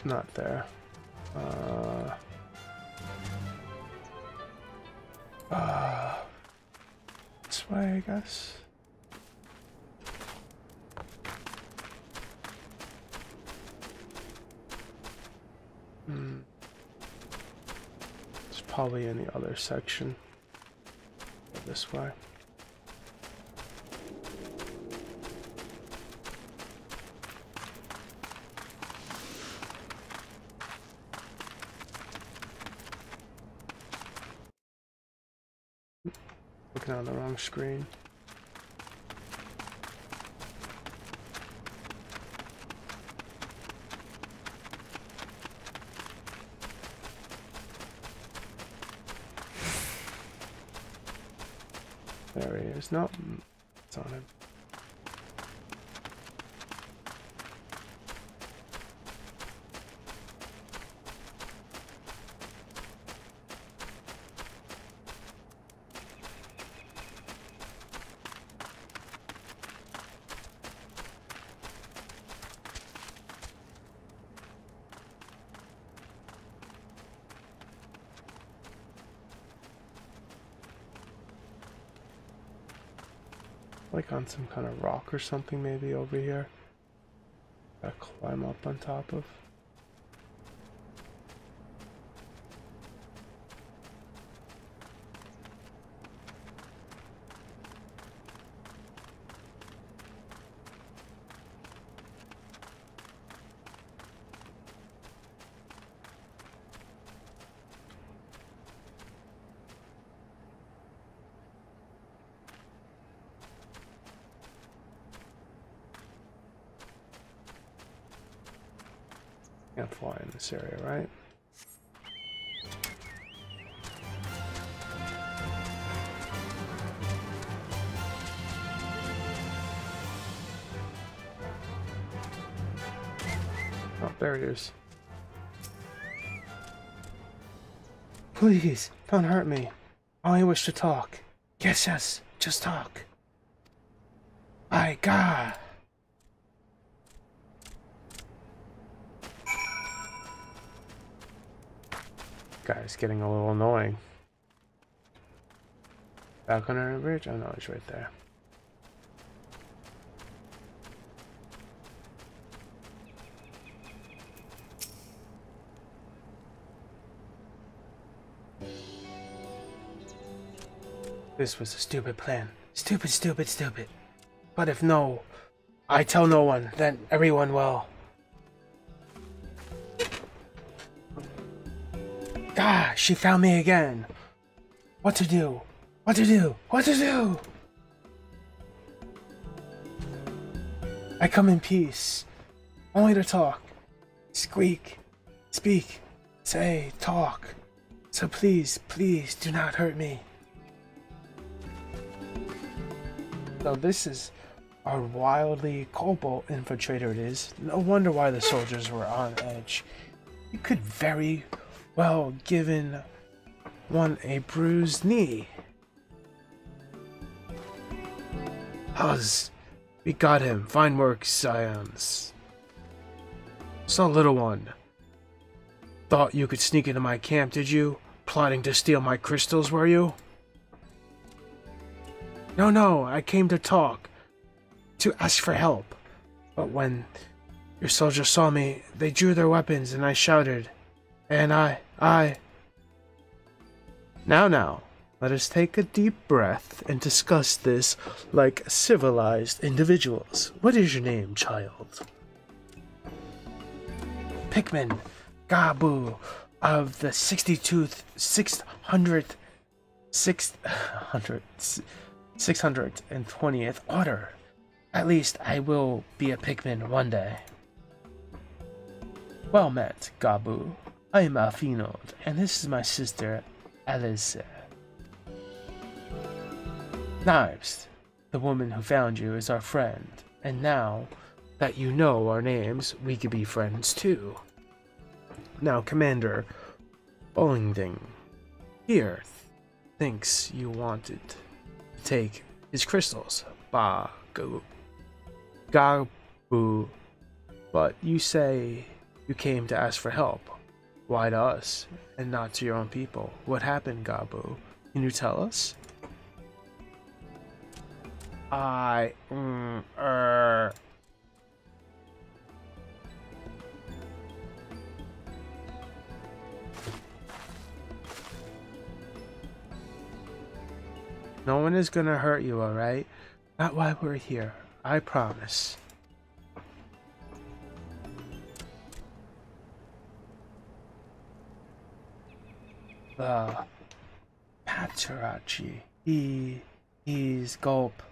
Not there. This way, I guess. It's probably in the other section. This way. Looking on the wrong screen. There he is. No, it's on him. Like on some kind of rock or something maybe over here. Gotta climb up on top of. Can't fly in this area, right? Oh, there it is. Please, don't hurt me. I only wish to talk. Yes, yes, just talk. My God. Guy's getting a little annoying. Back under the bridge? Oh no, he's right there. This was a stupid plan. Stupid, stupid, stupid. But if no, I tell no one, then everyone will. Ah, she found me again. What to do? What to do? What to do? I come in peace, only to talk. Squeak, speak, say, talk. So please, please do not hurt me. So this is our wildly cobalt infiltrator it is. No wonder why the soldiers were on edge. You could very well given one a bruised knee. Huz, we got him. Fine work, scions. So little one, thought you could sneak into my camp, did you? Plotting to steal my crystals, were you? No, no, I came to talk, to ask for help. But when your soldiers saw me, they drew their weapons and I shouted. And Now, let us take a deep breath and discuss this like civilized individuals. What is your name, child? Pikmin Gabu of the 620th Order. At least I will be a Pikmin one day. Well met, Gabu. I am Alfino, and this is my sister, Alice. Knives, the woman who found you is our friend, and now that you know our names, we could be friends too. Now, Commander Bollingding here thinks you wanted to take his crystals, Gabu, but you say You came to ask for help. Why to us, and not to your own people? What happened, Gabu? Can you tell us? No one is gonna hurt you, alright? Not why we're here. I promise. The Patriarchy. He's gulp.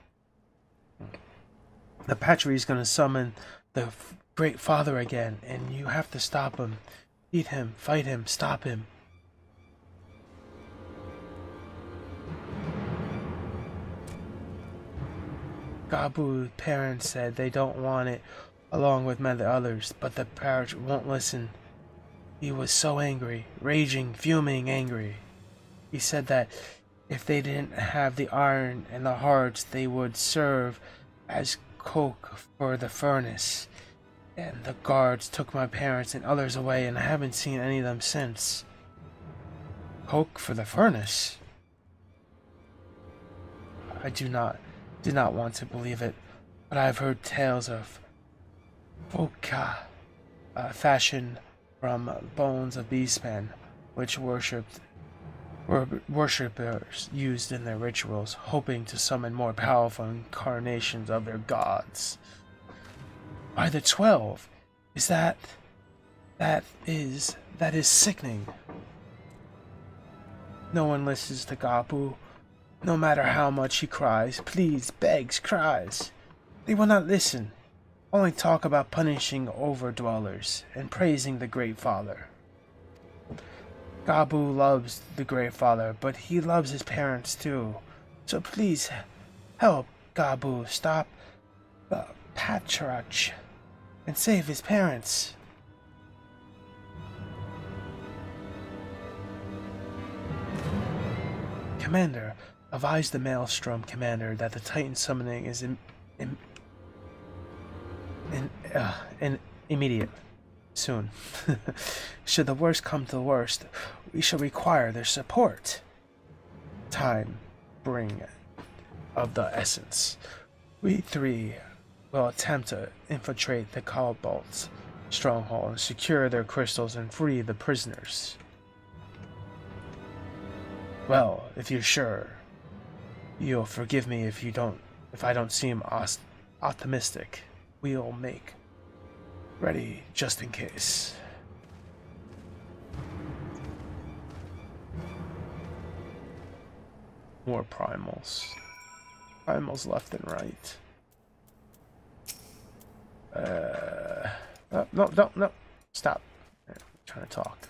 The Patriarchy is gonna summon the Great Father again, and you have to stop him. Beat him, fight him, stop him. Gabu's parents said they don't want it, along with many others, but the Patriarch won't listen. He was so angry, raging, fuming angry. He said that if they didn't have the iron and the hearts, they would serve as coke for the furnace. And the guards took my parents and others away, and I haven't seen any of them since. Coke for the furnace? I did not want to believe it, but I've heard tales of vodka, fashioned from bones of beastmen, which worshippers used in their rituals, hoping to summon more powerful incarnations of their gods. By the 12, that is sickening. No one listens to Gabu, no matter how much he cries, pleads, begs, cries. They will not listen. Only talk about punishing overdwellers and praising the Great Father. Gabu loves the Great Father, but he loves his parents too. So please, help Gabu stop the Patriarch and save his parents. Commander, advise the Maelstrom Commander that the Titan summoning is immediate. Soon. Should the worst come to the worst, we shall require their support. Time bring of the essence. We three will attempt to infiltrate the Cobalt's stronghold and secure their crystals and free the prisoners. Well, if you're sure, you'll forgive me if I don't seem optimistic. We'll make ready just in case. More primals. Primals left and right. No. Stop. I'm trying to talk.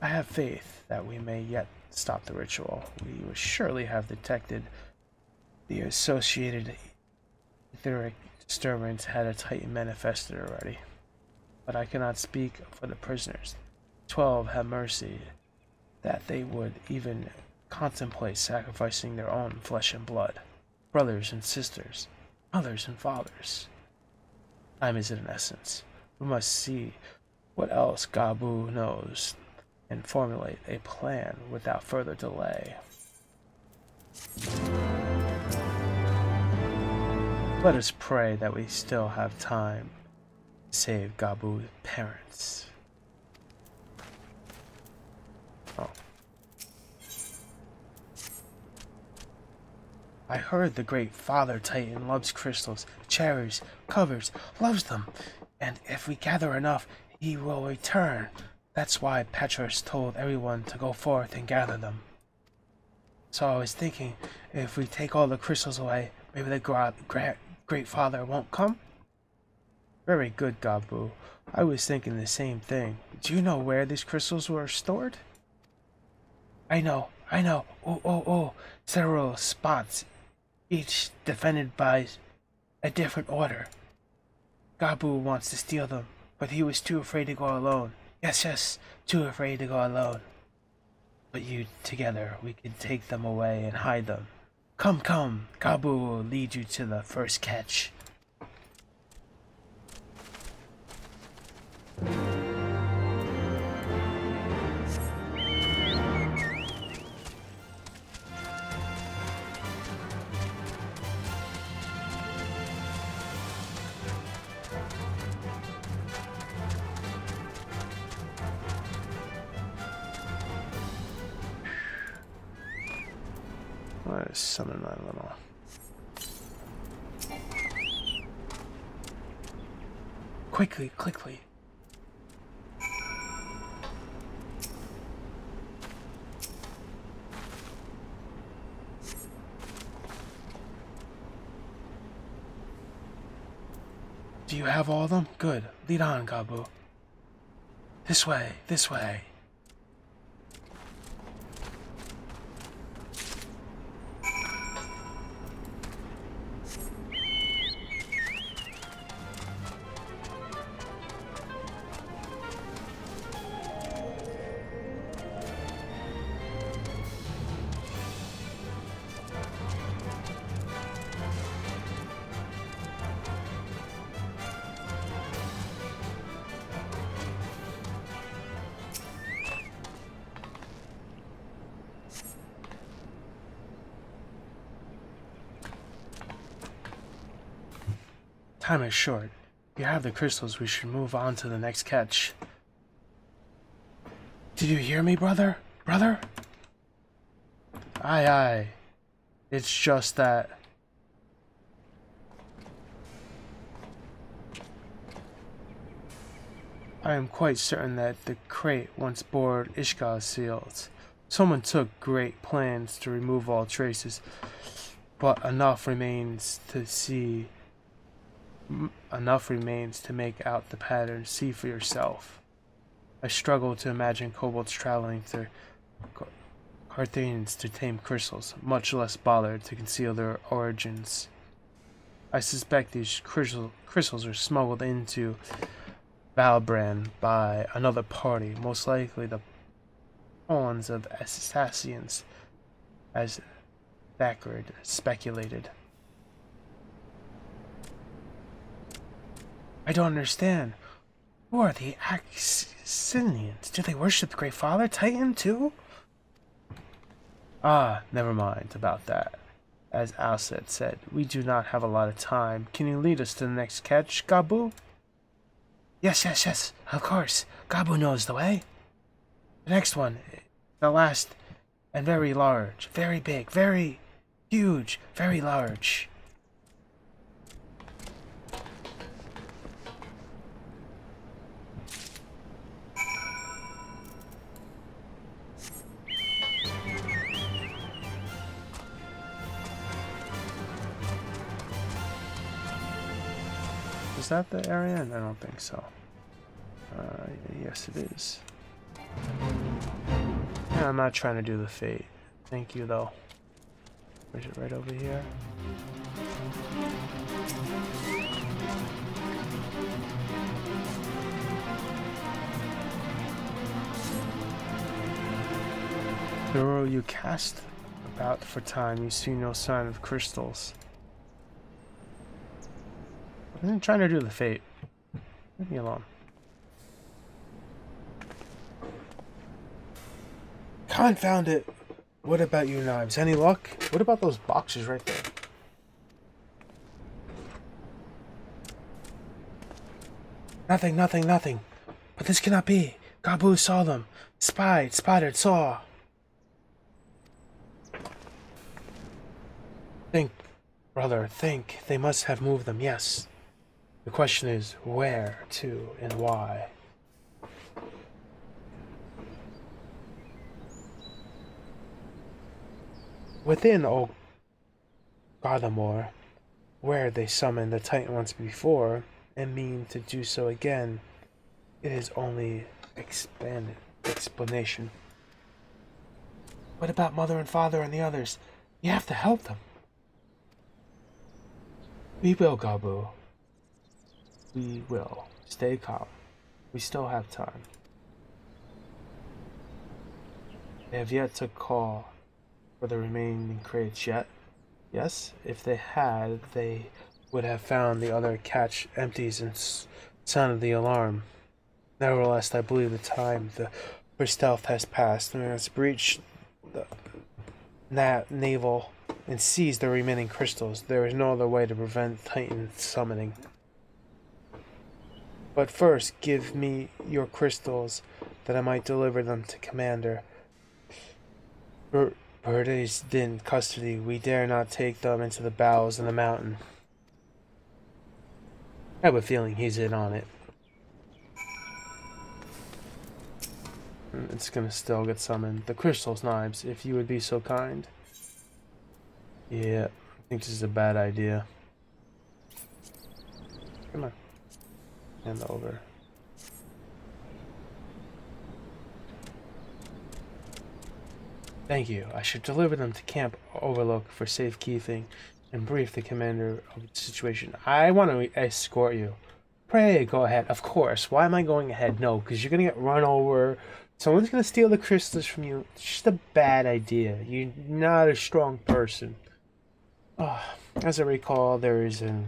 I have faith that we may yet stop the ritual. We will surely have detected the associated etheric disturbance had a Titan manifested already. But I cannot speak for the prisoners. 12 have mercy that they would even contemplate sacrificing their own flesh and blood, brothers and sisters, mothers and fathers. Time is an essence. We must see what else Gabu knows and formulate a plan without further delay. Let us pray that we still have time to save Gabu's parents. Oh. I heard the Great Father Titan loves crystals, cherries, covers, loves them, and if we gather enough, he will return. That's why Petrus told everyone to go forth and gather them. So I was thinking, if we take all the crystals away, maybe the Great Father won't come? Very good, Gabu. I was thinking the same thing. Do you know where these crystals were stored? I know. Oh. Several spots, each defended by a different order. Gabu wants to steal them, but he was too afraid to go alone. Yes, too afraid to go alone. But you together, we can take them away and hide them. Come, Gabu will lead you to the first catch. Let's summon my little... Quickly, quickly. Do you have all of them? Good. Lead on, Gabu. This way, this way. Time is short. If you have the crystals, we should move on to the next catch. Did you hear me, brother? Brother? Aye, aye. It's just that... I am quite certain that the crate once bore Ishka's seals. Someone took great plans to remove all traces, but enough remains to make out the pattern. See for yourself. I struggle to imagine kobolds traveling through Carthaginians to tame crystals, much less bothered to conceal their origins. I suspect these crystals are smuggled into Valbrand by another party, most likely the pawns of assassins, as Thackeray speculated. I don't understand. Who are the Axinians? Do they worship the Great Father, Titan, too? Ah, never mind about that. As Alset said, we do not have a lot of time. Can you lead us to the next catch, Gabu? Yes, yes, yes, of course. Gabu knows the way. The next one, the last, and very large, very big, very huge, very large. Is that the area? I don't think so. Yes, it is. Yeah, I'm not trying to do the fate. Thank you, though. Is it right over here? The arrow you cast about for time, you see no sign of crystals. I wasn't trying to do the fate. Leave me alone. Confound it! What about you, Knives? Any luck? What about those boxes right there? Nothing, nothing, nothing. But this cannot be. Gabu saw them. Spotted, saw. Think, brother, think. They must have moved them, yes. The question is, where to and why? Within Old Garlemore, where they summoned the Titan once before, and mean to do so again, it is only explanation. What about Mother and Father and the others? You have to help them. We will, Gabu. We will. Stay calm. We still have time. They have yet to call for the remaining crates yet. Yes, if they had, they would have found the other catch empties and sounded the alarm. Nevertheless, I believe the time for stealth has passed, and we must breach the naval and seize the remaining crystals. There is no other way to prevent Titan summoning. But first, give me your crystals, that I might deliver them to Commander. Birdies in custody. We dare not take them into the bowels of the mountain. I have a feeling he's in on it. It's gonna still get summoned. The crystal's knives, if you would be so kind. Yeah, I think this is a bad idea. Come on. Hand over. Thank you. I should deliver them to Camp Overlook for safekeeping and brief the commander of the situation. I want to escort you. Pray, go ahead. Of course. Why am I going ahead? No, because you're going to get run over. Someone's going to steal the crystals from you. It's just a bad idea. You're not a strong person. As I recall, there is an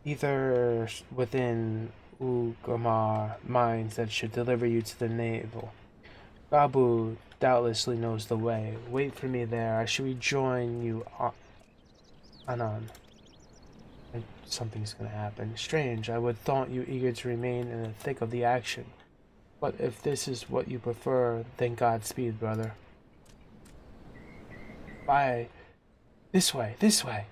either within Ugamar mines that should deliver you to the navel. Gabu doubtlessly knows the way. Wait for me there. I shall rejoin you, Anan. And something's gonna happen. Strange. I would thought you eager to remain in the thick of the action. But if this is what you prefer, then Godspeed, brother. Bye. This way. This way.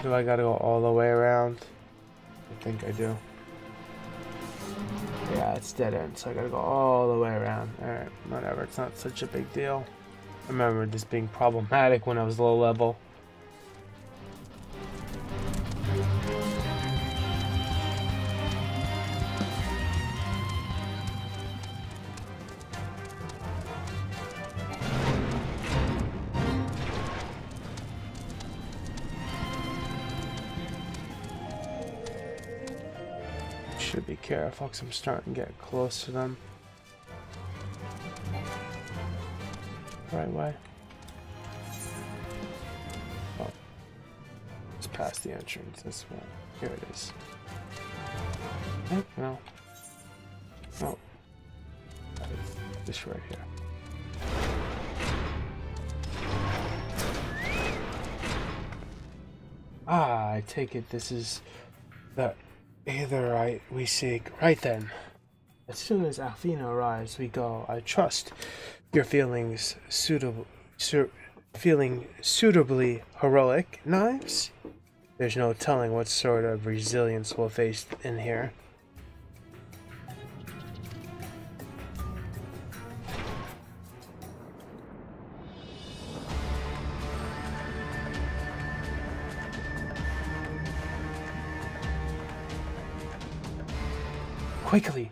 Do I gotta go all the way around? I think I do. Yeah, it's dead end, so I gotta go all the way around. Alright, whatever, it's not such a big deal. I remember this being problematic when I was low level. Should be careful because I'm starting to get close to them. Right way. Oh. It's past the entrance. This one. Here it is. No. No. That is this right here. Ah, I take it this is the we seek. Right then. As soon as Alfina arrives, we go. I trust your feelings feeling suitably heroic, Knives? There's no telling what sort of resilience we'll face in here. Quickly,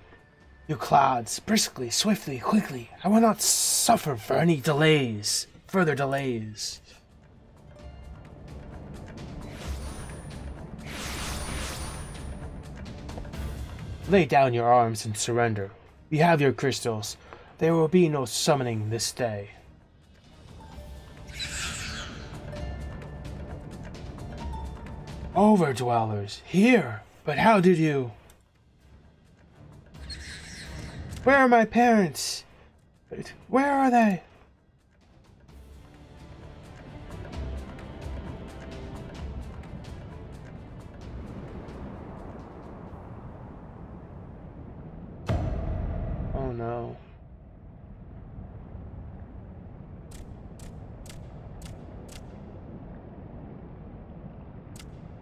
you clouds, briskly, swiftly, quickly. I will not suffer for any delays, further delays. Lay down your arms and surrender. We have your crystals. There will be no summoning this day. Overdwellers, here! But how did you... Where are my parents? Where are they? Oh no.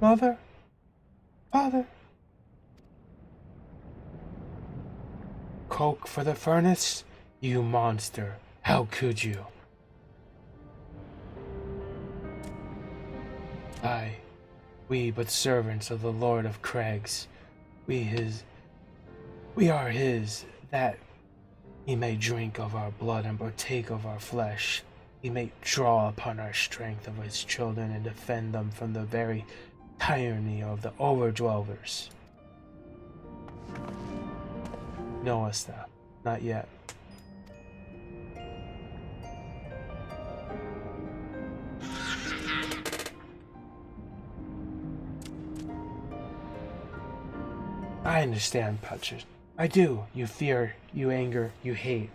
Mother? Father? Coke for the furnace? You monster. How could you? Aye, we but servants of the Lord of Crags. We are his, that he may drink of our blood and partake of our flesh. he may draw upon our strength of his children and defend them from the very tyranny of the overdwellers. Knowest thou? Not yet. I understand, Patrick. I do. You fear, you anger, you hate.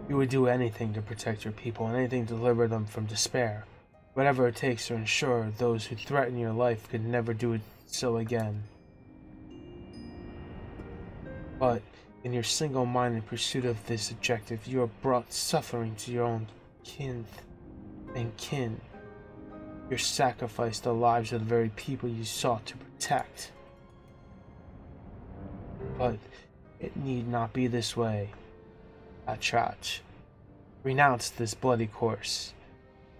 You would do anything to protect your people, and anything to deliver them from despair. Whatever it takes to ensure those who threaten your life could never do so again. But in your single-minded pursuit of this objective, you have brought suffering to your own kin and kin. You sacrificed the lives of the very people you sought to protect. But it need not be this way. Atrach, renounce this bloody course.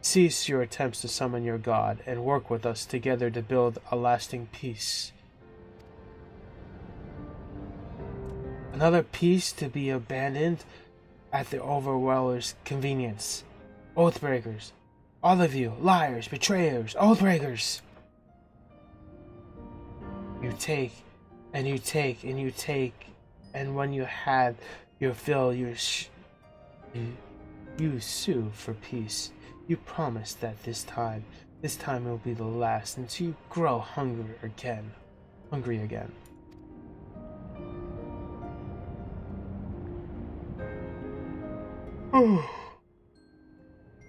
Cease your attempts to summon your god, and work with us together to build a lasting peace. Another peace to be abandoned at the overwhelmer's convenience. Oathbreakers, all of you, liars, betrayers, oathbreakers! You take, and you take, and you take, and when you had your fill, you sue for peace. You promise that this time will be the last until you grow hungry again.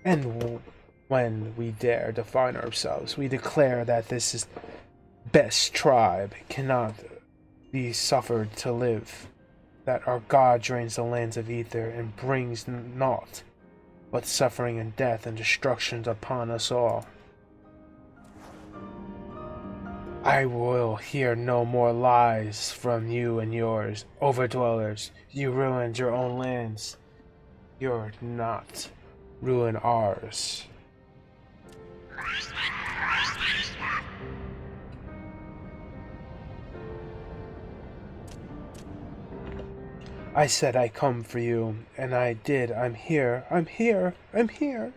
And when we dare define ourselves, we declare that this is best tribe cannot be suffered to live, that our God drains the lands of ether and brings naught but suffering and death and destruction upon us all. I will hear no more lies from you and yours, overdwellers. You ruined your own lands. You're not ruin ours. I said I come for you, and I did. I'm here. I'm here. I'm here.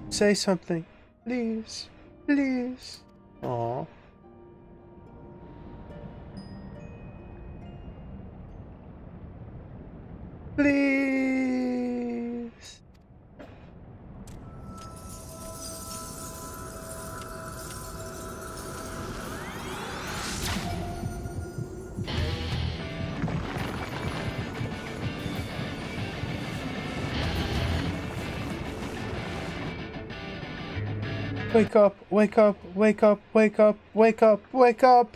Say something. Please. Please. Aww. Please. Wake up, wake up, wake up, wake up, wake up, wake up!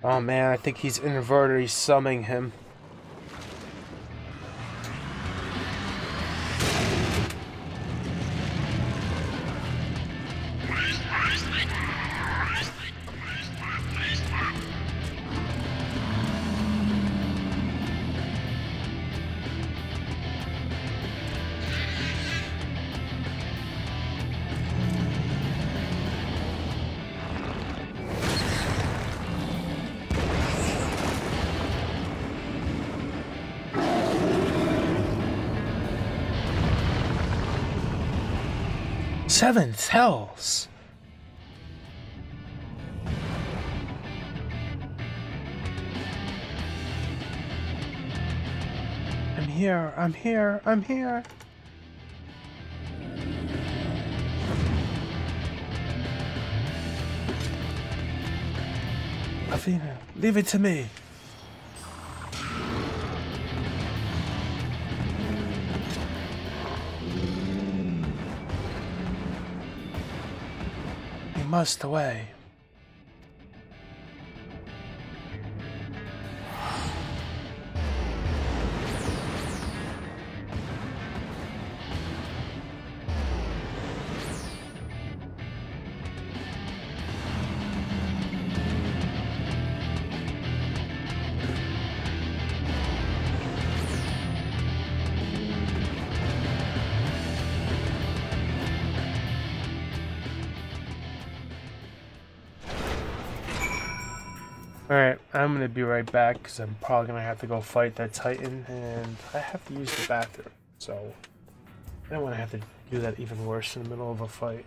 Oh man, I think he's inverted, he's summoning him. Seventh hells. I'm here, I'm here, I'm here. Athena, leave it to me. Must away. Alright, I'm gonna be right back because I'm probably gonna have to go fight that Titan and I have to use the bathroom. So I don't want to have to do that even worse in the middle of a fight.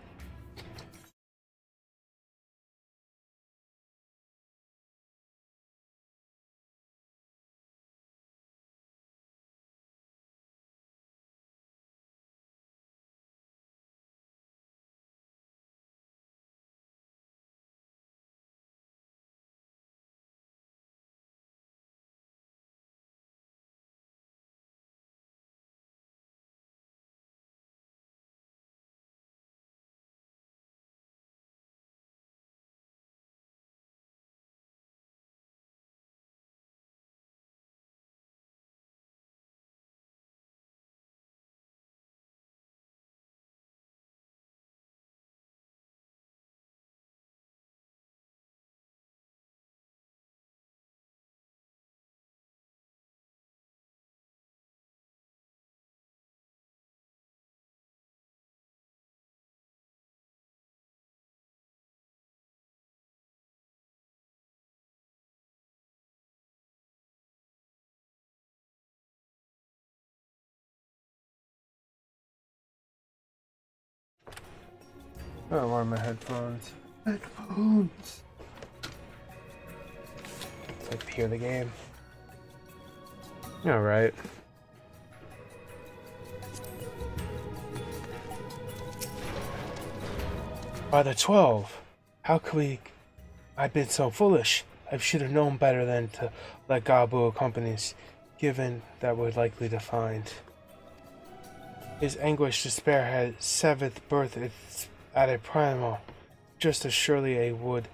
Oh, where are my headphones? Headphones! It's like to hear the game. Alright. By the 12! How could we... I've been so foolish. I should have known better than to let Gabu accompany us, given that we're likely to find. His anguished despair had seventh birth at a primal, just as surely a would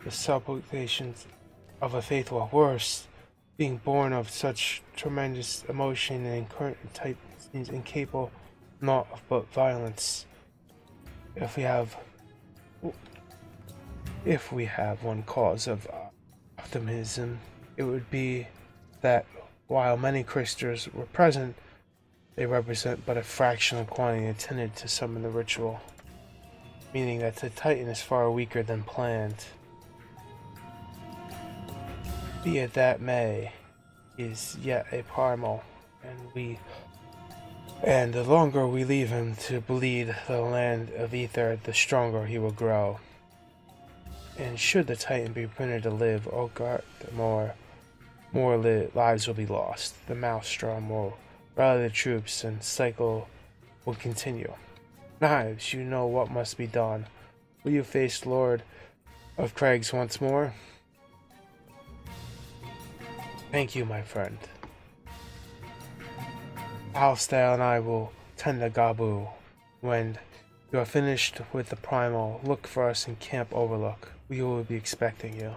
the supplications of a faithful, worse, being born of such tremendous emotion and current type seems incapable not of but violence. If we have one cause of optimism, it would be that while many Christers were present, they represent but a fractional quantity intended to summon the ritual, meaning that the Titan is far weaker than planned. Be it that may, is yet a primal, and the longer we leave him to bleed the land of ether, the stronger he will grow. And should the Titan be permitted to live, oh God, the more lives will be lost. The Maelstrom will rally the troops and cycle will continue. Knives, you know what must be done. Will you face Lord of Craigs once more? Thank you, my friend. Alstale and I will tend to Gabu. When you are finished with the primal, look for us in Camp Overlook. We will be expecting you.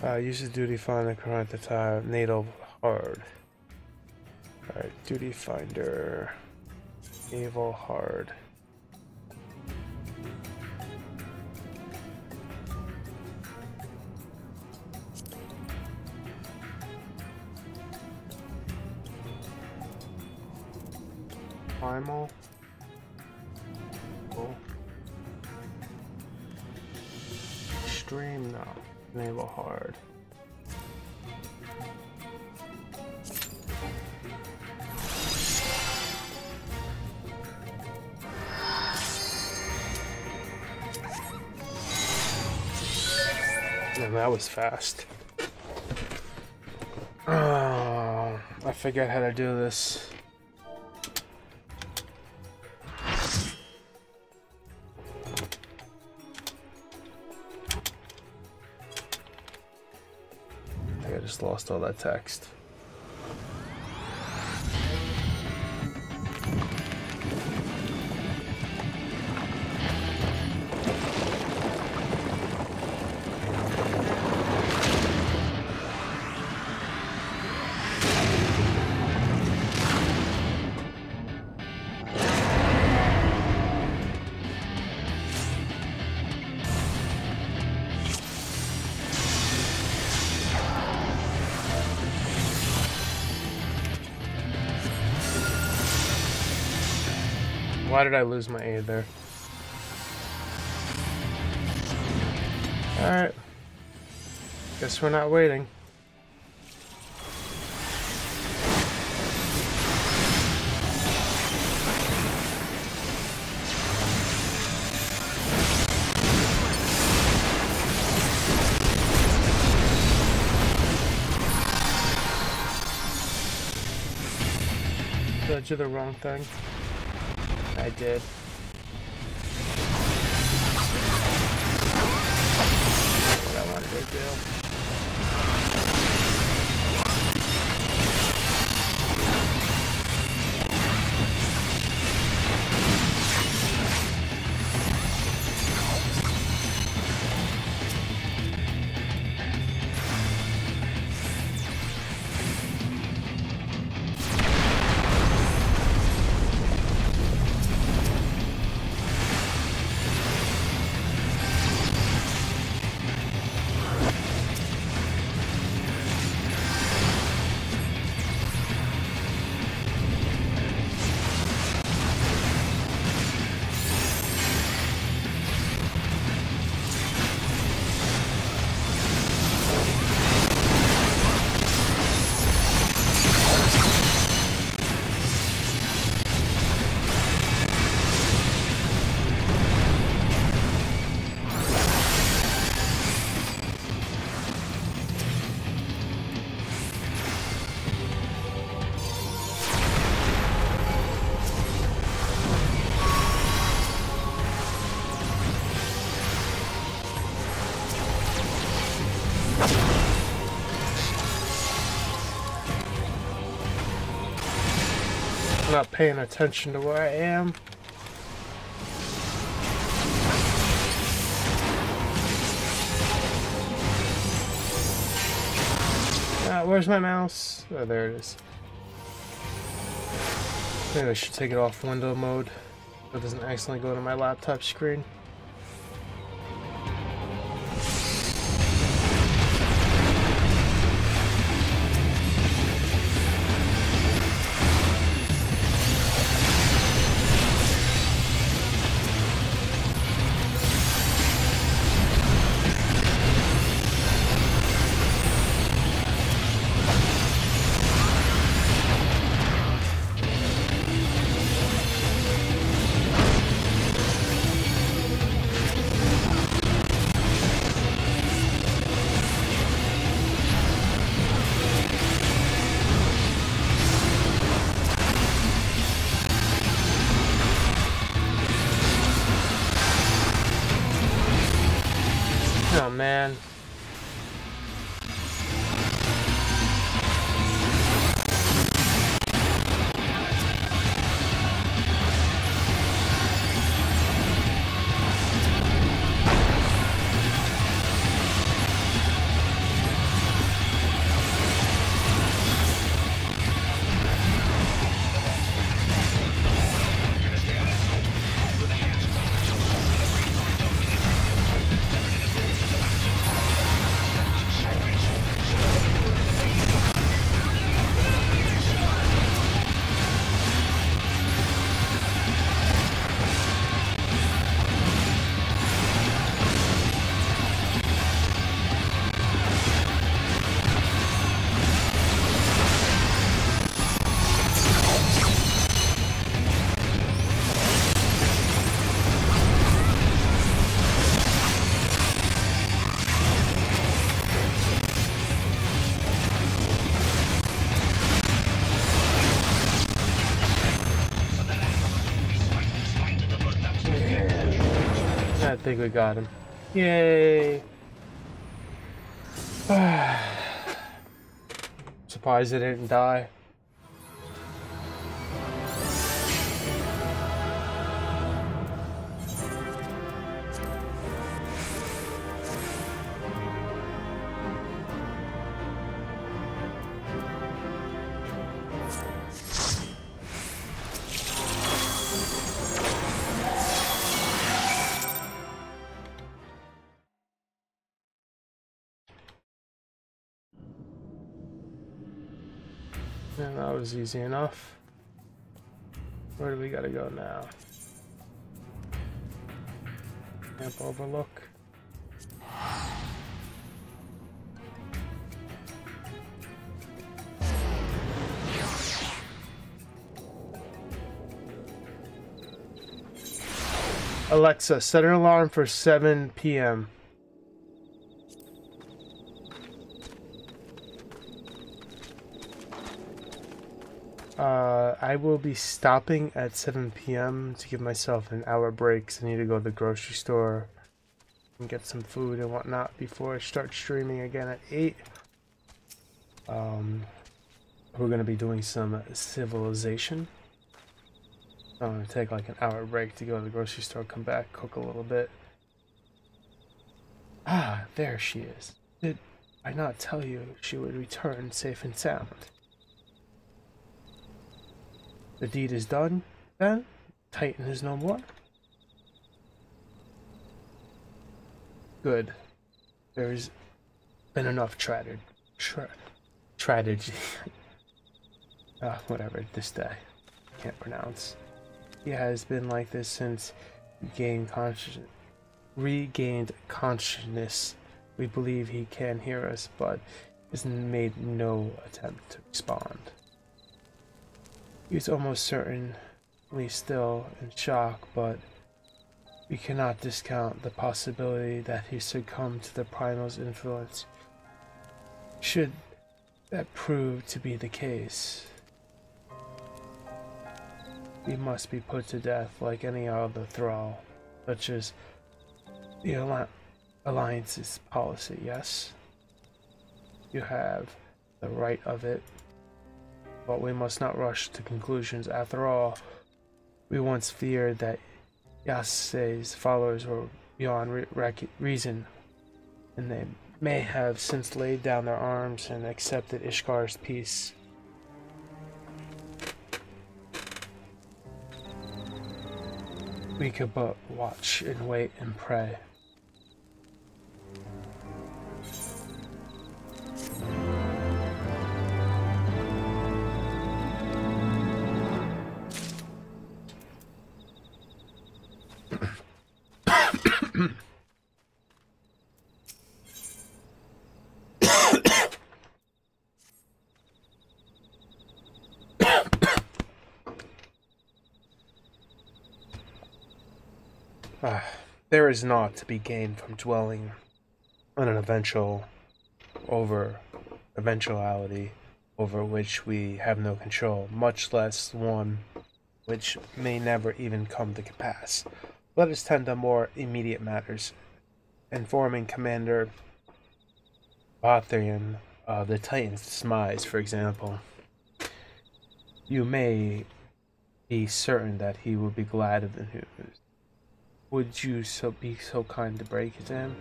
Use the duty finder current the time naval hard. Alright, duty finder naval hard. Primal. Cool. Extreme now. Naval hard. And that was fast. Oh, I forget how to do this. I just lost all that text. Why did I lose my aid there? Alright. Guess we're not waiting. Did I do the wrong thing? I did. What I wanted to do. I'm not paying attention to where I am. Where's my mouse? Oh, there it is. Maybe I should take it off window mode so it doesn't accidentally go to my laptop screen. Oh man. I think we got him. Yay! Surprised it didn't die. Yeah, that was easy enough. Where do we gotta go now? Camp Overlook. Alexa, set an alarm for 7 p.m. I will be stopping at 7 p.m. to give myself an hour break, 'cause I need to go to the grocery store and get some food and whatnot before I start streaming again at 8. We're going to be doing some Civilization. I'm going to take like an hour break to go to the grocery store, come back, cook a little bit. Ah, there she is. Did I not tell you she would return safe and sound? The deed is done, then? Titan is no more? Good. There's been enough tragedy. Whatever, this day. Can't pronounce. He has been like this since he regained consciousness. We believe he can hear us, but has made no attempt to respond. He's almost certainly still in shock, but we cannot discount the possibility that he succumbed to the primal's influence. Should that prove to be the case, he must be put to death like any other thrall, such as the Alliance's policy, yes? You have the right of it, but we must not rush to conclusions. After all, we once feared that Yasse's followers were beyond reason, and they may have since laid down their arms and accepted Ishgar's peace. We could but watch and wait and pray. There is naught to be gained from dwelling on an eventuality over which we have no control, much less one which may never even come to pass. Let us tend to more immediate matters. Informing Commander Bothian of the Titan's demise, for example. You may be certain that he will be glad of the news. Would you be so kind to break it to him?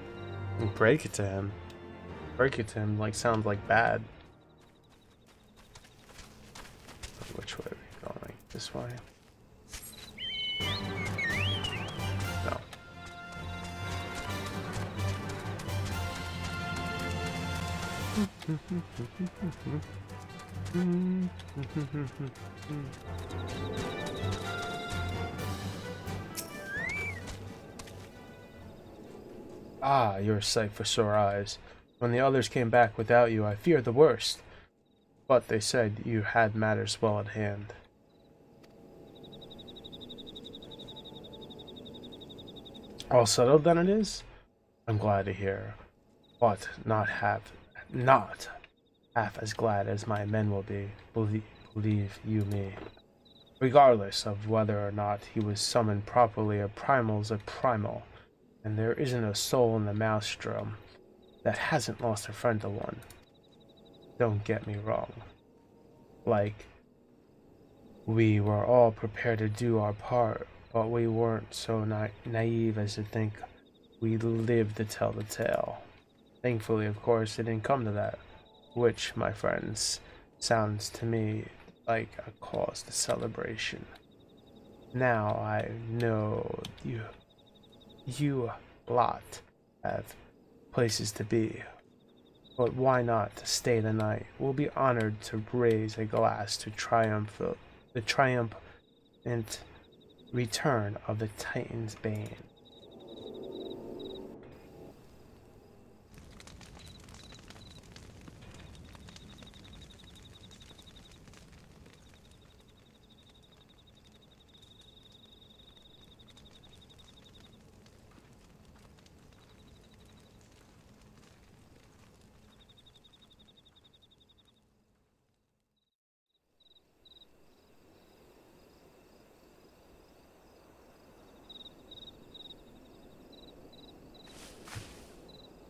Break it to him? Break it to him like sounds like bad. Which way are we going? This way? No. Ah, you're a sight for sore eyes. When the others came back without you, I feared the worst. But they said you had matters well at hand. All settled then it is? I'm glad to hear. But not half as glad as my men will be, believe you me. Regardless of whether or not he was summoned properly, a primal's a primal. And there isn't a soul in the maelstrom that hasn't lost a friend to one. Don't get me wrong. Like, we were all prepared to do our part, but we weren't so naive as to think we'd live to tell the tale. Thankfully, of course, it didn't come to that, which, my friends, sounds to me like a cause to celebration. Now I know you lot have places to be, but why not stay the night? We'll be honored to raise a glass to the triumphant return of the Titan's Bane.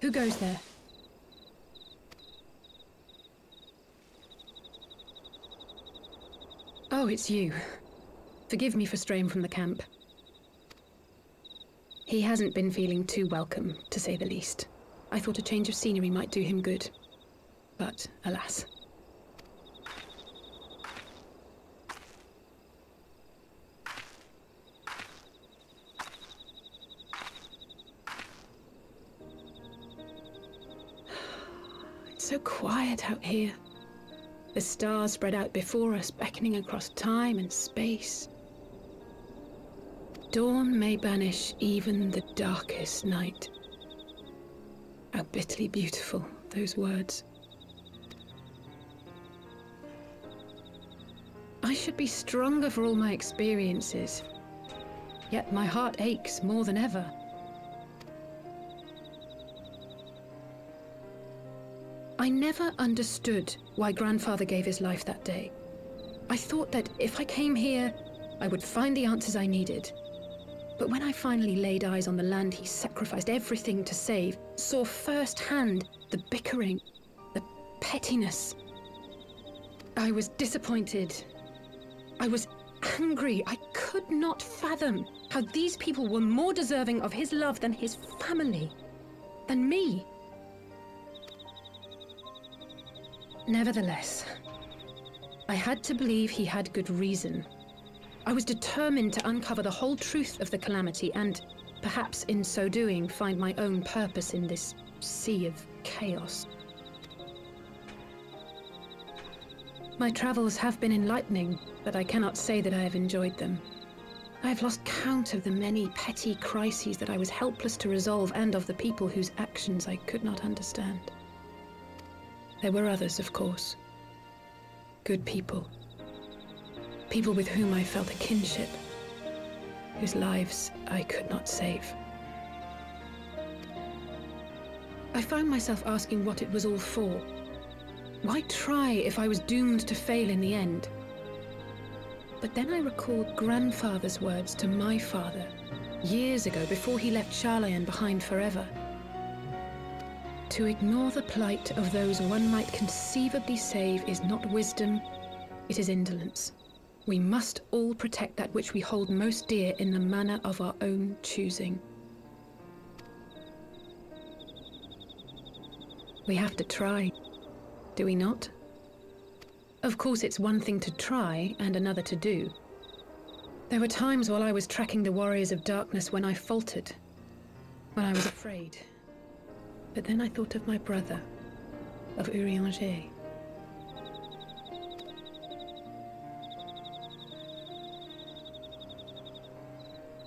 Who goes there? Oh, it's you. Forgive me for straying from the camp. He hasn't been feeling too welcome, to say the least. I thought a change of scenery might do him good. But, alas. It's so quiet out here. The stars spread out before us, beckoning across time and space. Dawn may banish even the darkest night. How bitterly beautiful, those words. I should be stronger for all my experiences, yet my heart aches more than ever. I never understood why Grandfather gave his life that day. I thought that if I came here, I would find the answers I needed. But when I finally laid eyes on the land he sacrificed everything to save, saw firsthand the bickering, the pettiness, I was disappointed. I was angry. I could not fathom how these people were more deserving of his love than his family, than me. Nevertheless, I had to believe he had good reason. I was determined to uncover the whole truth of the calamity and, perhaps in so doing, find my own purpose in this sea of chaos. My travels have been enlightening, but I cannot say that I have enjoyed them. I have lost count of the many petty crises that I was helpless to resolve and of the people whose actions I could not understand. There were others, of course. Good people. People with whom I felt a kinship, whose lives I could not save. I found myself asking what it was all for. Why try if I was doomed to fail in the end? But then I recalled Grandfather's words to my father, years ago, before he left Charlayan behind forever. To ignore the plight of those one might conceivably save is not wisdom, it is indolence. We must all protect that which we hold most dear in the manner of our own choosing. We have to try, do we not? Of course, it's one thing to try and another to do. There were times while I was tracking the warriors of darkness when I faltered, when I was afraid. But then I thought of my brother, of Urianger.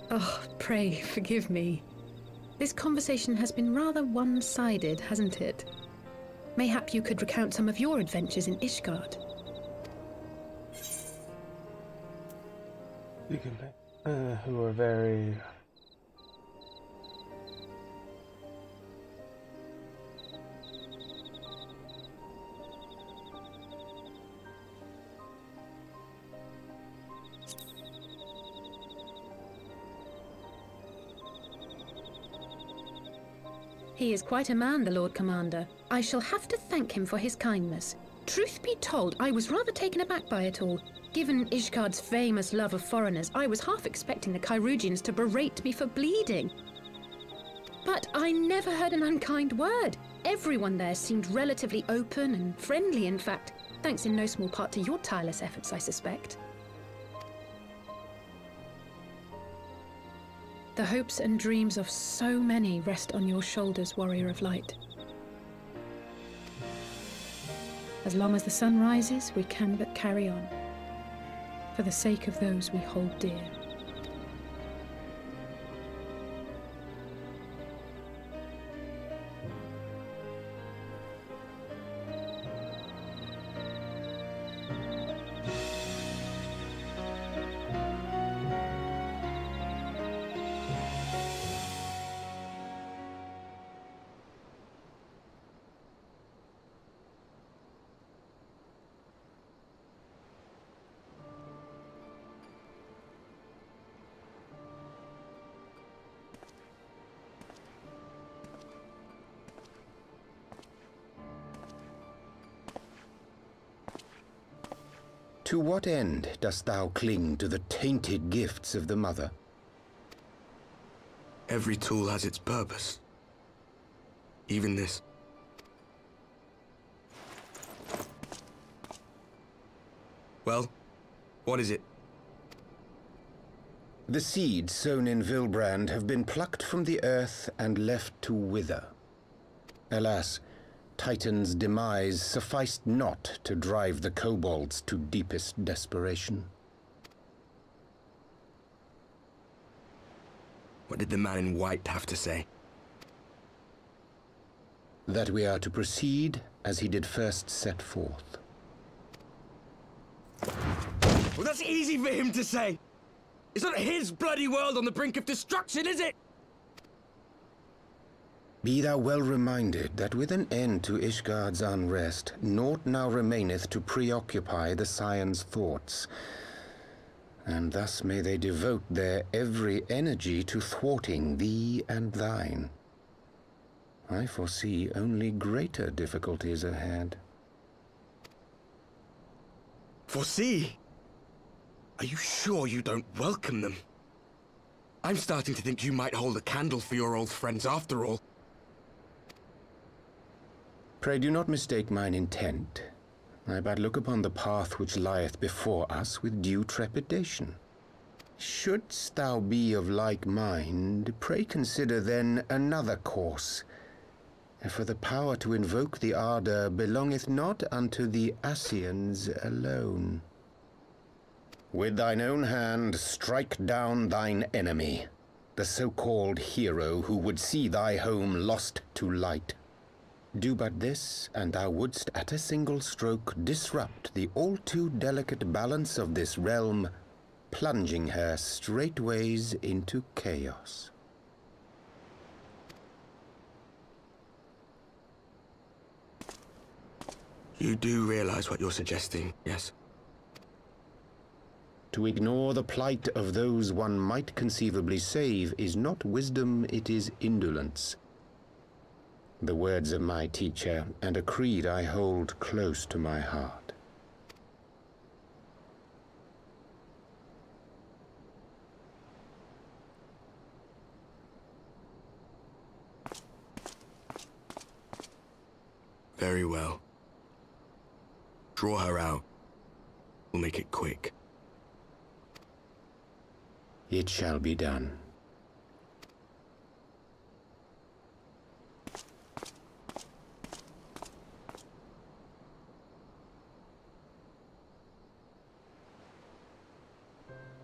Oh, pray forgive me. This conversation has been rather one-sided, hasn't it? Mayhap you could recount some of your adventures in Ishgard. You can, who are very... He is quite a man, the Lord Commander. I shall have to thank him for his kindness. Truth be told, I was rather taken aback by it all. Given Ishgard's famous love of foreigners, I was half expecting the Kyrugians to berate me for bleeding. But I never heard an unkind word. Everyone there seemed relatively open and friendly, in fact, thanks in no small part to your tireless efforts, I suspect. The hopes and dreams of so many rest on your shoulders, Warrior of Light. As long as the sun rises, we can but carry on, for the sake of those we hold dear. To what end dost thou cling to the tainted gifts of the Mother? Every tool has its purpose. Even this. Well, what is it? The seeds sown in Vilbrand have been plucked from the earth and left to wither. Alas, Titan's demise sufficed not to drive the kobolds to deepest desperation. What did the man in white have to say? That we are to proceed as he did first set forth. Well, that's easy for him to say! It's not his bloody world on the brink of destruction, is it? Be thou well reminded that with an end to Ishgard's unrest, naught now remaineth to preoccupy the Scion's thoughts. And thus may they devote their every energy to thwarting thee and thine. I foresee only greater difficulties ahead. Foresee? Are you sure you don't welcome them? I'm starting to think you might hold a candle for your old friends after all. Pray do not mistake mine intent. I but look upon the path which lieth before us with due trepidation. Shouldst thou be of like mind, pray consider then another course. For the power to invoke the ardor belongeth not unto the Ascians alone. With thine own hand strike down thine enemy, the so-called hero who would see thy home lost to light. Do but this, and thou wouldst at a single stroke disrupt the all-too-delicate balance of this realm, plunging her straightways into chaos. You do realize what you're suggesting, yes? To ignore the plight of those one might conceivably save is not wisdom, it is indolence. The words of my teacher, and a creed I hold close to my heart. Very well. Draw her out. We'll make it quick. It shall be done.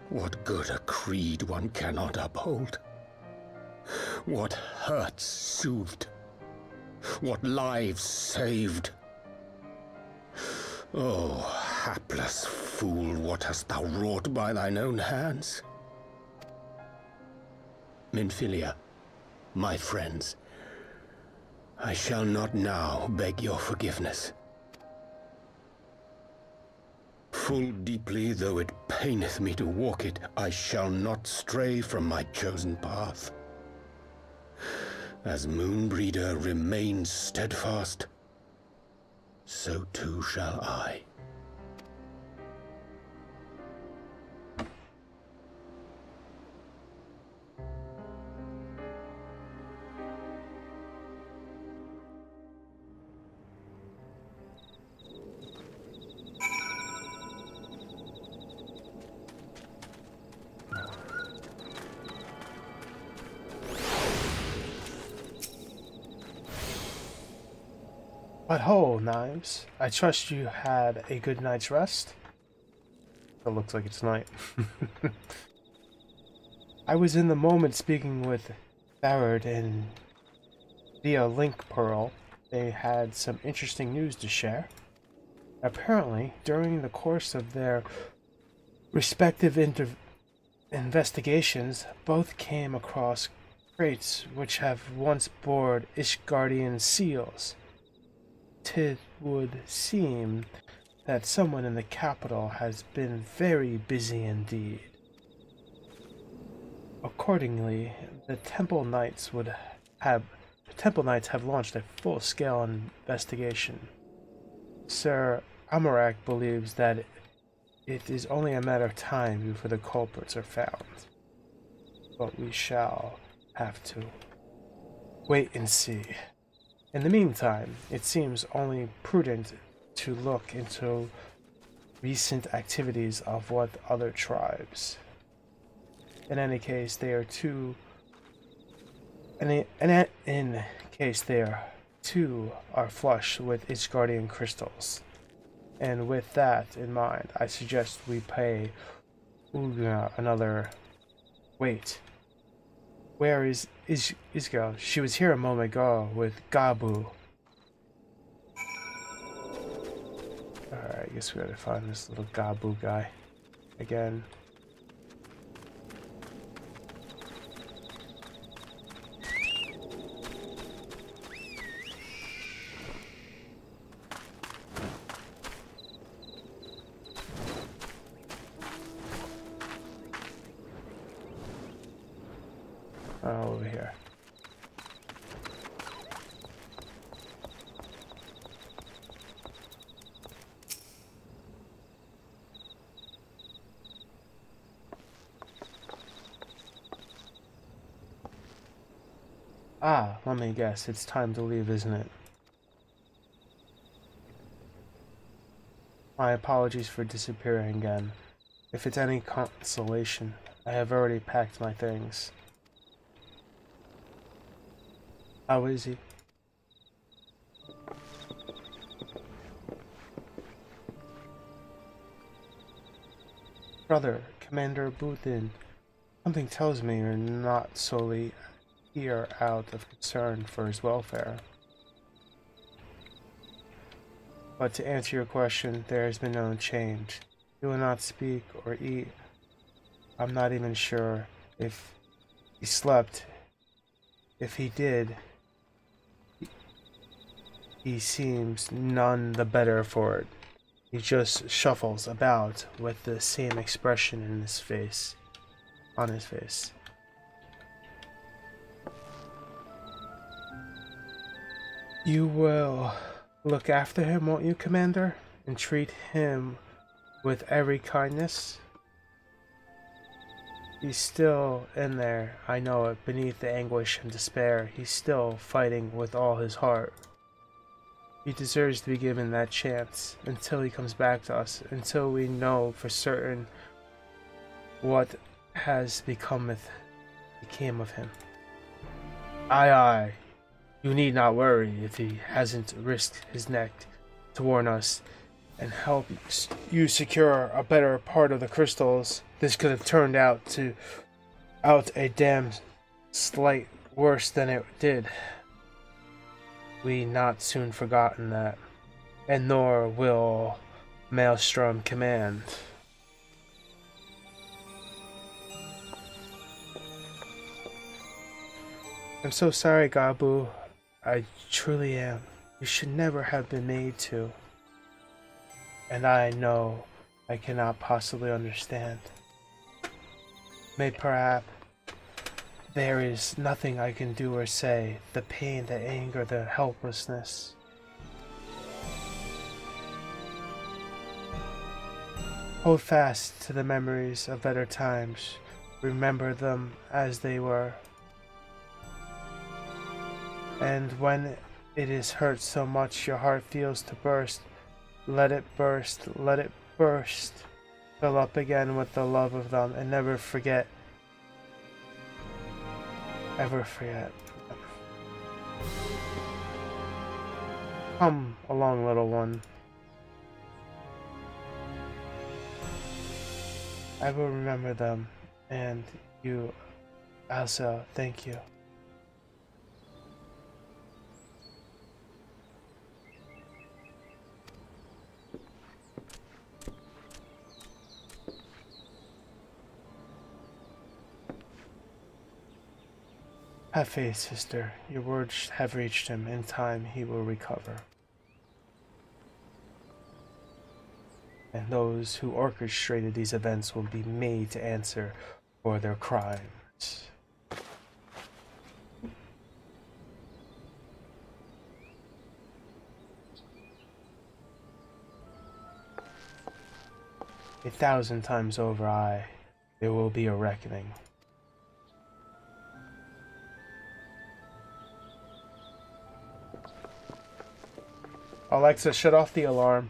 What good a creed one cannot uphold? What hurts soothed? What lives saved? Oh, hapless fool, what hast thou wrought by thine own hands? Minfilia, my friends, I shall not now beg your forgiveness. Full deeply though it paineth me to walk it, I shall not stray from my chosen path. As Moonbreeder remains steadfast, so too shall I. But ho, Knives. I trust you had a good night's rest. It looks like it's night. I was in the moment speaking with Barrett and via Link Pearl. They had some interesting news to share. Apparently, during the course of their respective investigations, both came across crates which have once borne Ishgardian seals. It would seem that someone in the capital has been very busy indeed. Accordingly, the Temple Knights have launched a full-scale investigation. Sir Amarak believes that It is only a matter of time before the culprits are found. But we shall have to wait and see. In the meantime, it seems only prudent to look into recent activities of what other tribes. In any case, they are too. In case they are too are flush with its guardian crystals. And with that in mind, I suggest we pay Ugna another. Wait. Where is Isgel? She was here a moment ago with Gabu. Alright, I guess we gotta find this little Gabu guy again. Over here. Ah, let me guess. It's time to leave, isn't it? My apologies for disappearing again. If it's any consolation, I have already packed my things. How is he? Brother, Commander Buthin, something tells me you're not solely here out of concern for his welfare. But to answer your question, there has been no change. He will not speak or eat. I'm not even sure if he slept. If he did, he seems none the better for it. He just shuffles about with the same expression in his face, on his face. You will look after him, won't you, Commander? And treat him with every kindness? He's still in there, I know it, beneath the anguish and despair. He's still fighting with all his heart. He deserves to be given that chance until he comes back to us, until we know for certain what has became of him. Aye, aye. You need not worry if he hasn't risked his neck to warn us and help you secure a better part of the crystals. This could have turned out a damn slight worse than it did. We not soon forgotten that, and nor will Maelstrom command. I'm so sorry, Gabu. I truly am. You should never have been made to. And I know I cannot possibly understand. Perhaps there is nothing I can do or say. The pain, the anger, the helplessness. Hold fast to the memories of better times. Remember them as they were. And when it is hurt so much your heart feels to burst, let it burst, let it burst. Fill up again with the love of them and never forget. Ever forget. Come along, little one. I will remember them, and you also. Thank you. Have faith, sister. Your words have reached him. In time, he will recover. And those who orchestrated these events will be made to answer for their crimes. 1,000 times over, there will be a reckoning. Alexa, shut off the alarm.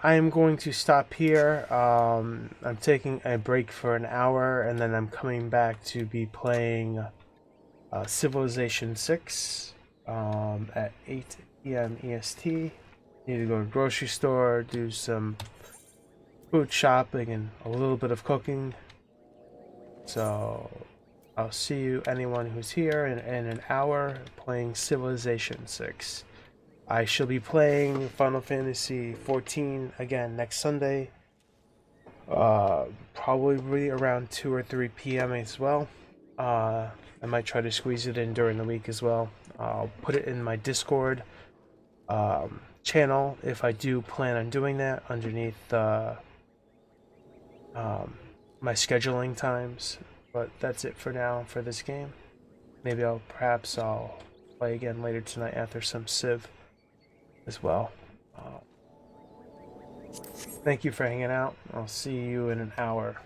I am going to stop here. I'm taking a break for an hour, and then I'm coming back to be playing Civilization 6 at 8 p.m. EST. Need to go to the grocery store, do some food shopping, and a little bit of cooking. So I'll see you, anyone who's here, in an hour playing Civilization 6. I shall be playing Final Fantasy 14 again next Sunday. Probably around 2 or 3 p.m. as well. I might try to squeeze it in during the week as well. I'll put it in my Discord channel if I do plan on doing that underneath my scheduling times. But that's it for now for this game. Maybe perhaps I'll play again later tonight after some Civ as well. Thank you for hanging out. I'll see you in an hour.